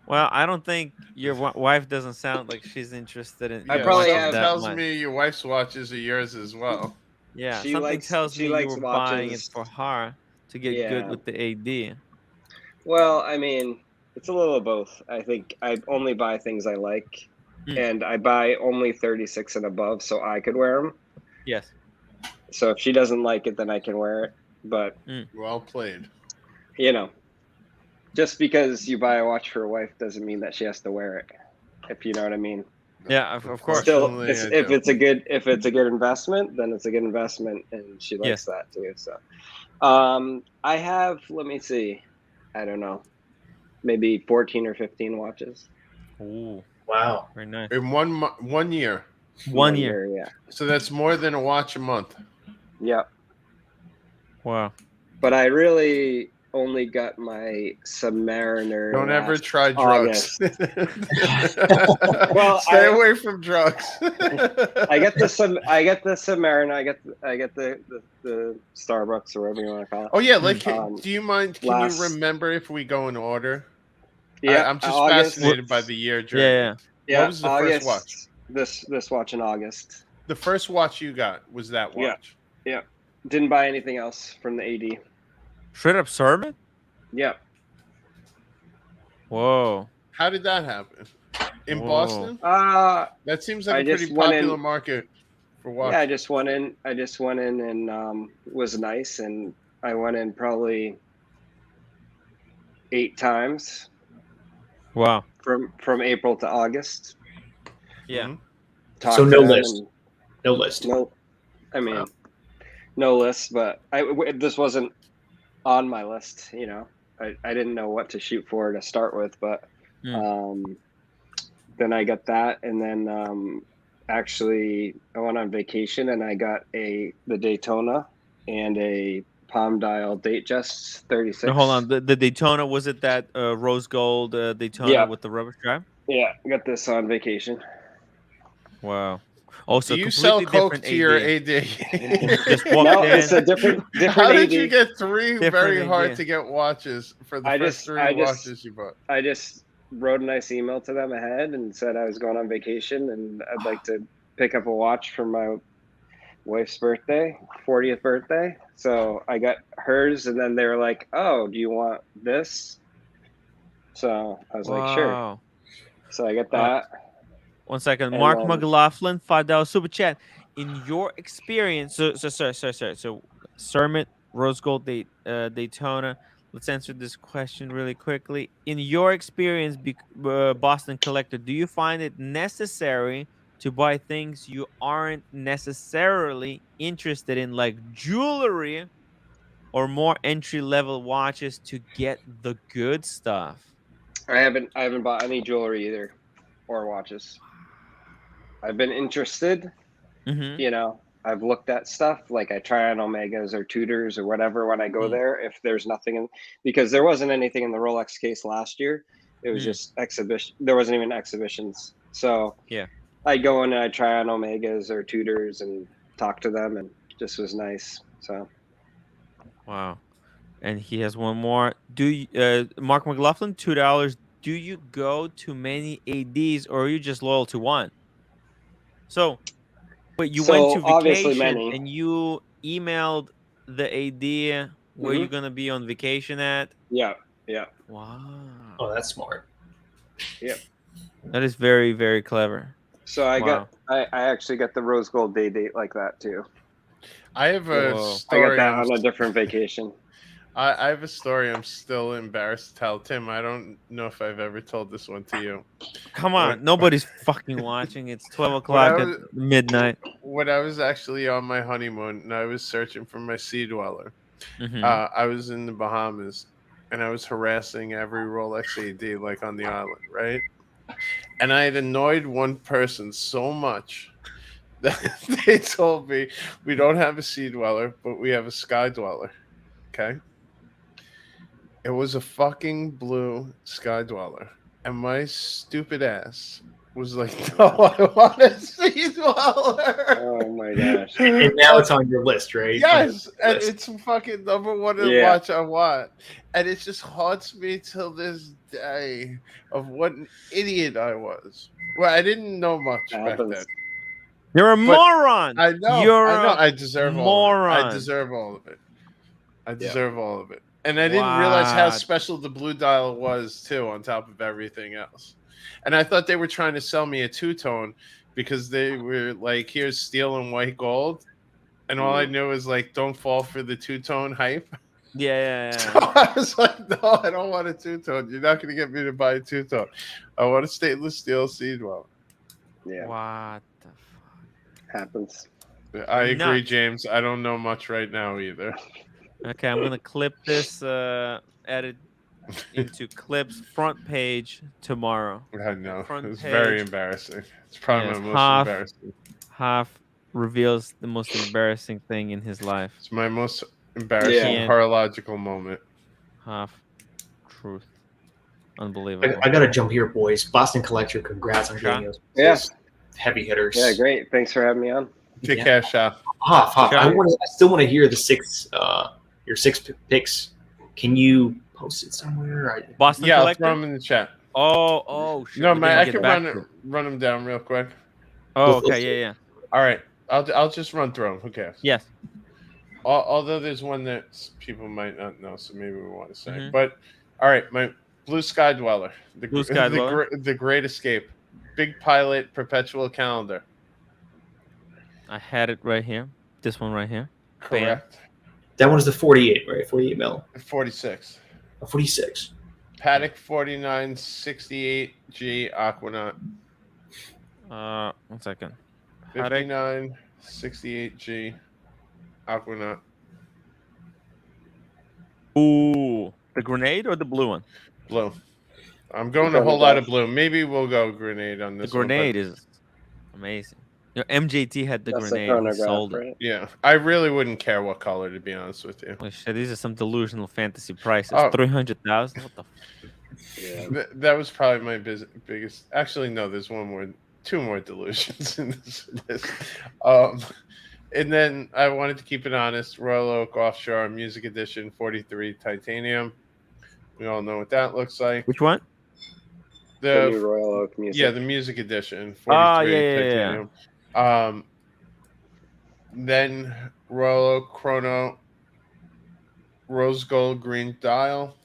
A: Well, I don't think your wife doesn't sound like she's interested in
F: I
C: Yeah,
F: probably
A: watches
C: something
F: have-
A: that
C: tells
A: much.
C: me your wife's watches are yours as well.
A: Yeah,
F: She
A: something
F: likes-
A: tells
F: she
A: me you
F: likes
A: were buying it
F: watches.
A: for her to get good
F: Yeah.
A: with the AD.
F: Well, I mean, it's a little of both. I think I only buy things I like, and I buy only 36 and above so I could wear them.
A: Yes.
F: So if she doesn't like it, then I can wear it. But
C: Well played.
F: you know, just because you buy a watch for a wife doesn't mean that she has to wear it. If you know what I mean.
A: Yeah, of course.
F: Still,
C: Unfortunately, I
F: if
C: do.
F: it's a good investment, then it's a good investment, and she likes
A: Yes.
F: that too. So, I have. Let me see. I don't know, maybe 14 or 15 watches.
A: Ooh,
D: Wow.
A: very nice.
C: In 1 year.
A: 1 year.
F: Yeah.
C: So that's more than a watch a month.
F: Yeah.
A: Wow.
F: But I really only got my Submariner.
C: Don't ever
F: last
C: try drugs.
F: Well,
C: stay away from drugs.
F: I get the Submariner. I get the Starbucks or whatever you want to call it.
C: Oh yeah, like
F: Um,
C: do you mind? Can
F: last-
C: you remember if we go in order?
F: Yeah,
C: I'm just
F: August.
C: fascinated by the year journey.
A: Yeah.
F: Yeah,
C: What was the
F: August,
C: first watch?
F: This watch in August.
C: The first watch you got was that
F: Yeah.
C: watch.
F: Yeah, didn't buy anything else from the AD.
A: Straight up Sermon?
F: Yeah,
A: Whoa.
C: How did that happen? In
A: Whoa.
C: Boston?
F: uh,
C: That seems
F: I
C: like a
F: just
C: pretty
F: went
C: popular
F: in-
C: market for
F: yeah.
C: watches.
F: I just went in and was nice, and I went in probably 8 times
A: Wow.
F: from April to August.
A: Yeah.
C: Mhm.
F: Talked
D: So
F: to
D: no
F: them
D: list.
F: and-
D: No list.
F: No, I mean,
D: Wow.
F: no list, but this wasn't on my list. You know, I didn't know what to shoot for to start with, but then I got that, and then actually I went on vacation and I got the Daytona and a Palm Dial Datejust 36.
A: No, hold on. The Daytona, was it that rose gold Daytona
F: Yeah.
A: with the rubber strap?
F: Yeah, got this on vacation.
A: Wow. Also,
C: Do you sell
A: completely
C: coke
A: different
C: to your
A: AD.
C: AD?
A: Just walked
F: No,
A: in.
F: it's a different
C: How did
F: AD.
C: you get 3
A: Different
C: very hard
A: idea.
C: to get watches for the
F: I
C: first
F: just-
C: 3
F: I just-
C: watches you bought?
F: I just wrote a nice email to them ahead and said I was going on vacation and I'd like to pick up a watch for my wife's birthday, 40th birthday. So I got hers, and then they were like, "Oh, do you want this?" So I was like, "Sure."
A: Wow.
F: So I got that.
A: 1 second.
F: And
A: Mark
F: then-
A: McLaughlin, $5 super chat. In your experience, so Sermon, Rose Gold, Daytona. Let's answer this question really quickly. In your experience, Boston collector, do you find it necessary to buy things you aren't necessarily interested in, like jewelry, or more entry-level watches to get the good stuff?
F: I haven't bought any jewelry either, or watches. I've been interested.
A: Mm-hmm.
F: You know, I've looked at stuff, like I try on Omegas or Tudors or whatever when I go there. If there's nothing in, because there wasn't anything in the Rolex case last year. It was just exhibition. There wasn't even exhibitions. So
A: Yeah.
F: I go in and I try on Omegas or Tudors and talk to them, and just was nice. So
A: Wow. And he has one more. Do you, Mark McLaughlin, $2. Do you go to many ADs, or are you just loyal to one? So, but you went to
F: So, obviously
A: vacation
F: many.
A: and you emailed the AD where you're gonna be on vacation at.
F: yeah.
A: Wow.
D: Oh, that's smart.
A: That is very, very clever.
F: So I
A: Wow.
F: I actually got the rose gold day date like that too.
C: I have a
A: Whoa.
F: I got
C: story.
F: that on a different vacation.
C: I have a story I'm still embarrassed to tell. Tim, I don't know if I've ever told this one to you.
A: Come on,
C: What-
A: nobody's fucking watching. It's 12 o'clock at
C: was-
A: midnight.
C: When I was actually on my honeymoon and I was searching for my sea dweller,
A: Mhm.
C: I was in the Bahamas and I was harassing every Rolex AD like on the island, right? And I had annoyed one person so much that they told me we don't have a sea dweller, but we have a sky dweller. Okay. It was a fucking blue sky dweller. And my stupid ass was like, no, I want a sea dweller.
F: Oh my gosh.
D: And now it's on your list, right?
C: Yes, and
D: List.
C: it's fucking number one
F: Yeah.
C: watch I want. And it just haunts me till this day of what an idiot I was. Well, I didn't know much back
F: Happens.
C: then.
A: You're a
C: But
A: moron.
C: I know.
A: You're
C: I know.
A: a
C: I deserve all of it. I
A: moron.
C: deserve all of it. I
D: Yeah.
C: deserve all of it. And I didn't realize how
A: What?
C: special the blue dial was too, on top of everything else. And I thought they were trying to sell me a two-tone because they were like, here's steel and white gold. And all I knew was like, don't fall for the two-tone hype.
A: Yeah.
C: So I was like, no, I don't want a two-tone. You're not going to get me to buy a two-tone. I want a stainless steel seed well.
F: Yeah,
A: What the fuck?
F: happens.
C: I agree,
A: Nuts.
C: James. I don't know much right now either.
A: Okay, I'm gonna clip this, edit into clips front page tomorrow.
C: I know.
A: Front
C: It's very
A: page.
C: embarrassing. It's probably
A: Yes,
C: my most
A: half.
C: embarrassing.
A: Half reveals the most embarrassing thing in his life.
C: It's my most embarrassing
A: Yeah.
C: horological moment.
A: Half truth. Unbelievable.
D: I gotta jump here, boys. Boston Collector, congrats on
A: Sure.
D: getting those
F: Yeah.
D: heavy hitters.
F: Yeah, great. Thanks for having me on.
C: Take
D: Yeah.
C: care, Shop.
D: Hoff,
A: Sure.
D: I still want to hear the your six picks. Can you post it somewhere?
A: Boston
C: Yeah, I'll
A: Collector?
C: throw them in the chat.
A: Oh, shit.
C: No,
A: we
C: man,
A: didn't
C: I
A: get
C: can
A: back to it.
C: run them down real quick.
A: Oh, okay, yeah.
C: All right, I'll just run through them. Who cares?
A: Yes.
C: Although there's one that people might not know, so maybe we want to say.
A: Mhm.
C: But all right, my Blue Sky Dweller,
A: Blue Sky Dweller.
C: the Great Escape, Big Pilot Perpetual Calendar.
A: I had it right here. This one right here.
C: Correct.
D: That one's the 48, right? 48 mil.
C: 46.
D: 46.
C: Patek 4968G Aquanaut.
A: 1 second. Patek.
C: 5968G Aquanaut.
A: Ooh. The grenade or the blue one?
C: Blue. I'm going
F: Go
C: a whole
F: with
C: lot
F: that.
C: of blue. Maybe we'll go grenade on
A: The
C: this one, but
A: grenade is amazing. MJT had the
F: That's the
A: grenade. He
F: chronograph,
A: sold it.
F: right?
C: yeah, I really wouldn't care what color, to be honest with you.
A: Holy shit, these are some delusional fantasy prices.
C: Oh.
A: 300,000? What the
F: Yeah.
C: That was probably my biggest. Actually, no, there's two more delusions in this list. And then I wanted to keep it honest. Royal Oak Offshore Music Edition 43 Titanium. We all know what that looks like.
A: Which one?
F: The new
C: The
F: Royal Oak music.
C: yeah, the Music Edition 43
A: Oh, yeah.
C: Titanium. Then Royal Oak Chrono Rose Gold Green Dial.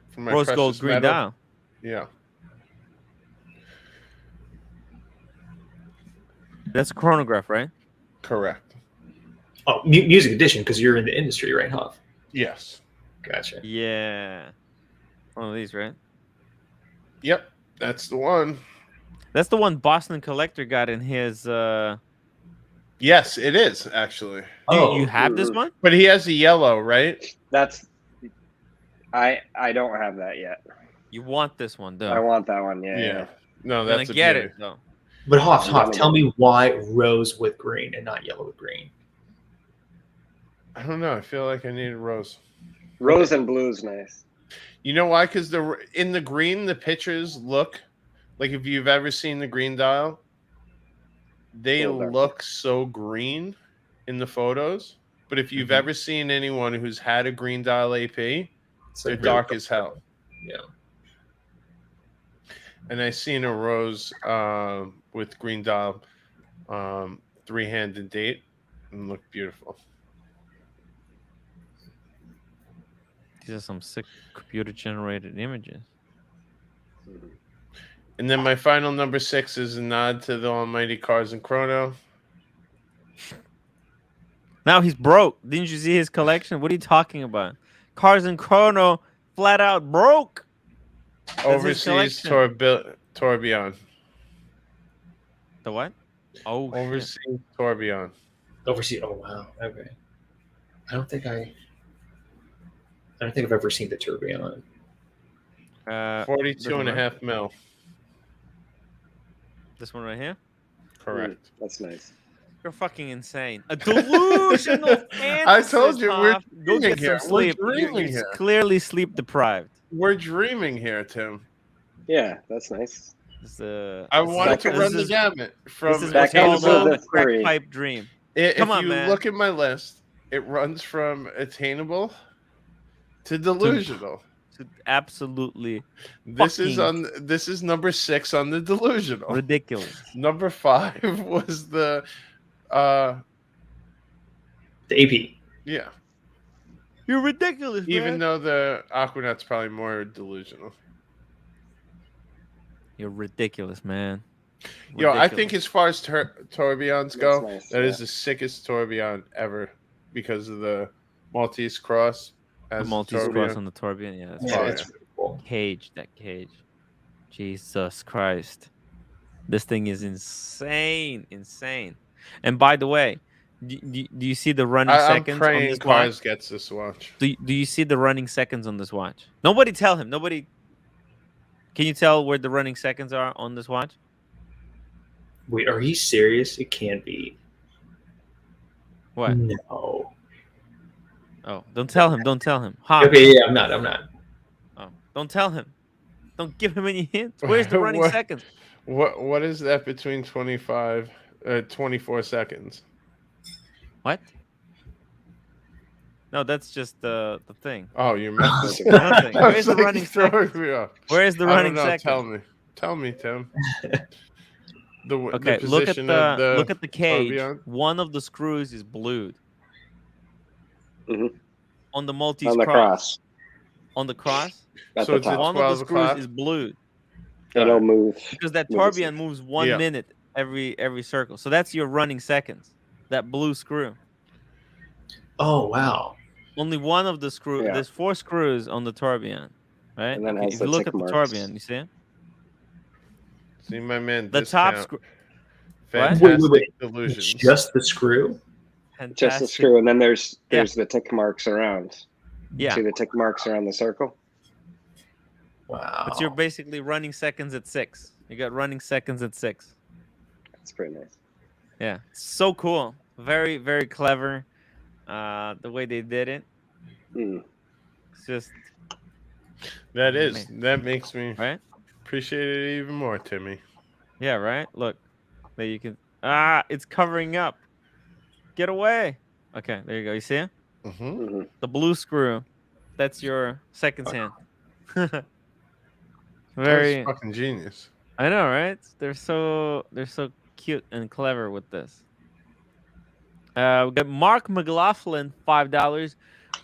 C: For my
A: Rose
C: precious
A: gold green
C: metal.
A: dial.
C: Yeah.
A: That's a chronograph, right?
C: Correct.
D: Oh, music edition, because you're in the industry, right, Huff?
C: Yes.
D: Gotcha.
A: Yeah. One of these, right?
C: Yep. That's the one.
A: That's the one Boston Collector got in his.
C: Yes, it is actually.
A: You have this one?
C: But he has a yellow, right?
F: That's. I don't have that yet.
A: You want this one, though?
F: I want that one. Yeah.
C: Yeah. No,
A: You're
C: that's
A: gonna
C: a
A: get
C: beauty.
A: it though.
D: But Hoff,
F: Yeah.
D: tell me why rose with green and not yellow with green?
C: I don't know. I feel like I need a rose.
F: Rose and blue is nice.
C: You know why? Because in the green, the pictures look like, if you've ever seen the green dial, they
F: Little darker.
C: look so green in the photos. But if you've ever seen anyone who's had a green dial AP,
D: So
C: they're dark as hell.
D: Yeah.
C: And I seen a rose with green dial, 3-handed date, and looked beautiful.
A: These are some sick computer-generated images.
C: And then my final number 6 is a nod to the almighty Cars and Chrono.
A: Now he's broke. Didn't you see his collection? What are you talking about? Cars and Chrono flat out broke. his
C: Overseas Tourbillon.
A: The what? Oh, shit.
C: Overseas Tourbillon.
D: Overseas. Oh wow. Okay. I don't think I've ever seen the tourbillon.
C: 42 and a
A: doesn't
C: half mil.
A: This one right here.
C: Correct.
F: That's nice.
A: You're fucking insane. A delusional fantasy.
C: I told you we're
A: Go
C: dreaming
A: get
C: here.
A: some
C: We're
A: sleep.
C: dreaming
A: You're
C: here.
A: clearly sleep deprived.
C: We're dreaming here, Tim.
F: Yeah, that's nice.
C: I wanted to run the
A: this
C: gamut
A: is
C: from
A: what's
F: Back
A: called
F: into
A: a
F: the
A: crack
F: three.
A: pipe dream.
C: If
A: Come on,
C: you
A: man.
C: look at my list, it runs from attainable to delusional.
A: Absolutely
C: This is
A: fucking
C: this is number 6 on the delusional.
A: ridiculous.
C: Number 5 was the
D: The AP.
C: yeah.
A: You're ridiculous,
C: Even
A: man.
C: though the Aquanet's probably more delusional.
A: You're ridiculous, man.
C: Yo, I
A: Ridiculous.
C: think as far as tourbillons
F: That's
C: go,
F: nice,
C: that is
F: yeah.
C: the sickest tourbillon ever because of the Maltese cross.
A: the
C: As
A: Maltese
C: tourbillon.
A: cross on the tourbillon. Yeah, that's
D: Yeah,
C: Oh,
D: it's really cool.
A: cage. That cage. Jesus Christ. This thing is insane. And by the way, do you see the running
C: I'm
A: seconds on
C: praying
A: this
C: Cars
A: watch?
C: gets this watch.
A: Do you see the running seconds on this watch? Nobody tell him. Nobody. Can you tell where the running seconds are on this watch?
D: Wait, are you serious? It can't be.
A: What?
D: No.
A: Oh, don't tell him. Don't tell him. Hop.
D: Okay, yeah, I'm not.
A: Oh, don't tell him. Don't give him any hints. Where's the running
C: What?
A: seconds?
C: What is that between 24 seconds?
A: What? No, that's just the thing.
C: Oh, you messed
A: Nothing.
C: I was
A: Where's the
C: like,
A: running
C: throwing
A: seconds?
C: me off.
A: Where's the
C: I don't
A: running
C: know.
A: seconds?
C: Tell me, Tim.
A: Okay,
C: the
A: look at
C: position of
A: the look at the cage.
C: tourbillon.
A: One of the screws is blued.
F: Mhm.
A: On the Maltese
F: On the cross.
A: On the cross,
F: At
C: So
F: the
C: it's a
F: top.
A: one of the
C: 12
A: screws
C: o'clock?
A: is blued
F: It'll move.
A: because that
F: Move
A: tourbillon moves 1
C: Yeah.
A: minute every circle. So that's your running seconds. That blue screw.
D: Oh wow.
A: Only one of the screw.
F: Yeah.
A: There's 4 screws on the tourbillon, right?
F: And then
A: If you-
F: has
A: if
F: the
A: you look
F: tick
A: at the
F: marks.
A: tourbillon, you see it?
C: See, my man.
A: The top
C: discount.
A: screw.
C: Fantastic
D: Wait.
C: delusions.
D: Just the screw?
F: Just the
A: Fantastic.
F: screw, and then there's the tick marks around.
A: Yeah.
F: See the tick marks around the circle?
D: Wow.
A: But you're basically running seconds at 6. You got running seconds at 6.
F: That's pretty nice.
A: Yeah. So cool. Very, very clever. The way they did it.
F: Mm.
A: It's just
C: That makes me
A: right.
C: appreciate it even more, Timmy.
A: Yeah, right? Look. There you can it's covering up. Get away. Okay, there you go. You see it?
C: Mm-hmm.
F: hmm
A: The blue screw. That's your second hand. Very
C: fucking genius.
A: I know, right? They're so cute and clever with this. We got Mark McLaughlin, $5.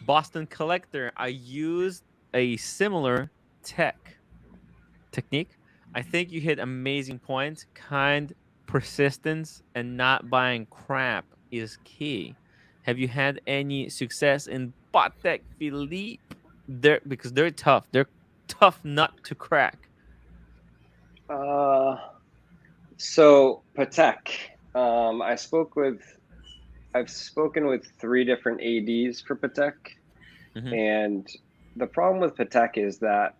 A: Boston collector. I used a similar technique. I think you hit amazing points. Kind persistence and not buying crap is key. Have you had any success in Patek Philippe? Because they're tough. They're tough nut to crack.
F: So Patek, I've spoken with 3 different ADs for Patek, and the problem with Patek is that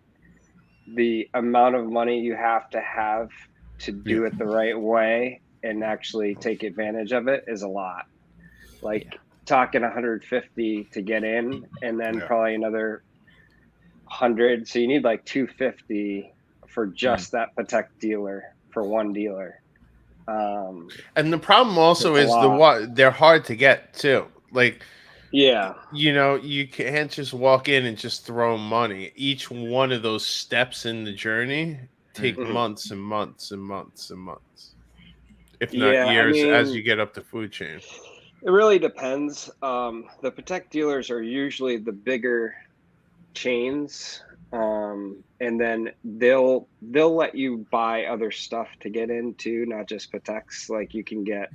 F: the amount of money you have to do it the right way and actually take advantage of it is a lot. Like talking 150 to get in, and then probably another 100. So you need like 250 for just that Patek dealer, for one dealer.
C: And the problem also
F: It's
C: is
F: a
C: they're hard to get too. Like,
F: yeah,
C: you can't just walk in and just throw money. Each one of those steps in the journey take months and months and months and months, if not years, as you get up the food chain.
F: It really depends. The Patek dealers are usually the bigger chains, and then they'll let you buy other stuff to get into, not just Pateks. Like you can get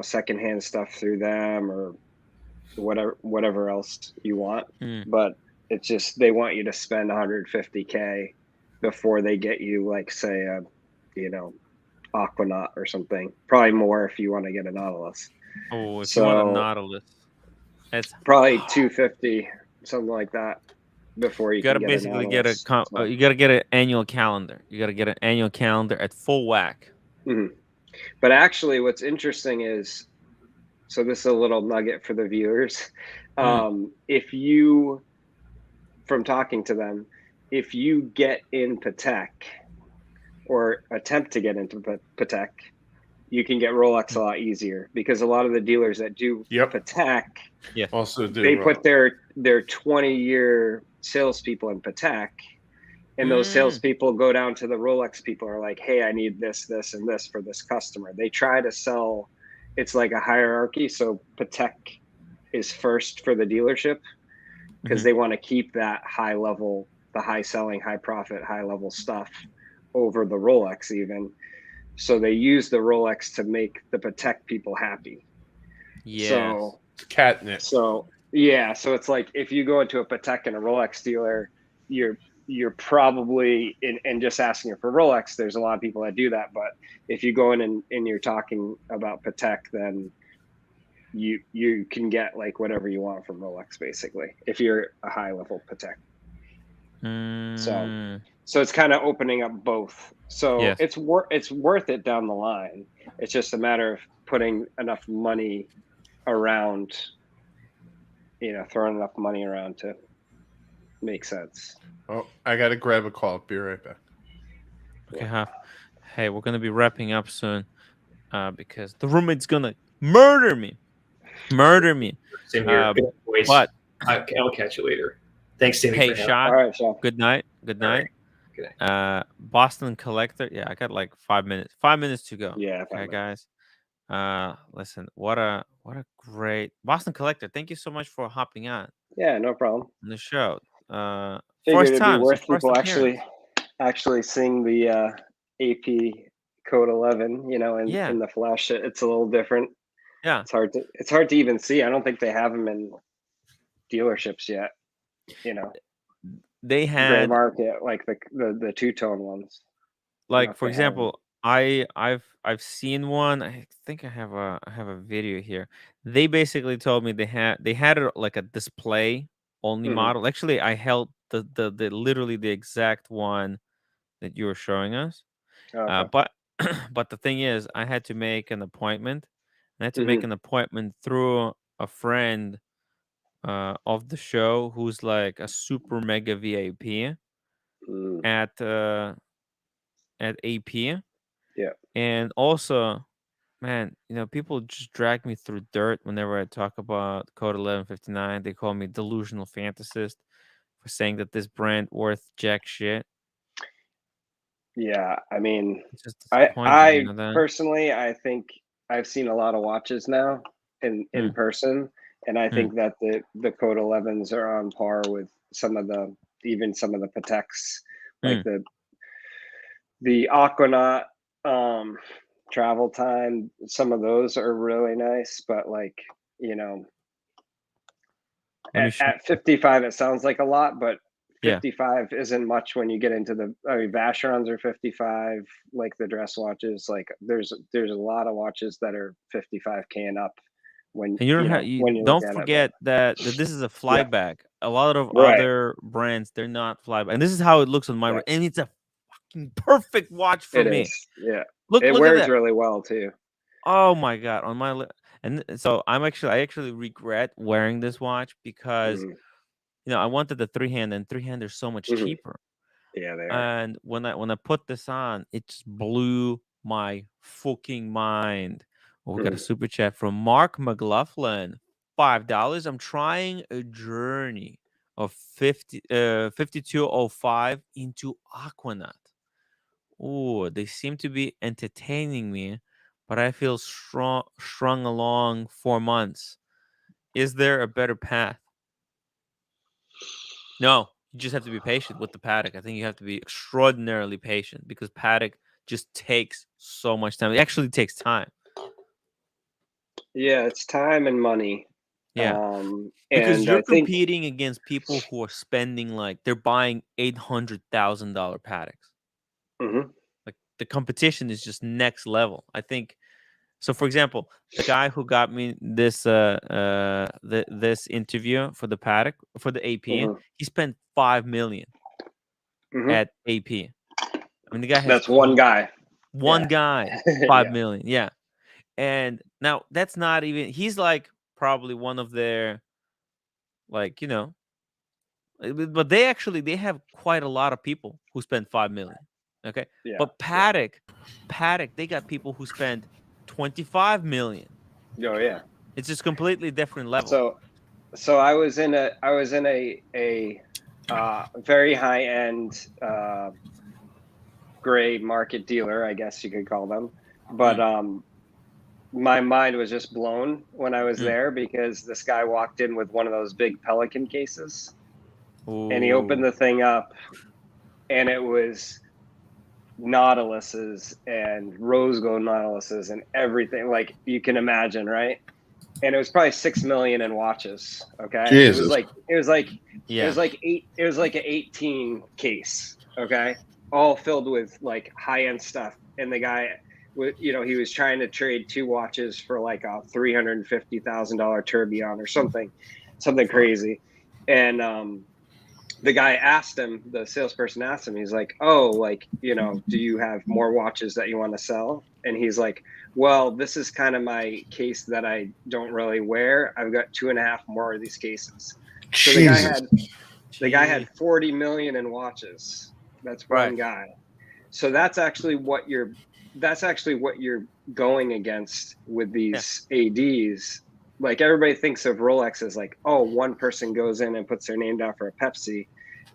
F: secondhand stuff through them or whatever else you want. But it's just they want you to spend 150K before they get you, like, say a Aquanaut or something. Probably more if you want to get a Nautilus.
A: Oh, if you want a Nautilus, it's
F: probably 250, something like that. before you
A: You gotta
F: can get an
A: basically get
F: analyst. So,
A: you gotta get an annual calendar. You gotta get an annual calendar at full whack.
F: but actually, what's interesting is, so this is a little nugget for the viewers. If you, from talking to them, if you get in Patek or attempt to get into Patek, you can get Rolex a lot easier, because a lot of the dealers that do Patek,
C: Also do
F: they put their 20-year salespeople in Patek, and those salespeople go down to the Rolex people, are like, hey, I need this, this, and this for this customer. They try to sell. It's like a hierarchy. So Patek is first for the dealership, because they want to keep that high level, the high selling, high profit, high level stuff over the Rolex even. So they use the Rolex to make the Patek people happy. So
C: it's catnip.
F: So yeah, so it's like, if you go into a Patek and a Rolex dealer, you're probably and just asking for Rolex. There's a lot of people that do that, but if you go in and you're talking about Patek, then you can get like whatever you want from Rolex, basically, if you're a high level Patek. So it's kind of opening up both. So it's worth it down the line. It's just a matter of putting enough money around, throwing enough money around to make sense.
C: Oh, I gotta grab a call. Be right back.
A: Okay, hey, we're gonna be wrapping up soon, because the roommate's gonna murder me.
D: Same here. Good voice.
A: But
D: I'll catch you later. Thanks, Sammy.
A: Hey,
D: for having me.
A: Sean.
F: All right, Sean.
A: Good night.
D: Good night.
A: Boston Collector. Yeah, I got like 5 minutes. 5 minutes to go.
F: Yeah.
A: Okay, guys. Listen, what a great Boston Collector. Thank you so much for hopping on
F: Yeah, no problem.
A: the show.
F: Figured
A: First
F: it'd
A: time,
F: be worth
A: so first
F: people
A: appearance.
F: actually seeing the AP Code 11. In the flesh, it's a little different.
A: Yeah,
F: it's hard to even see. I don't think they have them in dealerships yet.
A: they
F: Gray
A: had
F: market, like the two-tone ones.
A: like, for example, I've seen one. I think I have a video here. They basically told me they had it like a display only model. Actually, I held the literally the exact one that you were showing us.
F: Okay.
A: But but the thing is, I had to make an appointment. I had to make an appointment through a friend of the show, who's like a super mega VIP at AP.
F: Yeah.
A: And also, man, people just drag me through dirt whenever I talk about Code 1159. They call me delusional fantasist for saying that this brand worth jack shit.
F: Yeah, I mean,
A: It's just disappointing.
F: I personally, I think I've seen a lot of watches now in person, and I think that the Code 11s are on par with some of the Pateks, like the Aquanaut travel time. Some of those are really nice, but like, at 55 it sounds like a lot, but 55 isn't much when you get into Vacherons are 55, like the dress watches. Like there's a lot of watches that are 55K and up. When
A: and don't forget that this is a flyback. A lot of other brands, they're not flyback, and this is how it looks on my and it's a fucking perfect watch for me.
F: Yeah,
A: look
F: it wears
A: at that.
F: really well too.
A: Oh my god, on my and so I actually regret wearing this watch, because I wanted the three-hand, and three-hand are so much cheaper.
F: Yeah, they are.
A: And when I put this on, it just blew my fucking mind. Well, we got a super chat from Mark McLaughlin, $5. I'm trying a journey of 5205 into Aquanaut. Oh, they seem to be entertaining me, but I feel strung along 4 months. Is there a better path? No, you just have to be patient with the Patek. I think you have to be extraordinarily patient, because Patek just takes so much time. It actually takes time.
F: Yeah, it's time and money.
A: Yeah, because you're competing against people who are spending, like, they're buying $800,000 Pateks. Like, the competition is just next level. I think So, for example, the guy who got me this this interview for the Patek for the AP,
F: Mhm.
A: he spent 5 million
F: Mhm.
A: at AP. I mean, the guy has
F: That's one guy.
A: one
F: Yeah.
A: guy, 5
F: Yeah.
A: million. Yeah. And now that's not even, he's like probably one of their, like, but they have quite a lot of people who spend 5 million. Okay.
F: Yeah.
A: But Patek, they got people who spend 25 million.
F: Oh yeah.
A: It's just completely different level.
F: So I was in a very high end gray market dealer, I guess you could call them. But my mind was just blown when I was there because this guy walked in with one of those big Pelican cases. And he opened the thing up, and it was Nautiluses and rose gold Nautiluses and everything, like you can imagine, right? And it was probably 6 million in watches. Okay,
C: Jesus.
F: it was like an 18 case. Okay, all filled with like high end stuff. And the guy, he was trying to trade 2 watches for like a $350,000 tourbillon or something crazy. And the guy asked him, the salesperson asked him, he's like, oh, like, do you have more watches that you want to sell? And he's like, well, this is kind of my case that I don't really wear. I've got 2.5 more of these cases. So the guy had 40 million in watches. That's one guy. So that's actually what you're going against with these ADs. Like everybody thinks of Rolex as like, oh, one person goes in and puts their name down for a Pepsi,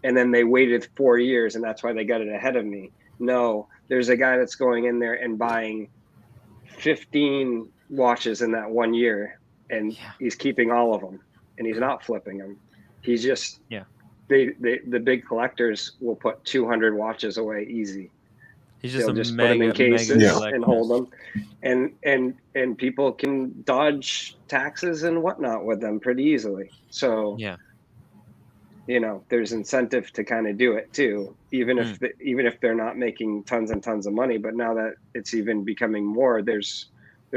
F: and then they waited 4 years and that's why they got it ahead of me. No, there's a guy that's going in there and buying 15 watches in that 1 year, and he's keeping all of them, and he's not flipping them. He's just the big collectors will put 200 watches away easy.
A: He's just
F: They'll just put them in cases and hold them, and people can dodge taxes and whatnot with them pretty easily. So there's incentive to kind of do it too, even if they're not making tons and tons of money. But now that it's even becoming more, there's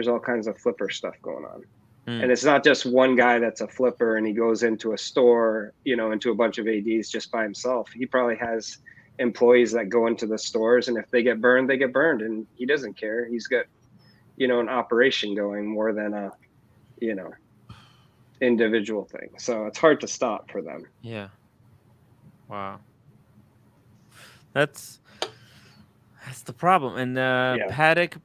F: all kinds of flipper stuff going on. And it's not just one guy that's a flipper and he goes into a store, into a bunch of ADs just by himself. He probably has employees that go into the stores, and if they get burned, they get burned, and he doesn't care. He's got an operation going more than a individual thing. So it's hard to stop for them.
A: Wow, that's the problem. And Patek,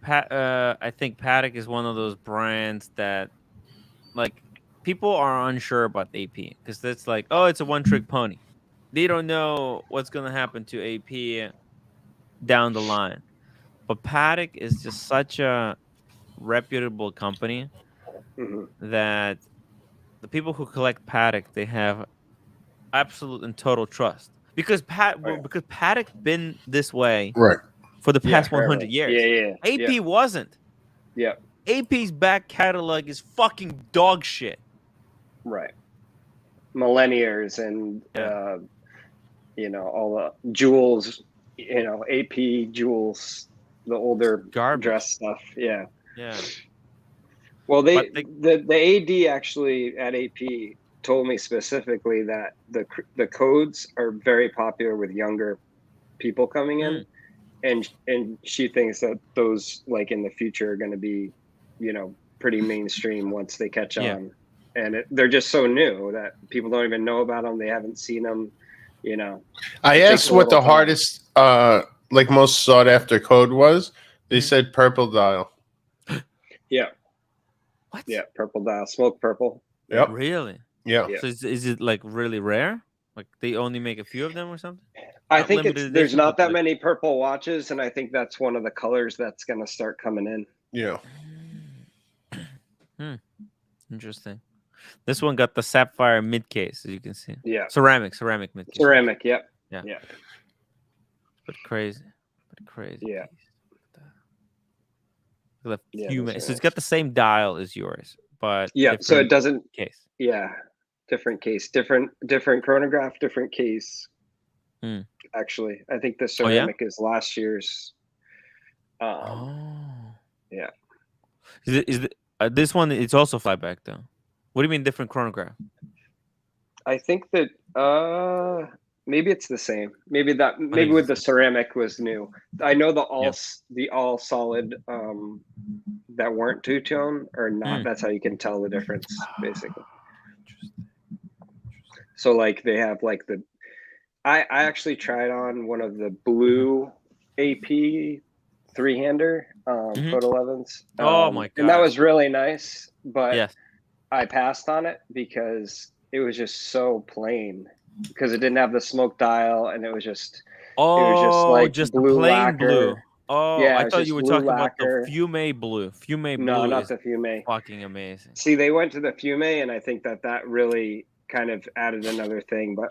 A: I think Patek is one of those brands that, like, people are unsure about AP because it's like, oh, it's a one-trick pony. They don't know what's gonna happen to AP down the line. But Patek is just such a reputable company that the people who collect Patek, they have absolute and total trust because Patek been this way for the past 100 years. AP wasn't. AP's back catalog is fucking dog shit.
F: Right. Millennials and all the jewels, AP jewels, the older dress stuff. Yeah. Well, the AD actually at AP told me specifically that the codes are very popular with younger people coming in, and she thinks that those, like, in the future are going to be, pretty mainstream once they catch on. And they're just so new that people don't even know about them. They haven't seen them,
C: I asked what the hardest, like, most sought after code was. They said purple dial.
F: Yeah.
A: What?
F: Yeah, purple dial, smoke purple.
C: Yep.
A: Really?
C: Yeah.
A: So is it like really rare? Like they only make a few of them or something?
F: I think there's not that many purple watches, and I think that's one of the colors that's going to start coming in.
C: Yeah.
A: Interesting. This one got the sapphire mid case, as you can see.
F: Yeah.
A: Ceramic mid case.
F: Ceramic, yep.
A: Yeah.
F: Yeah.
A: But crazy.
F: Yeah.
A: So it's got the same dial as yours, but
F: so it doesn't
A: case.
F: Yeah. Different case. Different chronograph, different case. Actually, I think the ceramic is last year's. Yeah.
A: This one? It's also flyback though. What do you mean different chronograph?
F: I think that maybe it's the same. Maybe
A: think
F: with
A: it's
F: the ceramic was new. I know the
A: Yeah.
F: all solid that weren't two-tone or not.
A: Mm.
F: That's how you can tell the difference, basically. So like they have like I actually tried on one of the blue AP three-hander Photo 11s.
A: Oh my
F: And that
A: gosh.
F: was really nice, but
A: Yes.
F: I passed on it because it was just so plain. Because it didn't have the smoke dial, and it was just like
A: just the
F: blue
A: plain
F: lacquer.
A: blue. Oh,
F: Yeah,
A: I
F: it was
A: thought
F: just
A: you were
F: blue
A: talking
F: lacquer.
A: about the Fume blue. Fume
F: No,
A: blue
F: not
A: is
F: the Fume.
A: fucking amazing.
F: See, they went to the Fume, and I think that really kind of added another thing. But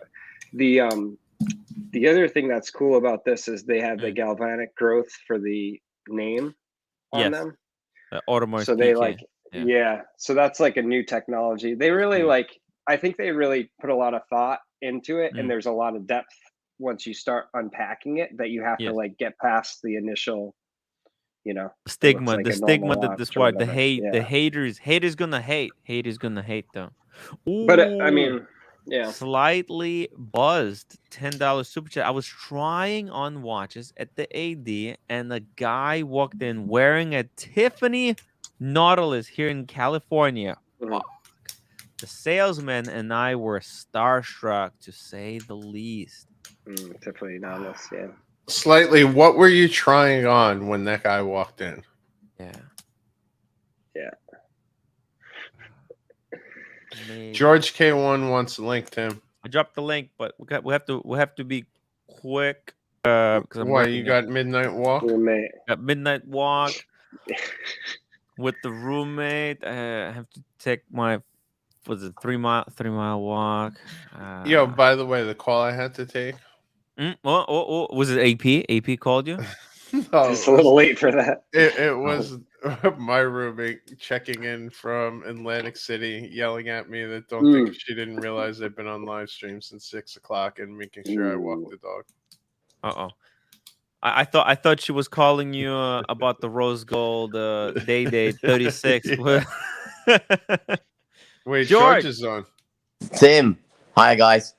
F: the other thing that's cool about this is they have the galvanic growth for the name on
A: Yes.
F: them.
A: Audemars
F: So they
A: Piguet.
F: like, yeah. So that's like a new technology. They really like. I think they really put a lot of thought into it, and there's a lot of depth once you start unpacking it that you have to like get past the initial,
A: stigma,
F: like
A: the
F: a
A: stigma
F: normal
A: that this
F: watch or
A: what the
F: whatever.
A: haters gonna hate though.
F: But I
A: Ooh,
F: mean, yeah.
A: slightly buzzed $10 super chat. I was trying on watches at the AD, and a guy walked in wearing a Tiffany Nautilus here in California.
F: Mhm.
A: The salesman and I were starstruck, to say the least.
F: Definitely not this, yeah.
C: Slightly, what were you trying on when that guy walked in?
A: Yeah. Amazing.
C: George K1 wants a link, Tim.
A: I dropped the link, but we have to be quick. Because I'm
C: Why
A: working
C: you got midnight walk?
F: Roommate.
A: got midnight walk with the roommate. I have to take my 3 mile walk.
C: Yo, by the way, the call I had to take.
A: Was it AP? AP called you?
C: No,
F: Just a little late for that.
C: It was my roommate checking in from Atlantic City, yelling at me that don't think she didn't realize I've been on live stream since 6 o'clock and making sure I walk the dog.
A: I thought she was calling you about the rose gold day 36.
C: Wait,
A: George
C: George is on.
G: Tim, hi guys.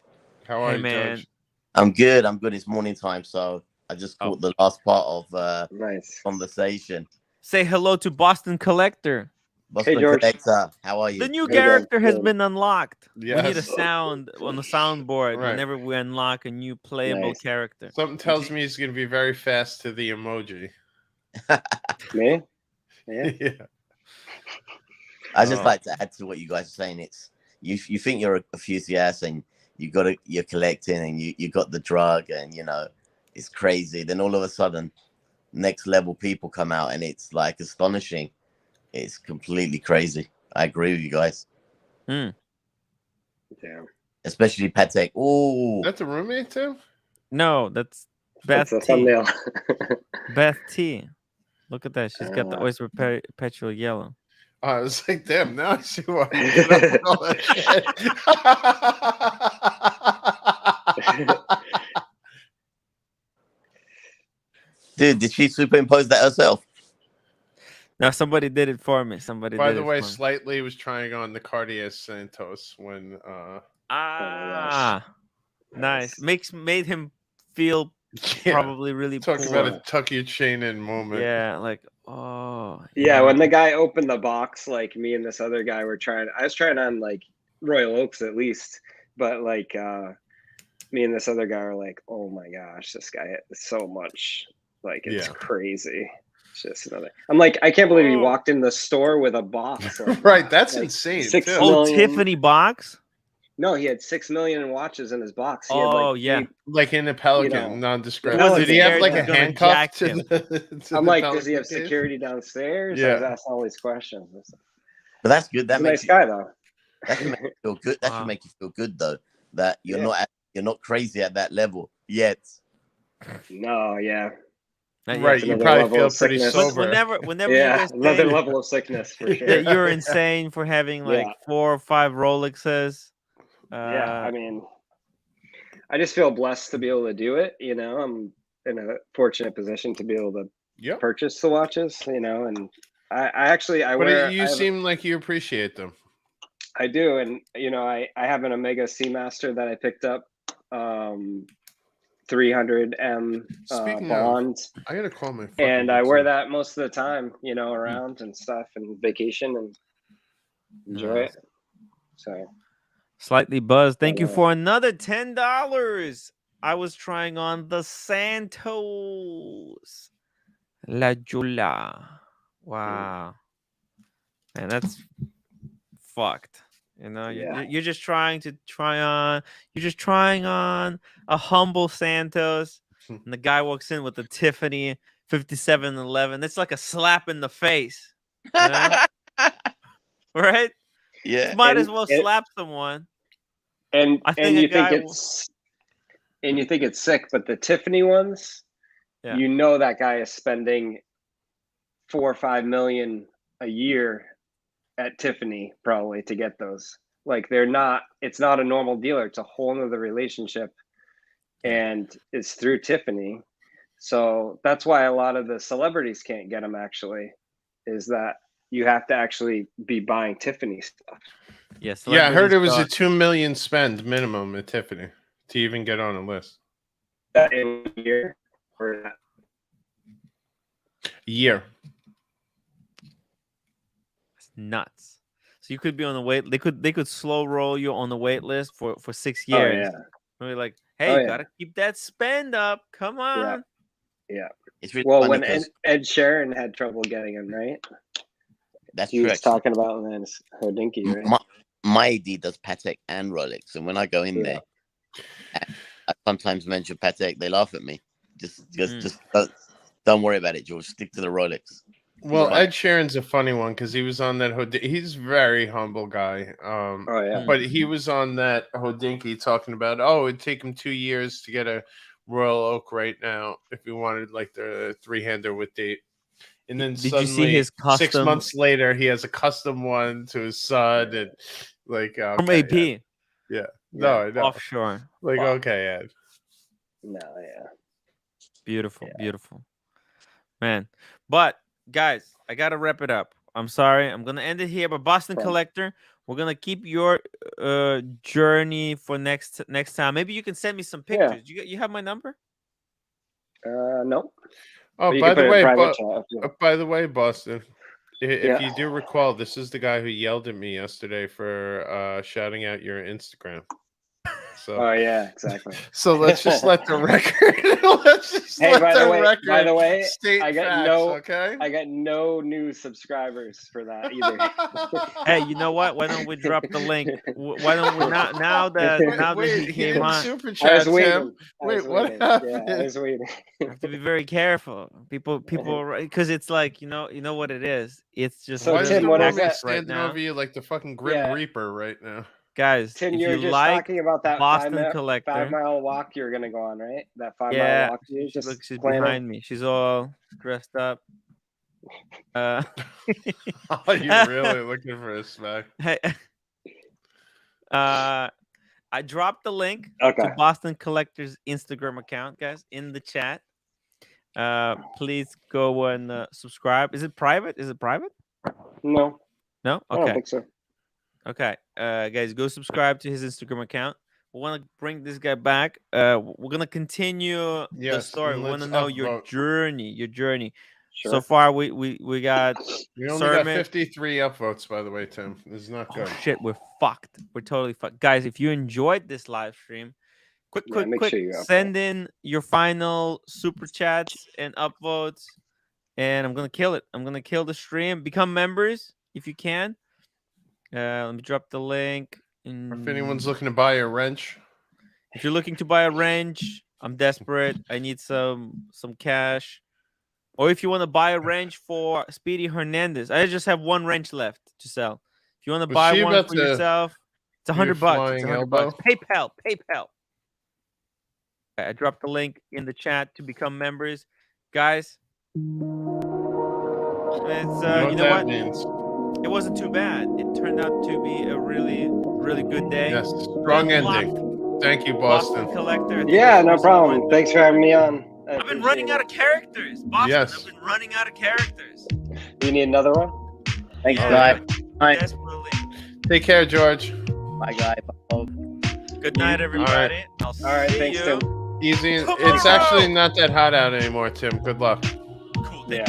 C: How are
A: Hey
C: you,
A: man.
C: George?
G: I'm good. It's morning time, so I just caught the last part of
F: Nice
G: conversation.
A: Say hello to Boston Collector.
G: Boston
F: George.
G: Collector, how are you?
A: The new
F: Hey,
A: character has
F: good.
A: been unlocked.
C: Yes.
A: We need a sound on the soundboard
C: Right.
A: whenever we unlock a new playable
F: Nice.
A: character.
C: Something tells me he's going to be very fast to the emoji.
F: Me? Yeah.
C: Yeah.
G: I just like to add to what you guys are saying. It's you think you're a enthusiast and you're collecting and you got the drug and it's crazy. Then all of a sudden, next level people come out and it's like astonishing. It's completely crazy. I agree with you guys.
F: Yeah.
G: Especially Patek. Oh,
C: That's a roommate too?
A: No, that's Beth
F: That's a
A: T.
F: thumbnail.
A: Beth T. Look at that. She's got the oyster perpetual yellow.
C: I was like, damn, now I see why you put up with all that shit.
G: dude, did she superimpose that herself?
A: No, somebody did it for me.
C: By the way, Slightly was trying on the Cartier Santos when
A: nice. Made him feel probably really
C: talk
A: poor.
C: about a tuck your chain in moment.
A: Yeah, like
F: Yeah, when the guy opened the box, like me and this other guy were I was trying on like Royal Oaks at least, but like me and this other guy were like, oh my gosh, this guy has so much, like it's crazy. It's just another. I'm like, I can't believe he walked in the store with a box. Like,
C: right, that's
F: like
C: insane.
F: 6
C: too.
F: million.
A: Tiffany box?
F: No, he had 6 million watches in his box. He
A: Oh,
F: had like
A: yeah.
C: Like in the Pelican, nondescript.
F: No,
C: Did he have like a
A: he's gonna
C: handcuff
A: jack
C: to
A: him.
C: the
F: I'm
C: the
F: like, does he
C: Pelican
F: have
C: case?
F: security downstairs?
C: Yeah.
F: I was asking all these questions.
G: But that's good. That
F: He's a
G: makes
F: nice guy though.
G: That should make you feel good. That should make you feel good though. That you're not crazy at that level yet.
F: No, yeah.
C: Right, you probably feel pretty sober.
A: Whenever you
F: yeah,
A: guys
F: another
A: say
F: level of sickness for sure.
A: that you're insane for having like 4 or 5 Rolexes.
F: Yeah, I mean, I just feel blessed to be able to do it. I'm in a fortunate position to be able to purchase the watches. And
C: But
F: wear.
C: you seem like you appreciate them.
F: I do, and I have an Omega Seamaster that I picked up, 300M
C: Speaking
F: bond,
C: I gotta call my. Fucking
F: and I wear
C: son.
F: that most of the time, around and stuff, and vacation, and enjoy
A: Nice.
F: it. So
A: Slightly buzzed. Thank you
F: Yeah.
A: for another $10. I was trying on the Santos La Jula. Wow, man, that's fucked.
F: Yeah.
A: You're just trying to try on. You're just trying on a humble Santos, and the guy walks in with a Tiffany 5711. It's like a slap in the face, right?
G: Yeah.
A: Might
F: And
A: as well slap someone.
F: and
A: I think
F: and
A: a
F: you think
A: guy
F: it's and you think it's sick, but the Tiffany ones,
A: Yeah.
F: that guy is spending 4 or 5 million a year at Tiffany probably to get those. Like it's not a normal dealer. It's a whole nother relationship, and it's through Tiffany. So that's why a lot of the celebrities can't get them. Actually, is that you have to actually be buying Tiffany stuff.
A: Yes.
C: Yeah, I heard it was a $2 million spend minimum at Tiffany to even get on a list.
F: That in a year or that.
C: Year.
A: It's nuts. So you could be on the wait. They could slow roll you on the wait list for 6 years.
F: Oh, yeah.
A: Really like, hey,
F: Oh,
A: you
F: yeah.
A: gotta keep that spend up. Come on.
F: Yeah.
G: It's really
F: Well,
G: funny
F: when
G: 'cause
F: Ed Sheeran had trouble getting him, right?
G: that's
F: He was
G: correct.
F: talking about Lance Hodinky, right?
G: My AD does Patek and Rolex, and when I go in there, I sometimes mention Patek. They laugh at me. Just don't worry about it, George. Stick to the Rolex.
C: Well,
F: Right.
C: Ed Sheeran's a funny one because he was on that. He's a very humble guy.
F: Oh yeah.
C: But he was on that Hodinky talking about, it'd take him 2 years to get a Royal Oak right now if he wanted like the 3-hander with date. And then
A: Did you
C: suddenly,
A: see his
C: 6
A: custom
C: months later, he has a custom one to his son, and like
A: from
C: okay,
A: AP
C: Yeah. No, I know.
A: offshore?
C: Like
A: Fuck.
C: okay, Ed.
F: No, yeah.
A: Beautiful, beautiful, man. But guys, I gotta wrap it up. I'm sorry, I'm gonna end it here. But Boston
F: Fine.
A: Collector, we're gonna keep your journey for next time. Maybe you can send me some
F: Yeah.
A: pictures. You have my number?
F: No.
C: Oh,
F: But you
C: by
F: can
C: the
F: put it in
C: way,
F: private chat if you-
C: by the way, Boston, if
F: Yeah.
C: you do recall, this is the guy who yelled at me yesterday for shouting out your Instagram. So,
F: Oh yeah, exactly.
C: so let's just let the record. Let's just
F: Hey,
C: let
F: by the way,
C: state
F: I got
C: facts,
F: no-
C: okay?
F: I got no new subscribers for that either.
A: Hey, you know what? Why don't we drop the link? Why don't we now that he came on?
C: Super
F: I
C: chat,
F: was
C: Tim.
F: waiting.
C: Wait, what
F: Yeah,
C: happened?
F: I was waiting.
A: You have to be very careful. People, because it's like you know what it is. It's just
F: So,
C: Why is
F: Tim,
C: the
F: what is
C: woman
F: that?
C: standing
A: now,
C: over you like the fucking Grim
F: Yeah.
C: Reaper right now?
A: guys.
F: Tim,
A: if
F: you were
A: you
F: just
A: like
F: talking about that
A: Boston Collector,
F: 5-mile walk you're gonna go on, right? That 5-mile
A: yeah,
F: walk. You just
A: look, she's
F: planning?
A: behind me. She's all dressed up.
C: Oh, you're really looking for a smack.
A: Hey, I dropped the link
F: Okay.
A: to Boston Collector's Instagram account, guys, in the chat. Please go and subscribe. Is it private?
F: No,
A: No?
F: I don't
A: Okay.
F: think so.
A: Okay. Guys, go subscribe to his Instagram account. We want to bring this guy back. We're gonna continue the
C: Yes,
A: story.
C: and
A: We want to
C: let's
A: know your
C: upvote.
A: journey.
F: Sure.
A: So far, we got
C: We only got
A: Sermon.
C: 53 upvotes, by the way, Tim. This is not
A: Oh
C: good.
A: shit, we're fucked. We're totally fucked. Guys, if you enjoyed this live stream, quick,
F: make sure you upvote.
A: send in your final super chats and upvotes. And I'm gonna kill it. I'm gonna kill the stream. Become members if you can. Let me drop the link.
C: If anyone's looking to buy a wrench,
A: If you're looking to buy a wrench, I'm desperate. I need some cash. Or if you want to buy a wrench for Speedy Hernandez, I just have one wrench left to sell. If you want to
C: Was
A: buy
C: she
A: one
C: about
A: for
C: to
A: yourself, it's
C: do a
A: $100. It's
C: flying
A: $100.
C: elbow?
A: PayPal. Okay, I dropped the link in the chat to become members, guys. It's
C: you know
A: you know
C: that
A: what?
C: means.
A: It wasn't too bad. It turned out to be a really, really good day.
C: Yes, strong ending. Thank you,
A: Boston
C: Boston.
A: Collector. I think
F: Yeah,
A: that's
F: no
A: the reason
F: problem.
A: why-
F: Thanks for having me on.
A: I've been running out of characters, Boston.
C: Yes.
A: I've been running out of characters.
F: Do you need another one?
G: Thanks,
C: All
G: guys. Bye.
H: Desperately.
C: Take care, George.
G: Bye, guys. Bye.
H: Good night, everybody. I'll
F: All right,
H: see
F: thanks,
H: you
F: Tim.
C: Easy.
H: tomorrow.
C: It's actually not that hot out anymore, Tim. Good luck.
H: Cool. Thank